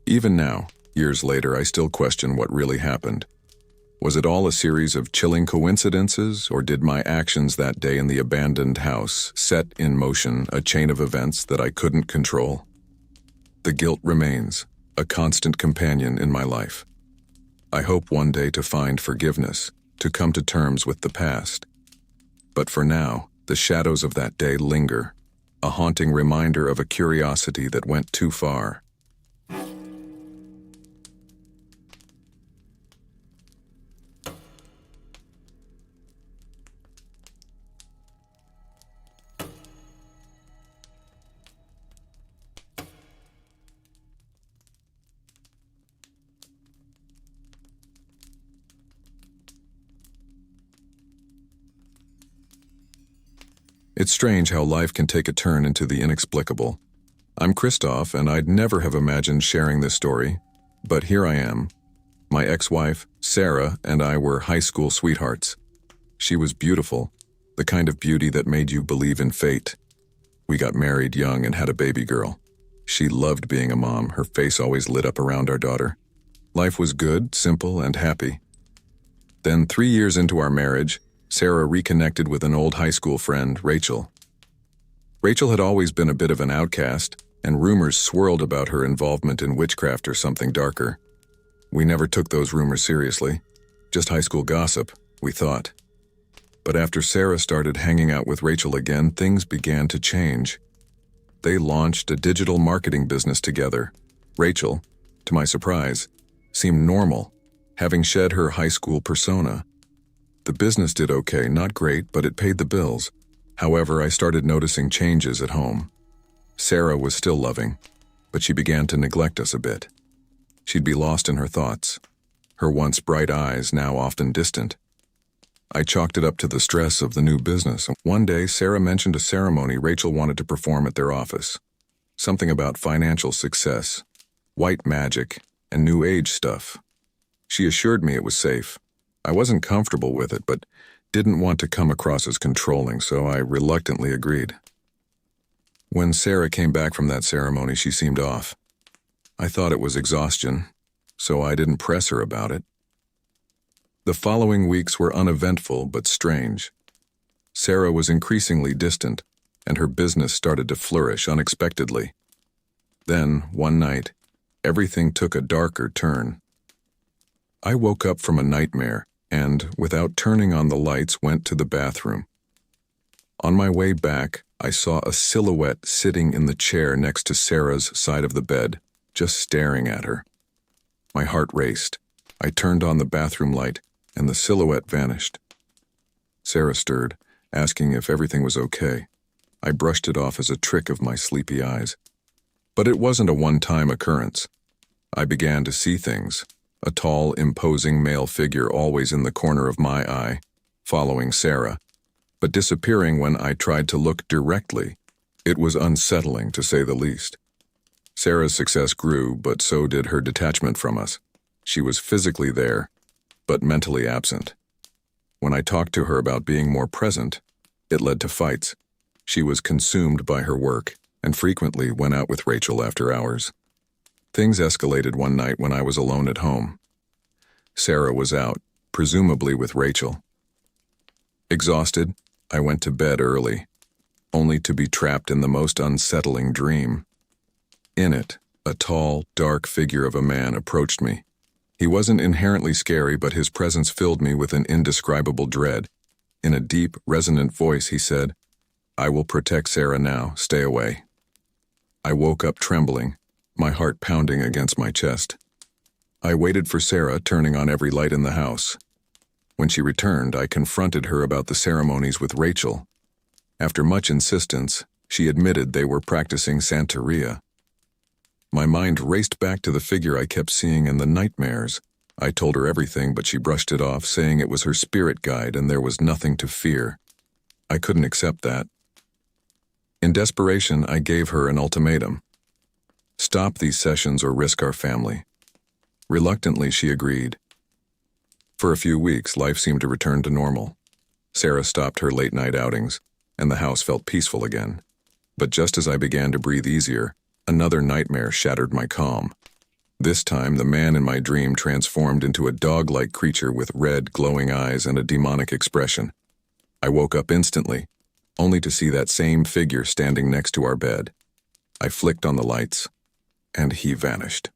Even now, years later, I still question what really happened. Was it all a series of chilling coincidences, or did my actions that day in the abandoned house set in motion a chain of events that I couldn't control? The guilt remains, a constant companion in my life. I hope one day to find forgiveness, to come to terms with the past. But for now, the shadows of that day linger, a haunting reminder of a curiosity that went too far. It's strange how life can take a turn into the inexplicable. I'm Christoph, and I'd never have imagined sharing this story, but here I am. My ex-wife, Sarah, and I were high school sweethearts. She was beautiful, the kind of beauty that made you believe in fate. We got married young and had a baby girl. She loved being a mom, her face always lit up around our daughter. Life was good, simple, and happy. Then 3 years into our marriage, Sarah reconnected with an old high school friend, Rachel. Rachel had always been a bit of an outcast, and rumors swirled about her involvement in witchcraft or something darker. We never took those rumors seriously, just high school gossip, we thought. But after Sarah started hanging out with Rachel again, things began to change. They launched a digital marketing business together. Rachel, to my surprise, seemed normal, having shed her high school persona. The business did okay, not great, but it paid the bills. However, I started noticing changes at home. Sarah was still loving, but she began to neglect us a bit. She'd be lost in her thoughts, her once bright eyes now often distant. I chalked it up to the stress of the new business. One day, Sarah mentioned a ceremony Rachel wanted to perform at their office. Something about financial success, white magic, and new age stuff. She assured me it was safe. I wasn't comfortable with it, but didn't want to come across as controlling, so I reluctantly agreed. When Sarah came back from that ceremony, she seemed off. I thought it was exhaustion, so I didn't press her about it. The following weeks were uneventful but strange. Sarah was increasingly distant, and her business started to flourish unexpectedly. Then, one night, everything took a darker turn. I woke up from a nightmare and, without turning on the lights, went to the bathroom. On my way back, I saw a silhouette sitting in the chair next to Sarah's side of the bed, just staring at her. My heart raced. I turned on the bathroom light, and the silhouette vanished. Sarah stirred, asking if everything was okay. I brushed it off as a trick of my sleepy eyes. But it wasn't a one-time occurrence. I began to see things. A tall, imposing male figure always in the corner of my eye, following Sarah, but disappearing when I tried to look directly. It was unsettling, to say the least. Sarah's success grew, but so did her detachment from us. She was physically there, but mentally absent. When I talked to her about being more present, it led to fights. She was consumed by her work and frequently went out with Rachel after hours. Things escalated one night when I was alone at home. Sarah was out, presumably with Rachel. Exhausted, I went to bed early, only to be trapped in the most unsettling dream. In it, a tall, dark figure of a man approached me. He wasn't inherently scary, but his presence filled me with an indescribable dread. In a deep, resonant voice, he said, "I will protect Sarah now, stay away." I woke up trembling, my heart pounding against my chest. I waited for Sarah, turning on every light in the house. When she returned, I confronted her about the ceremonies with Rachel. After much insistence, she admitted they were practicing Santeria. My mind raced back to the figure I kept seeing in the nightmares. I told her everything, but she brushed it off, saying it was her spirit guide and there was nothing to fear. I couldn't accept that. In desperation, I gave her an ultimatum. Stop these sessions or risk our family. Reluctantly, she agreed. For a few weeks, life seemed to return to normal. Sarah stopped her late-night outings, and the house felt peaceful again. But just as I began to breathe easier, another nightmare shattered my calm. This time, the man in my dream transformed into a dog-like creature with red, glowing eyes and a demonic expression. I woke up instantly, only to see that same figure standing next to our bed. I flicked on the lights, and he vanished.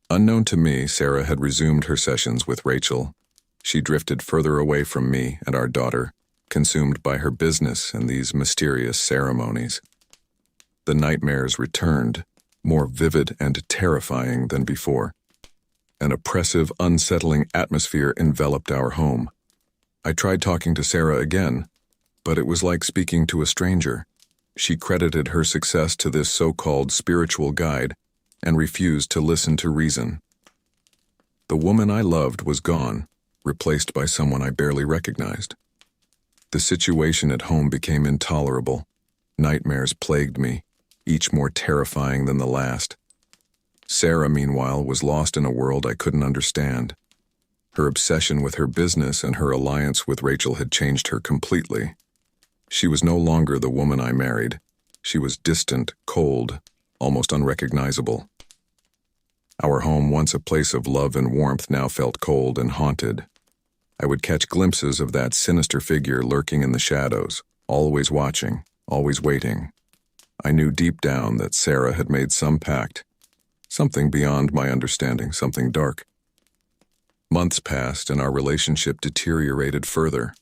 Unknown to me, Sarah had resumed her sessions with Rachel. She drifted further away from me and our daughter, consumed by her business and these mysterious ceremonies. The nightmares returned, more vivid and terrifying than before. An oppressive, unsettling atmosphere enveloped our home. I tried talking to Sarah again, but it was like speaking to a stranger. She credited her success to this so-called spiritual guide and refused to listen to reason. The woman I loved was gone, replaced by someone I barely recognized. The situation at home became intolerable. Nightmares plagued me, each more terrifying than the last. Sarah, meanwhile, was lost in a world I couldn't understand. Her obsession with her business and her alliance with Rachel had changed her completely. She was no longer the woman I married. She was distant, cold, almost unrecognizable. Our home, once a place of love and warmth, now felt cold and haunted. I would catch glimpses of that sinister figure lurking in the shadows, always watching, always waiting. I knew deep down that Sarah had made some pact, something beyond my understanding, something dark. Months passed and our relationship deteriorated further.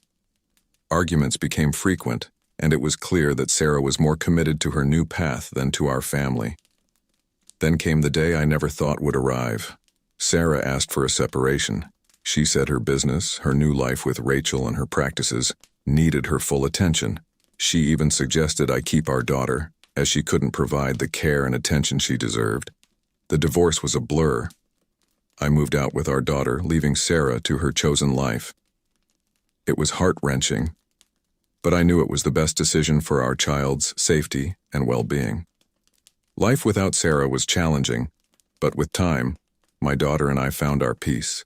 Arguments became frequent, and it was clear that Sarah was more committed to her new path than to our family. Then came the day I never thought would arrive. Sarah asked for a separation. She said her business, her new life with Rachel and her practices, needed her full attention. She even suggested I keep our daughter, as she couldn't provide the care and attention she deserved. The divorce was a blur. I moved out with our daughter, leaving Sarah to her chosen life. It was heart-wrenching, but I knew it was the best decision for our child's safety and well-being. Life without Sarah was challenging, but with time, my daughter and I found our peace.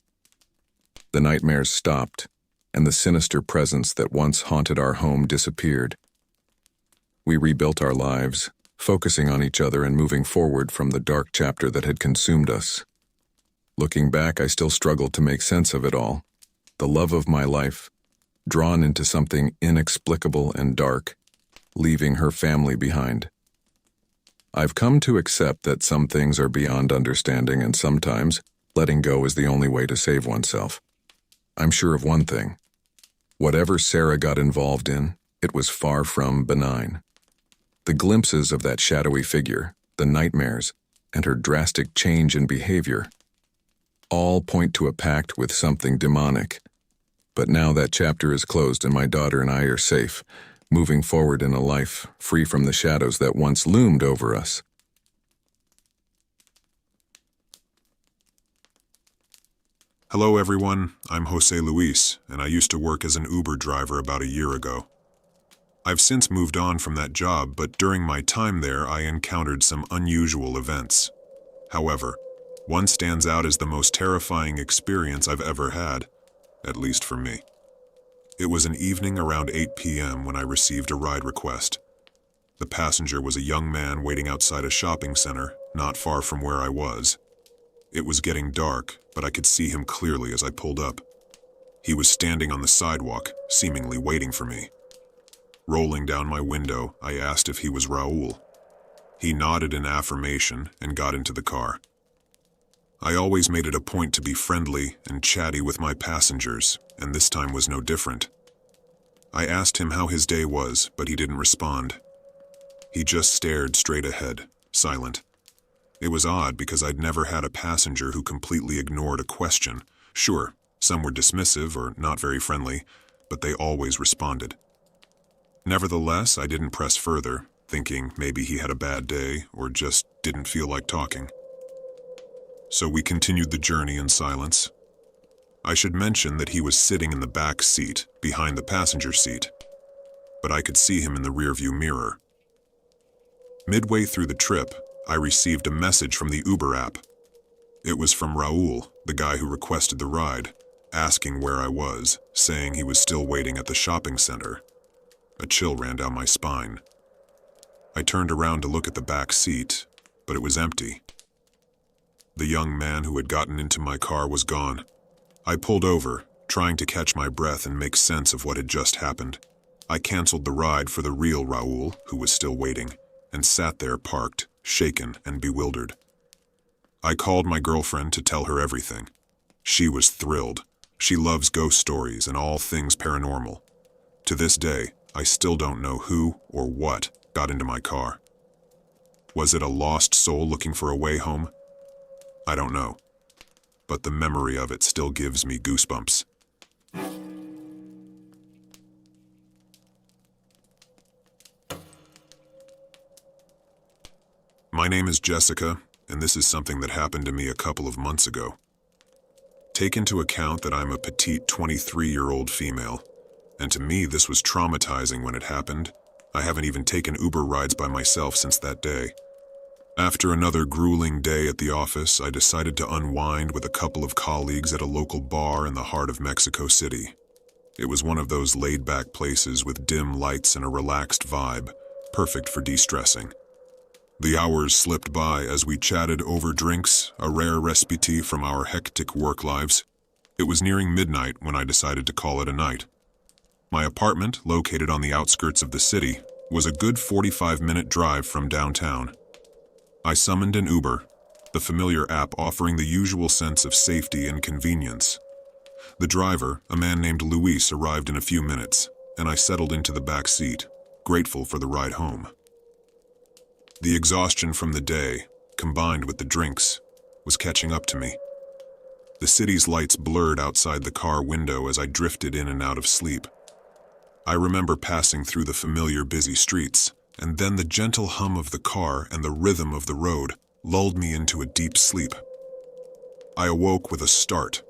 The nightmares stopped, and the sinister presence that once haunted our home disappeared. We rebuilt our lives, focusing on each other and moving forward from the dark chapter that had consumed us. Looking back, I still struggle to make sense of it all. The love of my life, drawn into something inexplicable and dark, leaving her family behind. I've come to accept that some things are beyond understanding, and sometimes letting go is the only way to save oneself. I'm sure of one thing. Whatever Sarah got involved in, it was far from benign. The glimpses of that shadowy figure, the nightmares, and her drastic change in behavior, all point to a pact with something demonic. But now that chapter is closed and my daughter and I are safe, moving forward in a life free from the shadows that once loomed over us. Hello everyone, I'm Jose Luis, and I used to work as an Uber driver about a year ago. I've since moved on from that job, but during my time there I encountered some unusual events. However, one stands out as the most terrifying experience I've ever had, at least for me. It was an evening around 8 p.m. when I received a ride request. The passenger was a young man waiting outside a shopping center, not far from where I was. It was getting dark, but I could see him clearly as I pulled up. He was standing on the sidewalk, seemingly waiting for me. Rolling down my window, I asked if he was Raoul. He nodded in affirmation and got into the car. I always made it a point to be friendly and chatty with my passengers, and this time was no different. I asked him how his day was, but he didn't respond. He just stared straight ahead, silent. It was odd because I'd never had a passenger who completely ignored a question. Sure, some were dismissive or not very friendly, but they always responded. Nevertheless, I didn't press further, thinking maybe he had a bad day or just didn't feel like talking. So we continued the journey in silence. I should mention that he was sitting in the back seat, behind the passenger seat, but I could see him in the rearview mirror. Midway through the trip, I received a message from the Uber app. It was from Raoul, the guy who requested the ride, asking where I was, saying he was still waiting at the shopping center. A chill ran down my spine. I turned around to look at the back seat, but it was empty. The young man who had gotten into my car was gone. I pulled over, trying to catch my breath and make sense of what had just happened. I canceled the ride for the real Raoul, who was still waiting, and sat there parked, shaken and bewildered. I called my girlfriend to tell her everything. She was thrilled. She loves ghost stories and all things paranormal. To this day, I still don't know who or what got into my car. Was it a lost soul looking for a way home? I don't know, but the memory of it still gives me goosebumps. My name is Jessica, and this is something that happened to me a couple of months ago. Take into account that I'm a petite 23-year-old female, and to me this was traumatizing when it happened. I haven't even taken Uber rides by myself since that day. After another grueling day at the office, I decided to unwind with a couple of colleagues at a local bar in the heart of Mexico City. It was one of those laid-back places with dim lights and a relaxed vibe, perfect for de-stressing. The hours slipped by as we chatted over drinks, a rare respite from our hectic work lives. It was nearing midnight when I decided to call it a night. My apartment, located on the outskirts of the city, was a good 45-minute drive from downtown. I summoned an Uber, the familiar app offering the usual sense of safety and convenience. The driver, a man named Luis, arrived in a few minutes, and I settled into the back seat, grateful for the ride home. The exhaustion from the day, combined with the drinks, was catching up to me. The city's lights blurred outside the car window as I drifted in and out of sleep. I remember passing through the familiar busy streets, and then the gentle hum of the car and the rhythm of the road lulled me into a deep sleep. I awoke with a start.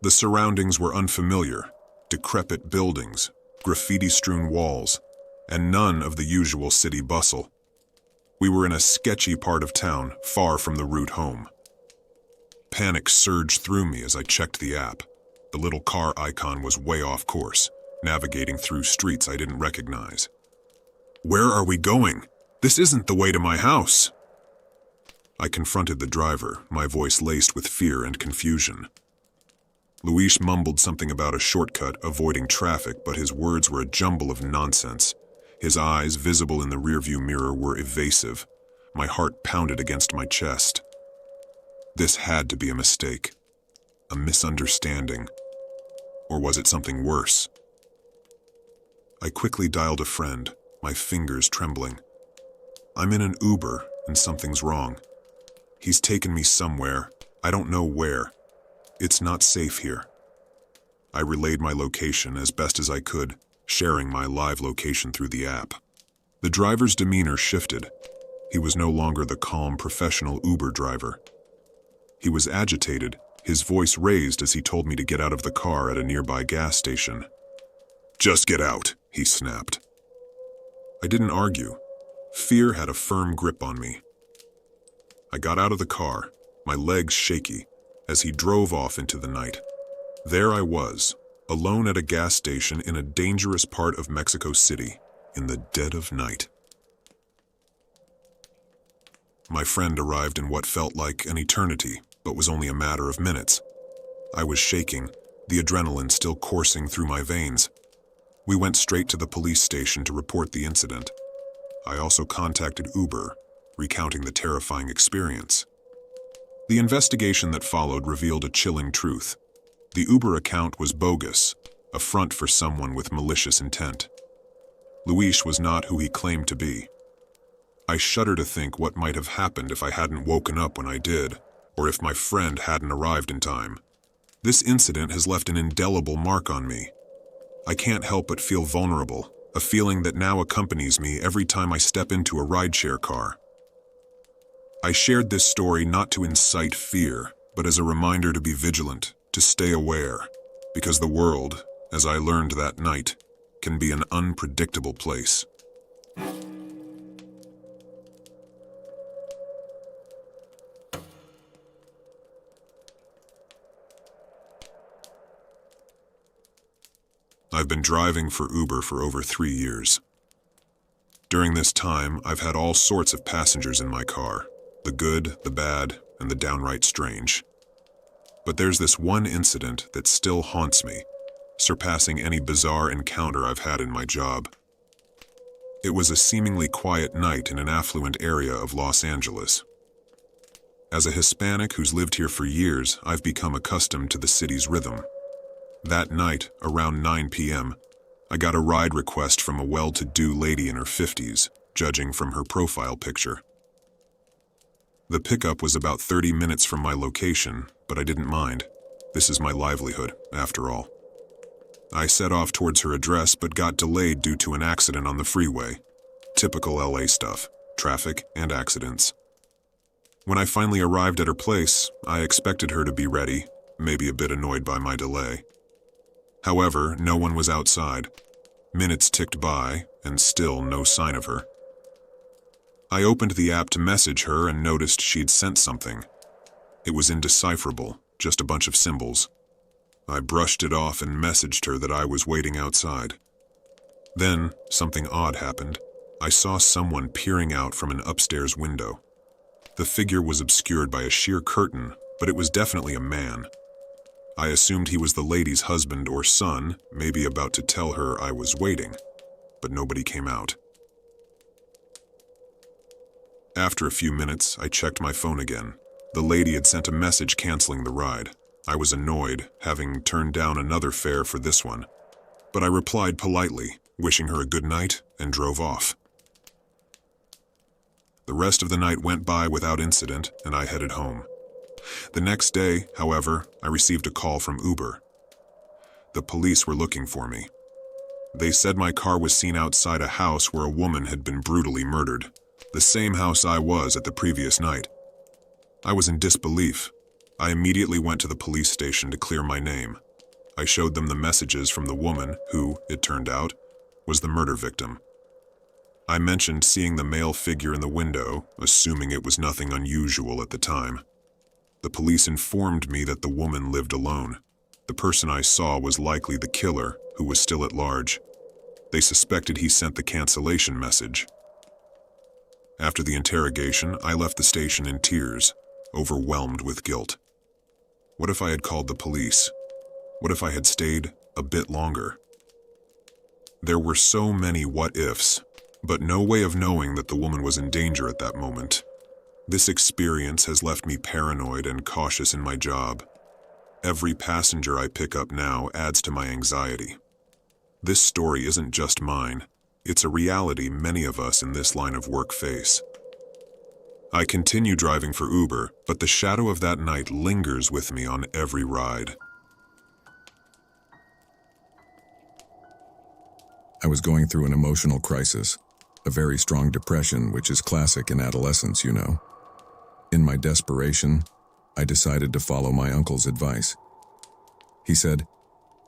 The surroundings were unfamiliar, decrepit buildings, graffiti-strewn walls, and none of the usual city bustle. We were in a sketchy part of town, far from the route home. Panic surged through me as I checked the app. The little car icon was way off course, navigating through streets I didn't recognize. Where are we going? This isn't the way to my house. I confronted the driver, my voice laced with fear and confusion. Luis mumbled something about a shortcut avoiding traffic, but his words were a jumble of nonsense. His eyes, visible in the rearview mirror, were evasive. My heart pounded against my chest. This had to be a mistake, a misunderstanding, or was it something worse? I quickly dialed a friend, my fingers trembling. I'm in an Uber and something's wrong. He's taken me somewhere. I don't know where. It's not safe here. I relayed my location as best as I could, sharing my live location through the app. The driver's demeanor shifted. He was no longer the calm, professional Uber driver. He was agitated, his voice raised as he told me to get out of the car at a nearby gas station. "Just get out," he snapped. I didn't argue. Fear had a firm grip on me. I got out of the car, my legs shaky, as he drove off into the night. There I was, alone at a gas station in a dangerous part of Mexico City, in the dead of night. My friend arrived in what felt like an eternity, but was only a matter of minutes. I was shaking, the adrenaline still coursing through my veins. We went straight to the police station to report the incident. I also contacted Uber, recounting the terrifying experience. The investigation that followed revealed a chilling truth. The Uber account was bogus, a front for someone with malicious intent. Luis was not who he claimed to be. I shudder to think what might have happened if I hadn't woken up when I did, or if my friend hadn't arrived in time. This incident has left an indelible mark on me. I can't help but feel vulnerable, a feeling that now accompanies me every time I step into a rideshare car. I shared this story not to incite fear, but as a reminder to be vigilant, to stay aware, because the world, as I learned that night, can be an unpredictable place. I've been driving for Uber for over 3 years. During this time, I've had all sorts of passengers in my car, the good, the bad, and the downright strange. But there's this one incident that still haunts me, surpassing any bizarre encounter I've had in my job. It was a seemingly quiet night in an affluent area of Los Angeles. As a Hispanic who's lived here for years, I've become accustomed to the city's rhythm. That night, around 9 p.m., I got a ride request from a well-to-do lady in her 50s, judging from her profile picture. The pickup was about 30 minutes from my location, but I didn't mind. This is my livelihood, after all. I set off towards her address but got delayed due to an accident on the freeway. Typical LA stuff, traffic and accidents. When I finally arrived at her place, I expected her to be ready, maybe a bit annoyed by my delay. However, no one was outside. Minutes ticked by, and still no sign of her. I opened the app to message her and noticed she'd sent something. It was indecipherable, just a bunch of symbols. I brushed it off and messaged her that I was waiting outside. Then, something odd happened. I saw someone peering out from an upstairs window. The figure was obscured by a sheer curtain, but it was definitely a man. I assumed he was the lady's husband or son, maybe about to tell her I was waiting, but nobody came out. After a few minutes, I checked my phone again. The lady had sent a message canceling the ride. I was annoyed, having turned down another fare for this one, but I replied politely, wishing her a good night, and drove off. The rest of the night went by without incident, and I headed home. The next day, however, I received a call from Uber. The police were looking for me. They said my car was seen outside a house where a woman had been brutally murdered, the same house I was at the previous night. I was in disbelief. I immediately went to the police station to clear my name. I showed them the messages from the woman who, it turned out, was the murder victim. I mentioned seeing the male figure in the window, assuming it was nothing unusual at the time. The police informed me that the woman lived alone. The person I saw was likely the killer, who was still at large. They suspected he sent the cancellation message. After the interrogation, I left the station in tears, overwhelmed with guilt. What if I had called the police? What if I had stayed a bit longer? There were so many what-ifs, but no way of knowing that the woman was in danger at that moment. This experience has left me paranoid and cautious in my job. Every passenger I pick up now adds to my anxiety. This story isn't just mine. It's a reality many of us in this line of work face. I continue driving for Uber, but the shadow of that night lingers with me on every ride. I was going through an emotional crisis, a very strong depression, which is classic in adolescence, you know. In my desperation, I decided to follow my uncle's advice. He said,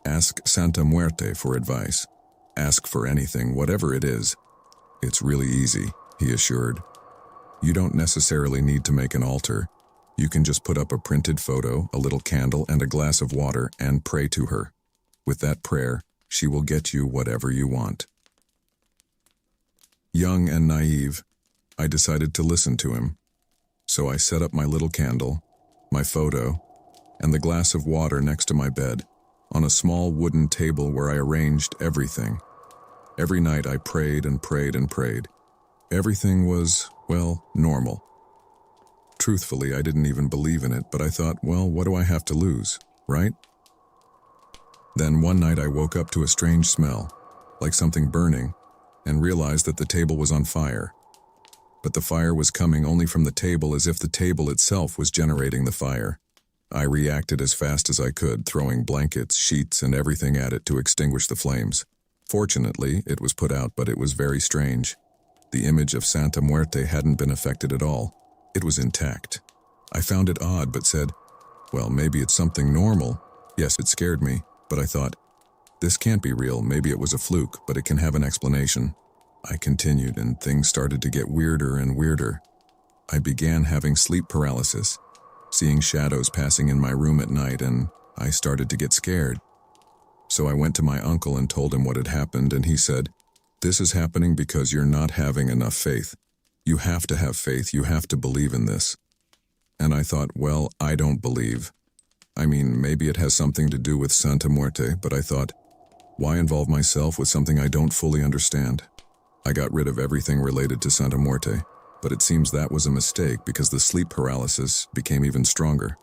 "Ask Santa Muerte for advice. Ask for anything, whatever it is. It's really easy," he assured. "You don't necessarily need to make an altar. You can just put up a printed photo, a little candle, and a glass of water and pray to her. With that prayer, she will get you whatever you want. Young and naive, I decided to listen to him. So I set up my little candle, my photo, and the glass of water next to my bed, on a small wooden table where I arranged everything. Every night I prayed and prayed and prayed. Everything was, well, normal. Truthfully, I didn't even believe in it, but I thought, well, what do I have to lose, right? Then one night I woke up to a strange smell, like something burning, and realized that the table was on fire. But the fire was coming only from the table, as if the table itself was generating the fire. I reacted as fast as I could, throwing blankets, sheets, and everything at it to extinguish the flames. Fortunately, it was put out, but it was very strange. The image of Santa Muerte hadn't been affected at all. It was intact. I found it odd, but said, well, maybe it's something normal. Yes, it scared me, but I thought, this can't be real. Maybe it was a fluke, but it can have an explanation. I continued, and things started to get weirder and weirder. I began having sleep paralysis, seeing shadows passing in my room at night, and I started to get scared. So I went to my uncle and told him what had happened, and he said, this is happening because you're not having enough faith. You have to have faith. You have to believe in this. And I thought, well, I don't believe. I mean, maybe it has something to do with Santa Muerte, but I thought, why involve myself with something I don't fully understand? I got rid of everything related to Santa Muerte, but it seems that was a mistake because the sleep paralysis became even stronger.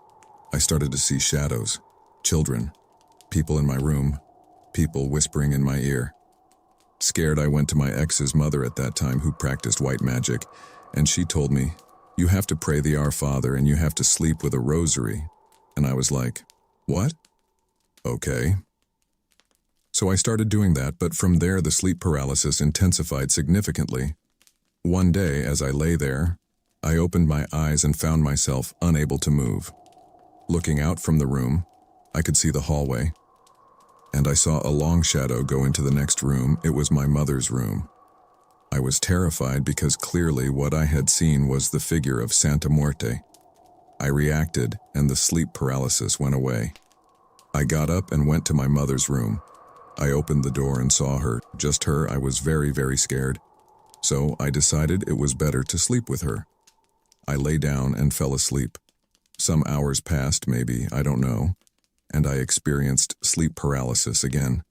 I started to see shadows, children, people in my room, people whispering in my ear. Scared, I went to my ex's mother at that time, who practiced white magic, and she told me, you have to pray the Our Father and you have to sleep with a rosary. And I was like, what? Okay. So I started doing that, but from there the sleep paralysis intensified significantly. One day, as I lay there, I opened my eyes and found myself unable to move. Looking out from the room, I could see the hallway, and I saw a long shadow go into the next room. It was my mother's room. I was terrified because clearly what I had seen was the figure of Santa Muerte. I reacted, and the sleep paralysis went away. I got up and went to my mother's room. I opened the door and saw her, just her. I was very, very scared. So I decided it was better to sleep with her. I lay down and fell asleep. Some hours passed, maybe, I don't know, and I experienced sleep paralysis again.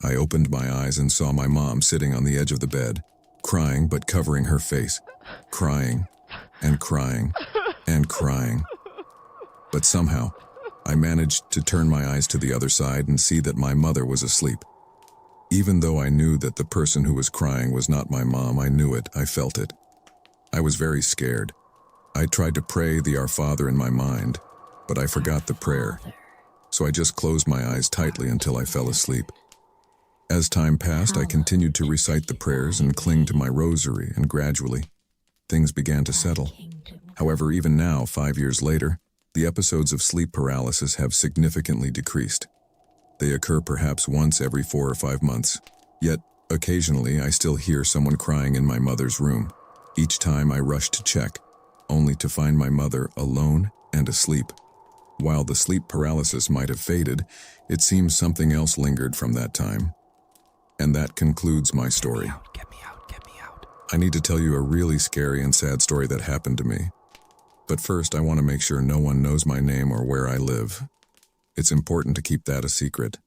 I opened my eyes and saw my mom sitting on the edge of the bed, crying but covering her face, crying and crying and crying. But somehow, I managed to turn my eyes to the other side and see that my mother was asleep. Even though I knew that the person who was crying was not my mom, I knew it, I felt it. I was very scared. I tried to pray the Our Father in my mind, but I forgot the prayer. So I just closed my eyes tightly until I fell asleep. As time passed, I continued to recite the prayers and cling to my rosary, and gradually, things began to settle. However, even now, 5 years later, the episodes of sleep paralysis have significantly decreased. They occur perhaps once every 4 or 5 months. Yet, occasionally, I still hear someone crying in my mother's room. Each time I rush to check, only to find my mother alone and asleep. While the sleep paralysis might have faded, it seems something else lingered from that time. And that concludes my story. Get me out, get me out. I need to tell you a really scary and sad story that happened to me. But first, I want to make sure no one knows my name or where I live. It's important to keep that a secret.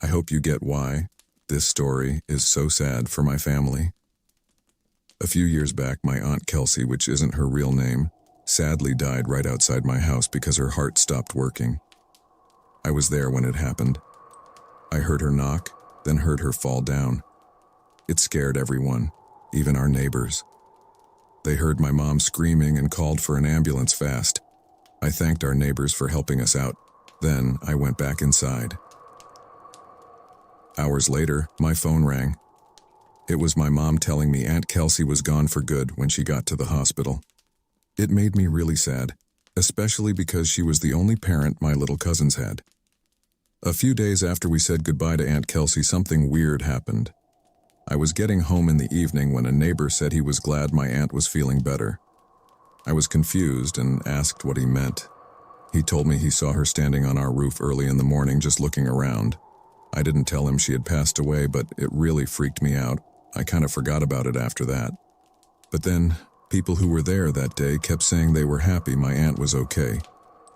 I hope you get why this story is so sad for my family. A few years back, my Aunt Kelsey, which isn't her real name, sadly died right outside my house because her heart stopped working. I was there when it happened. I heard her knock, then heard her fall down. It scared everyone, even our neighbors. They heard my mom screaming and called for an ambulance fast. I thanked our neighbors for helping us out. Then I went back inside. Hours later, my phone rang. It was my mom telling me Aunt Kelsey was gone for good when she got to the hospital. It made me really sad, especially because she was the only parent my little cousins had. A few days after we said goodbye to Aunt Kelsey, something weird happened. I was getting home in the evening when a neighbor said he was glad my aunt was feeling better. I was confused and asked what he meant. He told me he saw her standing on our roof early in the morning just looking around. I didn't tell him she had passed away, but it really freaked me out. I kind of forgot about it after that. But then, people who were there that day kept saying they were happy my aunt was okay.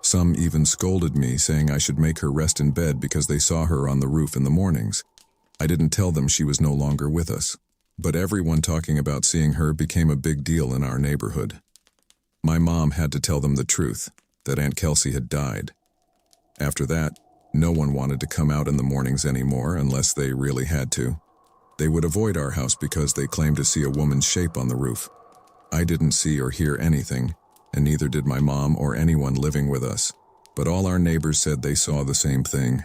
Some even scolded me, saying I should make her rest in bed because they saw her on the roof in the mornings. I didn't tell them she was no longer with us. But everyone talking about seeing her became a big deal in our neighborhood. My mom had to tell them the truth, that Aunt Kelsey had died. After that, no one wanted to come out in the mornings anymore unless they really had to. They would avoid our house because they claimed to see a woman's shape on the roof. I didn't see or hear anything, and neither did my mom or anyone living with us, but all our neighbors said they saw the same thing.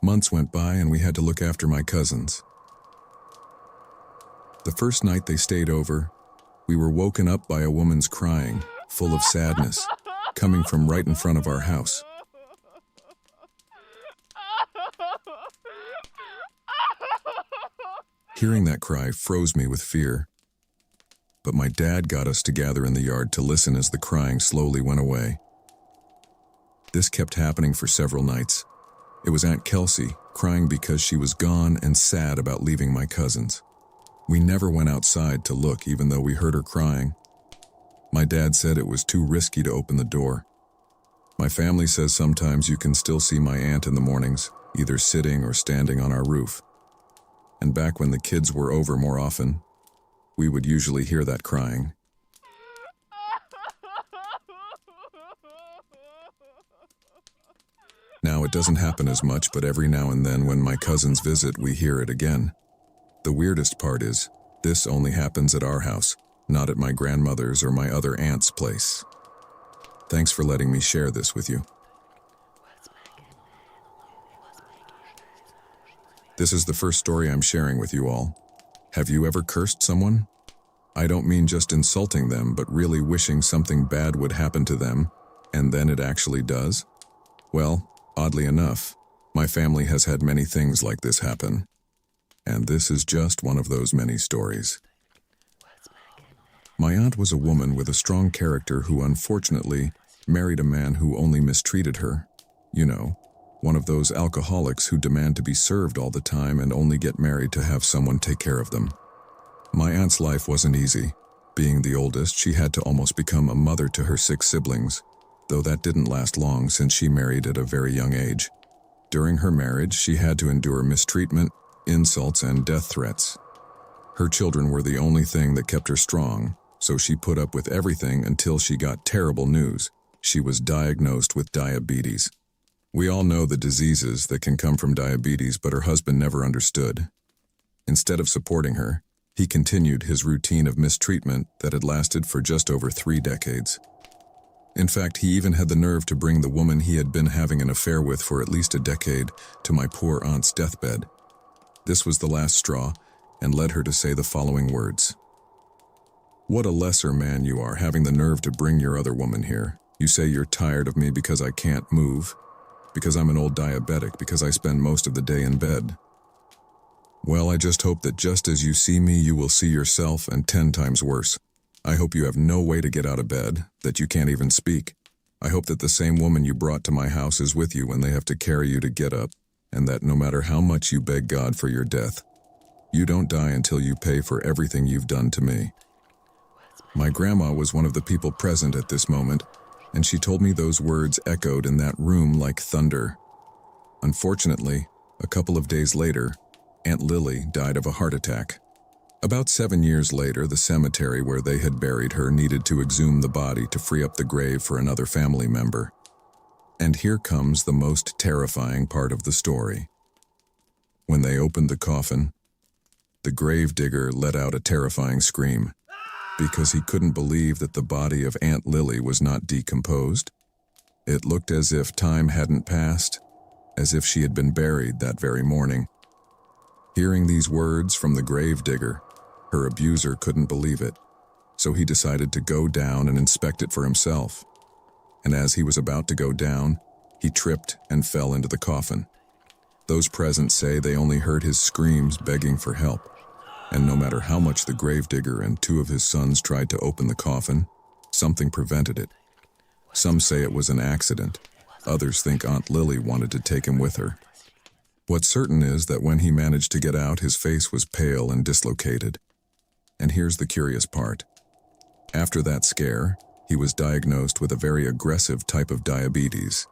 Months went by and we had to look after my cousins. The first night they stayed over, we were woken up by a woman's crying, full of sadness, coming from right in front of our house. Hearing that cry froze me with fear. But my dad got us to gather in the yard to listen as the crying slowly went away. This kept happening for several nights. It was Aunt Kelsey, crying because she was gone and sad about leaving my cousins. We never went outside to look even though we heard her crying. My dad said it was too risky to open the door. My family says sometimes you can still see my aunt in the mornings, either sitting or standing on our roof. And back when the kids were over more often, we would usually hear that crying. Now it doesn't happen as much, but every now and then when my cousins visit, we hear it again. The weirdest part is, this only happens at our house, not at my grandmother's or my other aunt's place. Thanks for letting me share this with you. This is the first story I'm sharing with you all. Have you ever cursed someone? I don't mean just insulting them, but really wishing something bad would happen to them, and then it actually does? Well, oddly enough, my family has had many things like this happen. And this is just one of those many stories. My aunt was a woman with a strong character who unfortunately married a man who only mistreated her. You know, one of those alcoholics who demand to be served all the time and only get married to have someone take care of them. My aunt's life wasn't easy. Being the oldest, she had to almost become a mother to her 6 siblings, though that didn't last long since she married at a very young age. During her marriage, she had to endure mistreatment, insults, and death threats. Her children were the only thing that kept her strong, so she put up with everything until she got terrible news. She was diagnosed with diabetes. We all know the diseases that can come from diabetes, but her husband never understood. Instead of supporting her, he continued his routine of mistreatment that had lasted for just over 3 decades. In fact, he even had the nerve to bring the woman he had been having an affair with for at least a decade to my poor aunt's deathbed. This was the last straw, and led her to say the following words. "What a lesser man you are, having the nerve to bring your other woman here. You say you're tired of me because I can't move, because I'm an old diabetic, because I spend most of the day in bed. Well, I just hope that just as you see me, you will see yourself, and 10 times worse. I hope you have no way to get out of bed, that you can't even speak. I hope that the same woman you brought to my house is with you when they have to carry you to get up, and that no matter how much you beg God for your death, you don't die until you pay for everything you've done to me." My grandma was one of the people present at this moment, and she told me those words echoed in that room like thunder. Unfortunately, a couple of days later, Aunt Lily died of a heart attack. About 7 years later, the cemetery where they had buried her needed to exhume the body to free up the grave for another family member. And here comes the most terrifying part of the story. When they opened the coffin, the gravedigger let out a terrifying scream, because he couldn't believe that the body of Aunt Lily was not decomposed. It looked as if time hadn't passed, as if she had been buried that very morning. Hearing these words from the gravedigger, her abuser couldn't believe it, so he decided to go down and inspect it for himself. And as he was about to go down, he tripped and fell into the coffin. Those present say they only heard his screams begging for help, and no matter how much the gravedigger and 2 of his sons tried to open the coffin, something prevented it. Some say it was an accident. Others think Aunt Lily wanted to take him with her. What's certain is that when he managed to get out, his face was pale and dislocated. And here's the curious part. After that scare, he was diagnosed with a very aggressive type of diabetes.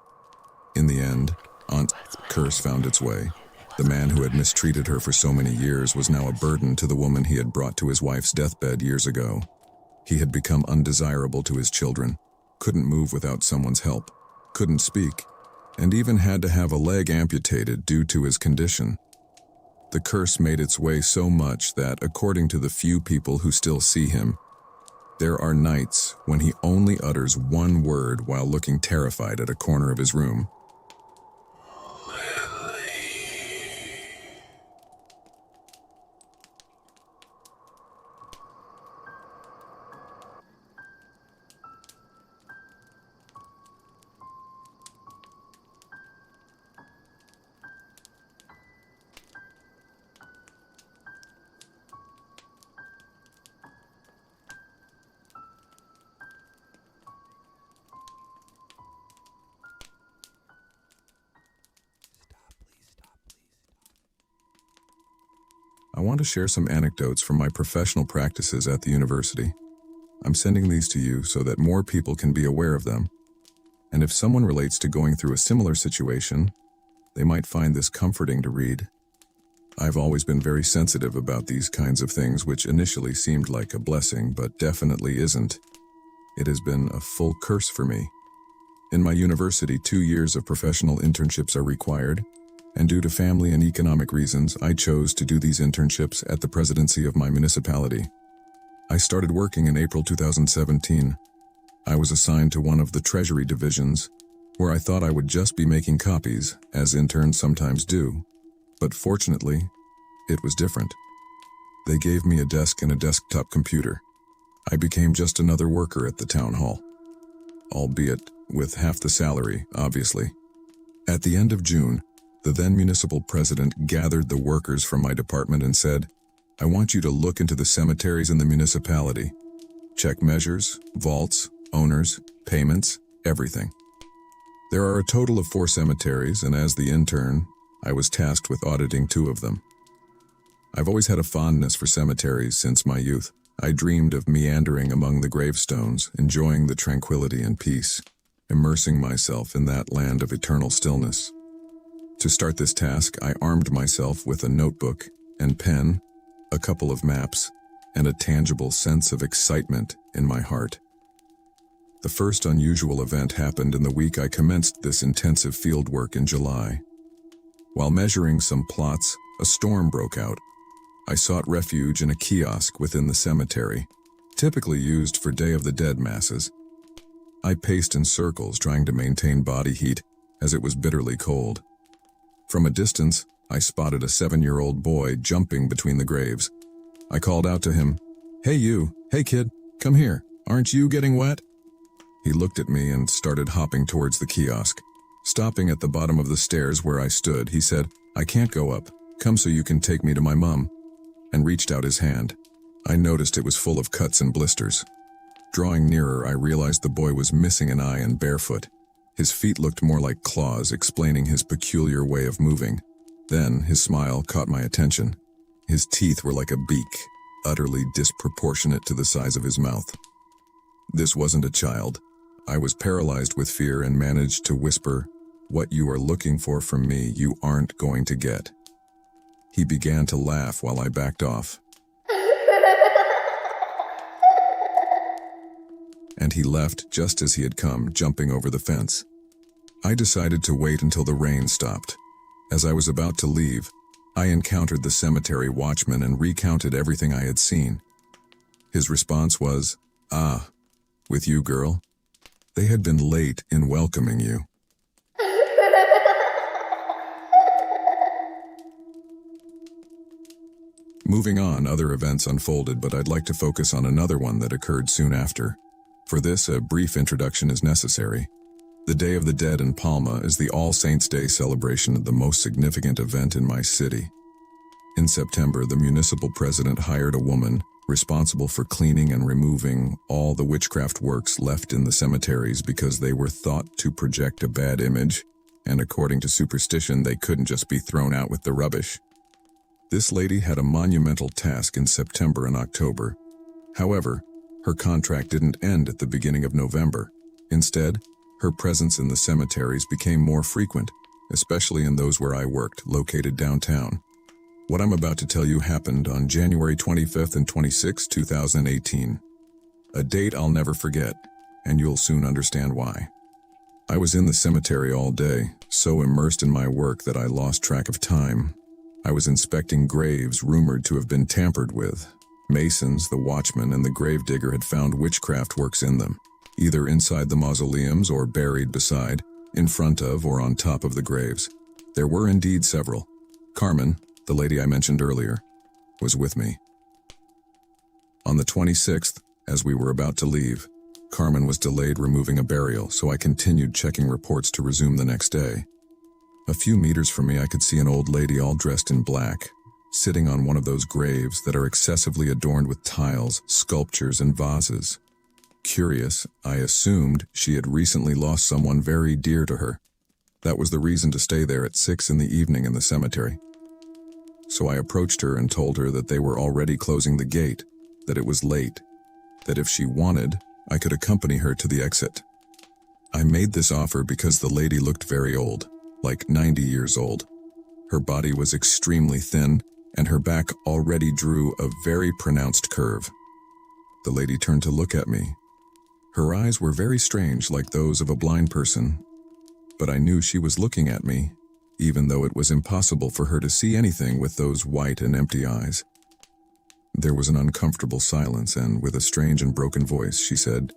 In the end, Aunt's curse found its way. The man who had mistreated her for so many years was now a burden to the woman he had brought to his wife's deathbed years ago. He had become undesirable to his children, couldn't move without someone's help, couldn't speak, and even had to have a leg amputated due to his condition. The curse made its way so much that, according to the few people who still see him, there are nights when he only utters one word while looking terrified at a corner of his room. I want to share some anecdotes from my professional practices at the university. I'm sending these to you so that more people can be aware of them. And if someone relates to going through a similar situation, they might find this comforting to read. I've always been very sensitive about these kinds of things, which initially seemed like a blessing, but definitely isn't. It has been a full curse for me. In my university, 2 years of professional internships are required, and due to family and economic reasons, I chose to do these internships at the presidency of my municipality. I started working in April 2017. I was assigned to one of the treasury divisions, where I thought I would just be making copies, as interns sometimes do. But fortunately, it was different. They gave me a desk and a desktop computer. I became just another worker at the town hall, albeit with half the salary, obviously. At the end of June, the then municipal president gathered the workers from my department and said, "I want you to look into the cemeteries in the municipality. Check measures, vaults, owners, payments, everything." There are a total of 4 cemeteries, and as the intern, I was tasked with auditing 2 of them. I've always had a fondness for cemeteries since my youth. I dreamed of meandering among the gravestones, enjoying the tranquility and peace, immersing myself in that land of eternal stillness. To start this task, I armed myself with a notebook and pen, a couple of maps, and a tangible sense of excitement in my heart. The first unusual event happened in the week I commenced this intensive fieldwork in July. While measuring some plots, a storm broke out. I sought refuge in a kiosk within the cemetery, typically used for Day of the Dead masses. I paced in circles trying to maintain body heat as it was bitterly cold. From a distance, I spotted a 7-year-old boy jumping between the graves. I called out to him, "Hey you, hey kid, come here, aren't you getting wet?" He looked at me and started hopping towards the kiosk. Stopping at the bottom of the stairs where I stood, he said, "I can't go up, come so you can take me to my mum," and reached out his hand. I noticed it was full of cuts and blisters. Drawing nearer, I realized the boy was missing an eye and barefoot. His feet looked more like claws, explaining his peculiar way of moving. Then, his smile caught my attention. His teeth were like a beak, utterly disproportionate to the size of his mouth. This wasn't a child. I was paralyzed with fear and managed to whisper, "What you are looking for from me, you aren't going to get." He began to laugh while I backed off. And he left just as he had come, jumping over the fence. I decided to wait until the rain stopped. As I was about to leave, I encountered the cemetery watchman and recounted everything I had seen. His response was, "Ah, with you, girl? They had been late in welcoming you." Moving on, other events unfolded, but I'd like to focus on another one that occurred soon after. For this, a brief introduction is necessary. The Day of the Dead in Palma is the All Saints' Day celebration of the most significant event in my city. In September, the municipal president hired a woman, responsible for cleaning and removing all the witchcraft works left in the cemeteries because they were thought to project a bad image, and according to superstition, they couldn't just be thrown out with the rubbish. This lady had a monumental task in September and October. However, her contract didn't end at the beginning of November. Instead, her presence in the cemeteries became more frequent, especially in those where I worked, located downtown. What I'm about to tell you happened on January 25th and 26, 2018. A date I'll never forget, and you'll soon understand why. I was in the cemetery all day, so immersed in my work that I lost track of time. I was inspecting graves rumored to have been tampered with. Masons, the Watchman, and the gravedigger had found witchcraft works in them, either inside the mausoleums or buried beside, in front of, or on top of the graves. There were indeed several. Carmen, the lady I mentioned earlier, was with me. On the 26th, as we were about to leave, Carmen was delayed removing a burial, so I continued checking reports to resume the next day. A few meters from me, I could see an old lady all dressed in black, sitting on one of those graves that are excessively adorned with tiles, sculptures, and vases. Curious, I assumed she had recently lost someone very dear to her. That was the reason to stay there at 6 in the evening in the cemetery. So I approached her and told her that they were already closing the gate, that it was late, that if she wanted, I could accompany her to the exit. I made this offer because the lady looked very old, like 90 years old. Her body was extremely thin, and her back already drew a very pronounced curve. The lady turned to look at me. Her eyes were very strange, like those of a blind person, but I knew she was looking at me, even though it was impossible for her to see anything with those white and empty eyes. There was an uncomfortable silence, and with a strange and broken voice, she said,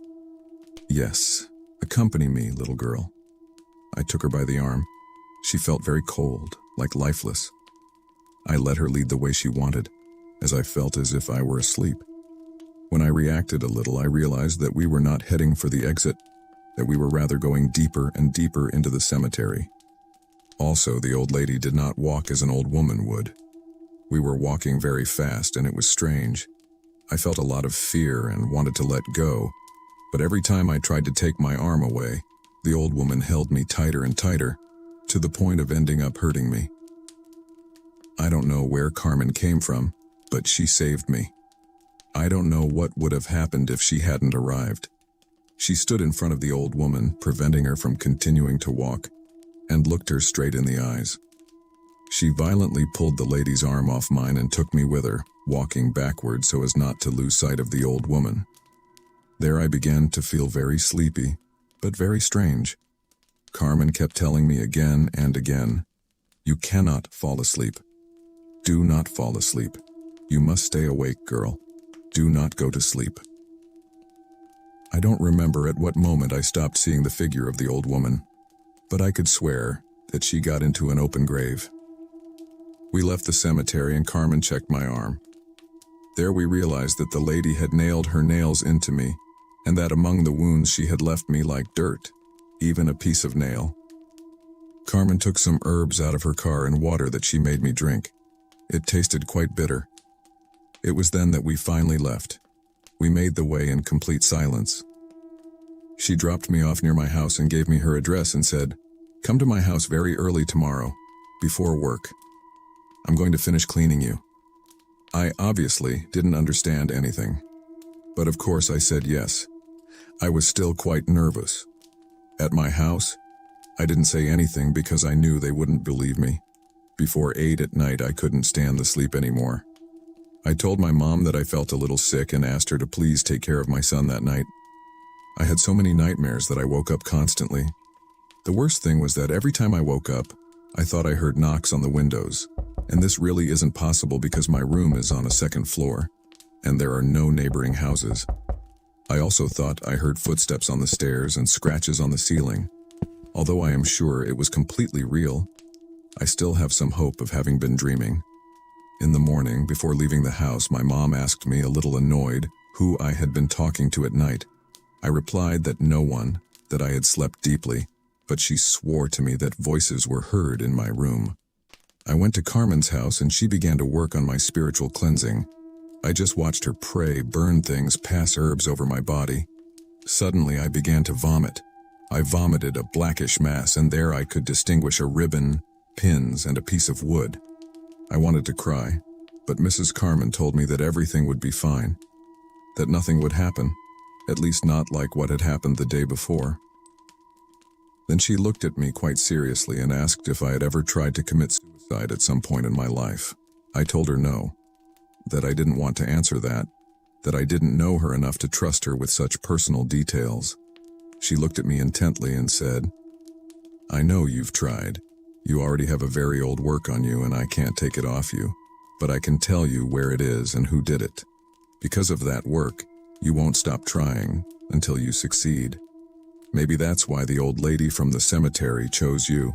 "Yes, accompany me, little girl." I took her by the arm. She felt very cold, like lifeless. I let her lead the way she wanted, as I felt as if I were asleep. When I reacted a little, I realized that we were not heading for the exit, that we were rather going deeper and deeper into the cemetery. Also, the old lady did not walk as an old woman would. We were walking very fast, and it was strange. I felt a lot of fear and wanted to let go, but every time I tried to take my arm away, the old woman held me tighter and tighter, to the point of ending up hurting me. I don't know where Carmen came from, but she saved me. I don't know what would have happened if she hadn't arrived. She stood in front of the old woman, preventing her from continuing to walk, and looked her straight in the eyes. She violently pulled the lady's arm off mine and took me with her, walking backward so as not to lose sight of the old woman. There I began to feel very sleepy, but very strange. Carmen kept telling me again and again, "You cannot fall asleep. Do not fall asleep. You must stay awake, girl. Do not go to sleep." I don't remember at what moment I stopped seeing the figure of the old woman, but I could swear that she got into an open grave. We left the cemetery and Carmen checked my arm. There we realized that the lady had nailed her nails into me, and that among the wounds she had left me like dirt, even a piece of nail. Carmen took some herbs out of her car and water that she made me drink. It tasted quite bitter. It was then that we finally left. We made the way in complete silence. She dropped me off near my house and gave me her address and said, "Come to my house very early tomorrow, before work. I'm going to finish cleaning you." I obviously didn't understand anything, but of course I said yes. I was still quite nervous. At my house, I didn't say anything because I knew they wouldn't believe me. Before 8 at night, I couldn't stand the sleep anymore. I told my mom that I felt a little sick and asked her to please take care of my son that night. I had so many nightmares that I woke up constantly. The worst thing was that every time I woke up, I thought I heard knocks on the windows, and this really isn't possible because my room is on a second floor, and there are no neighboring houses. I also thought I heard footsteps on the stairs and scratches on the ceiling. Although I am sure it was completely real, I still have some hope of having been dreaming. In the morning, before leaving the house, my mom asked me, a little annoyed, who I had been talking to at night. I replied that no one, that I had slept deeply, but she swore to me that voices were heard in my room. I went to Carmen's house and she began to work on my spiritual cleansing. I just watched her pray, burn things, pass herbs over my body. Suddenly, I began to vomit. I vomited a blackish mass, and there I could distinguish a ribbon, pins, and a piece of wood. I wanted to cry, but Mrs. Carmen told me that everything would be fine, that nothing would happen, at least not like what had happened the day before. Then she looked at me quite seriously and asked if I had ever tried to commit suicide at some point in my life. I told her no, that I didn't want to answer that I didn't know her enough to trust her with such personal details. She looked at me intently and said, "I know you've tried. You already have a very old work on you and I can't take it off you, but I can tell you where it is and who did it. Because of that work, you won't stop trying until you succeed. Maybe that's why the old lady from the cemetery chose you.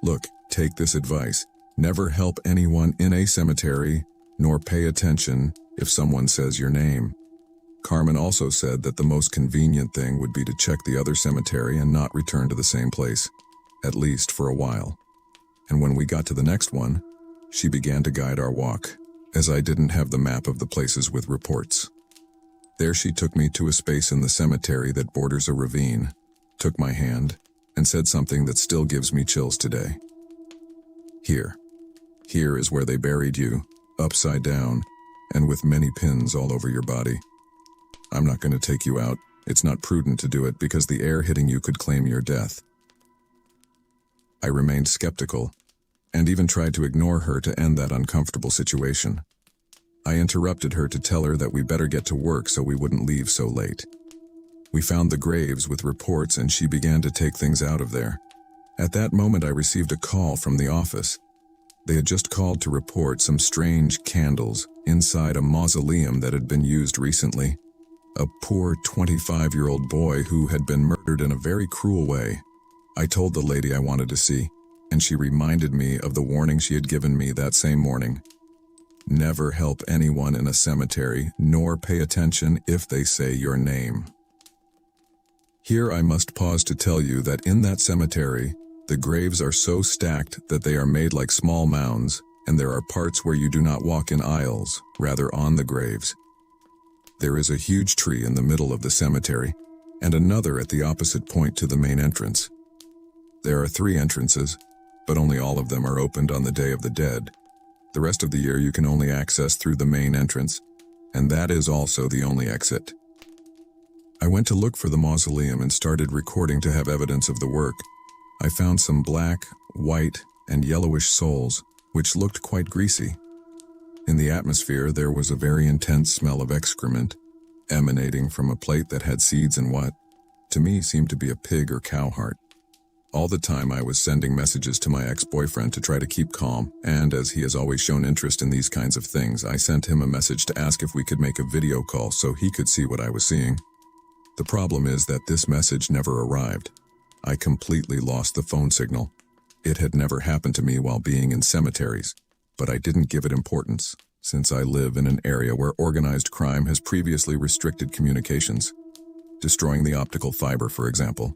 Look, take this advice. Never help anyone in a cemetery, nor pay attention if someone says your name." Carmen also said that the most convenient thing would be to check the other cemetery and not return to the same place, at least for a while. And when we got to the next one, she began to guide our walk, as I didn't have the map of the places with reports. There she took me to a space in the cemetery that borders a ravine, took my hand, and said something that still gives me chills today. Here is where they buried you, upside down, and with many pins all over your body. I'm not going to take you out. It's not prudent to do it because the air hitting you could claim your death. I remained skeptical, and even tried to ignore her to end that uncomfortable situation. I interrupted her to tell her that we better get to work so we wouldn't leave so late. We found the graves with reports and she began to take things out of there. At that moment I received a call from the office. They had just called to report some strange candles inside a mausoleum that had been used recently. A poor 25-year-old boy who had been murdered in a very cruel way. I told the lady I wanted to see, and she reminded me of the warning she had given me that same morning. Never help anyone in a cemetery, nor pay attention if they say your name. Here I must pause to tell you that in that cemetery, the graves are so stacked that they are made like small mounds, and there are parts where you do not walk in aisles, rather on the graves. There is a huge tree in the middle of the cemetery, and another at the opposite point to the main entrance. There are 3 entrances, but only all of them are opened on the Day of the Dead. The rest of the year you can only access through the main entrance, and that is also the only exit. I went to look for the mausoleum and started recording to have evidence of the work. I found some black, white, and yellowish souls, which looked quite greasy. In the atmosphere there was a very intense smell of excrement, emanating from a plate that had seeds and what, to me, seemed to be a pig or cow heart. All the time I was sending messages to my ex-boyfriend to try to keep calm, and as he has always shown interest in these kinds of things, I sent him a message to ask if we could make a video call so he could see what I was seeing. The problem is that this message never arrived. I completely lost the phone signal. It had never happened to me while being in cemeteries, but I didn't give it importance, since I live in an area where organized crime has previously restricted communications, destroying the optical fiber, for example.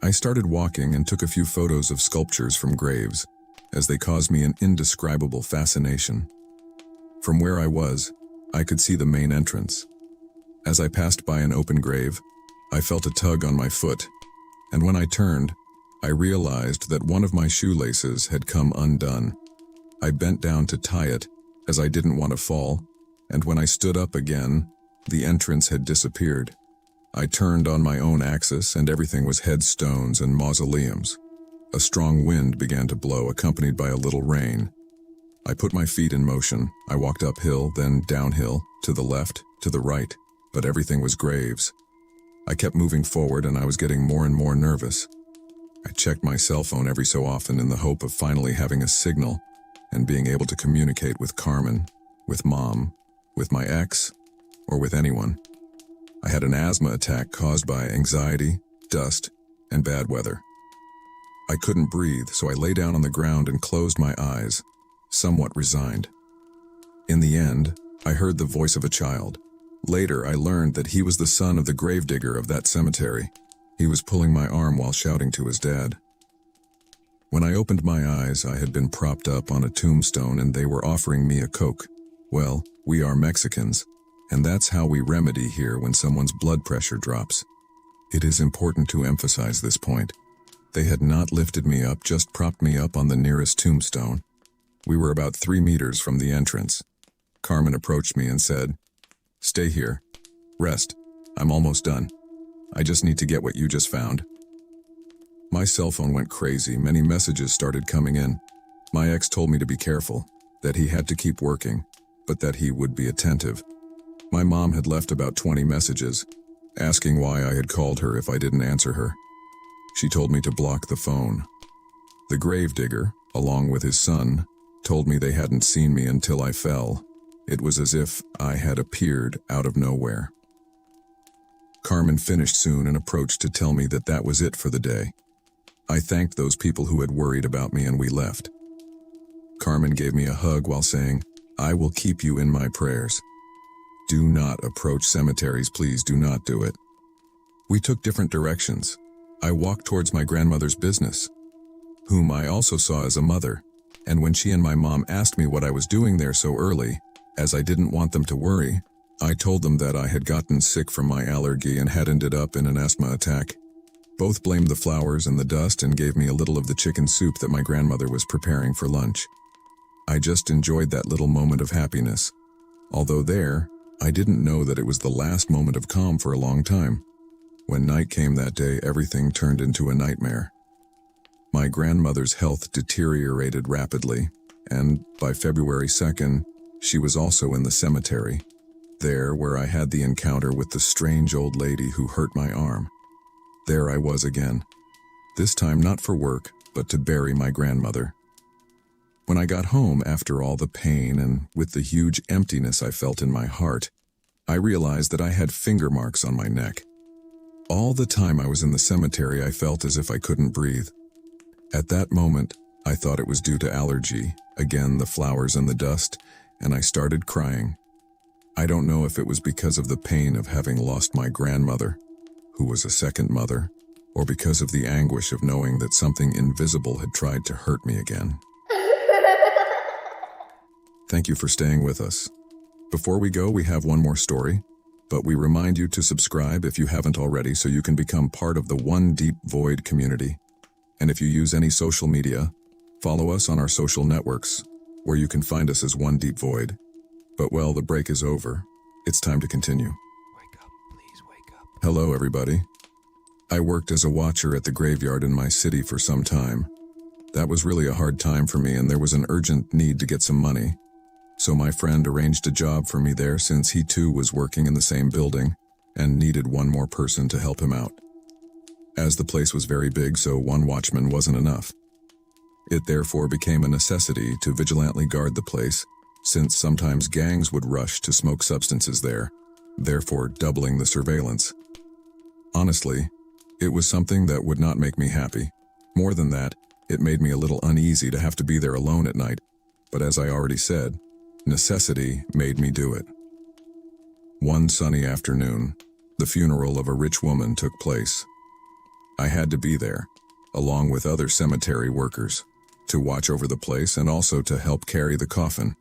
I started walking and took a few photos of sculptures from graves, as they caused me an indescribable fascination. From where I was, I could see the main entrance. As I passed by an open grave, I felt a tug on my foot, and when I turned, I realized that one of my shoelaces had come undone. I bent down to tie it, as I didn't want to fall, and when I stood up again, the entrance had disappeared. I turned on my own axis, and everything was headstones and mausoleums. A strong wind began to blow, accompanied by a little rain. I put my feet in motion. I walked uphill, then downhill, to the left, to the right, but everything was graves. I kept moving forward, and I was getting more and more nervous. I checked my cell phone every so often in the hope of finally having a signal and being able to communicate with Carmen, with Mom, with my ex, or with anyone. I had an asthma attack caused by anxiety, dust, and bad weather. I couldn't breathe, so I lay down on the ground and closed my eyes, somewhat resigned. In the end, I heard the voice of a child. Later, I learned that he was the son of the gravedigger of that cemetery. He was pulling my arm while shouting to his dad. When I opened my eyes, I had been propped up on a tombstone and they were offering me a Coke. Well, we are Mexicans, and that's how we remedy here when someone's blood pressure drops. It is important to emphasize this point. They had not lifted me up, just propped me up on the nearest tombstone. We were about 3 meters from the entrance. Carmen approached me and said, "Stay here. Rest. I'm almost done. I just need to get what you just found." My cell phone went crazy. Many messages started coming in. My ex told me to be careful, that he had to keep working, but that he would be attentive. My mom had left about 20 messages, asking why I had called her if I didn't answer her. She told me to block the phone. The gravedigger, along with his son, told me they hadn't seen me until I fell. It was as if I had appeared out of nowhere. Carmen finished soon and approached to tell me that that was it for the day. I thanked those people who had worried about me and we left. Carmen gave me a hug while saying, "I will keep you in my prayers. Do not approach cemeteries, please do not do it." We took different directions. I walked towards my grandmother's business, whom I also saw as a mother, and when she and my mom asked me what I was doing there so early, as I didn't want them to worry, I told them that I had gotten sick from my allergy and had ended up in an asthma attack. Both blamed the flowers and the dust and gave me a little of the chicken soup that my grandmother was preparing for lunch. I just enjoyed that little moment of happiness. Although there, I didn't know that it was the last moment of calm for a long time. When night came that day, everything turned into a nightmare. My grandmother's health deteriorated rapidly, and by February 2nd, she was also in the cemetery, there where I had the encounter with the strange old lady who hurt my arm. There I was again, this time not for work, but to bury my grandmother. When I got home after all the pain and with the huge emptiness I felt in my heart, I realized that I had finger marks on my neck. All the time I was in the cemetery, I felt as if I couldn't breathe. At that moment, I thought it was due to allergy, again the flowers and the dust, and I started crying. I don't know if it was because of the pain of having lost my grandmother, who was a second mother, or because of the anguish of knowing that something invisible had tried to hurt me again. Thank you for staying with us. Before we go, we have one more story, but we remind you to subscribe if you haven't already so you can become part of the OneDeepVoid community. And if you use any social media, follow us on our social networks, where you can find us as OneDeepVoid. But well, the break is over. It's time to continue. Wake up, please wake up. Hello, everybody. I worked as a watcher at the graveyard in my city for some time. That was really a hard time for me, and there was an urgent need to get some money. So my friend arranged a job for me there since he too was working in the same building and needed one more person to help him out. As the place was very big, so one watchman wasn't enough. It therefore became a necessity to vigilantly guard the place, since sometimes gangs would rush to smoke substances there, therefore doubling the surveillance. Honestly, it was something that would not make me happy. More than that, it made me a little uneasy to have to be there alone at night, but as I already said, necessity made me do it. One sunny afternoon, the funeral of a rich woman took place. I had to be there, along with other cemetery workers, to watch over the place and also to help carry the coffin.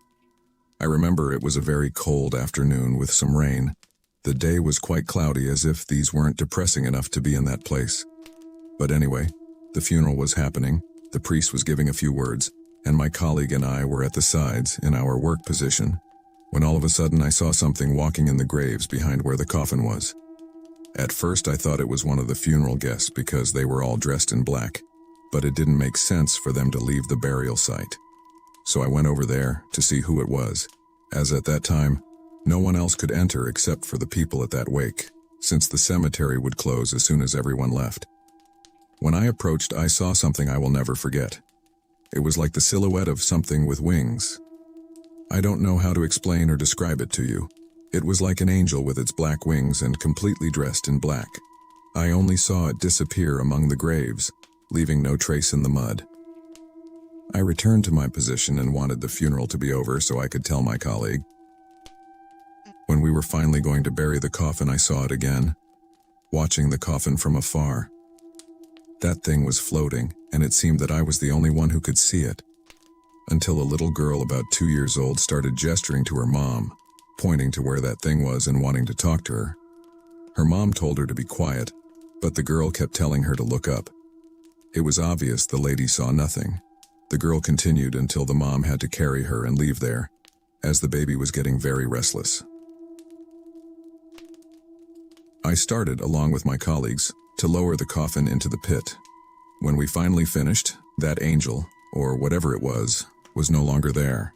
I remember it was a very cold afternoon with some rain. The day was quite cloudy, as if these weren't depressing enough to be in that place. But anyway, the funeral was happening, the priest was giving a few words, and my colleague and I were at the sides in our work position, when all of a sudden I saw something walking in the graves behind where the coffin was. At first I thought it was one of the funeral guests because they were all dressed in black, but it didn't make sense for them to leave the burial site. So I went over there to see who it was, as at that time, no one else could enter except for the people at that wake, since the cemetery would close as soon as everyone left. When I approached, I saw something I will never forget. It was like the silhouette of something with wings. I don't know how to explain or describe it to you. It was like an angel with its black wings and completely dressed in black. I only saw it disappear among the graves, leaving no trace in the mud. I returned to my position and wanted the funeral to be over so I could tell my colleague. When we were finally going to bury the coffin, I saw it again, watching the coffin from afar. That thing was floating, and it seemed that I was the only one who could see it. until a little girl about 2 years old started gesturing to her mom, pointing to where that thing was and wanting to talk to her. Her mom told her to be quiet, but the girl kept telling her to look up. It was obvious the lady saw nothing. The girl continued until the mom had to carry her and leave there, as the baby was getting very restless. I started, along with my colleagues, to lower the coffin into the pit. When we finally finished, that angel, or whatever it was no longer there.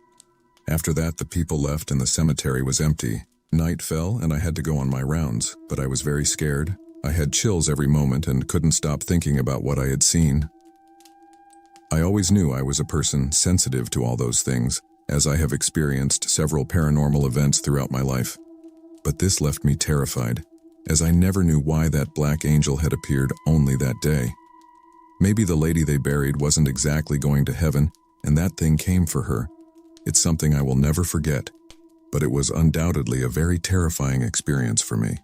After that, the people left and the cemetery was empty. Night fell and I had to go on my rounds, but I was very scared. I had chills every moment and couldn't stop thinking about what I had seen. I always knew I was a person sensitive to all those things, as I have experienced several paranormal events throughout my life. But this left me terrified, as I never knew why that black angel had appeared only that day. Maybe the lady they buried wasn't exactly going to heaven, and that thing came for her. It's something I will never forget, but it was undoubtedly a very terrifying experience for me.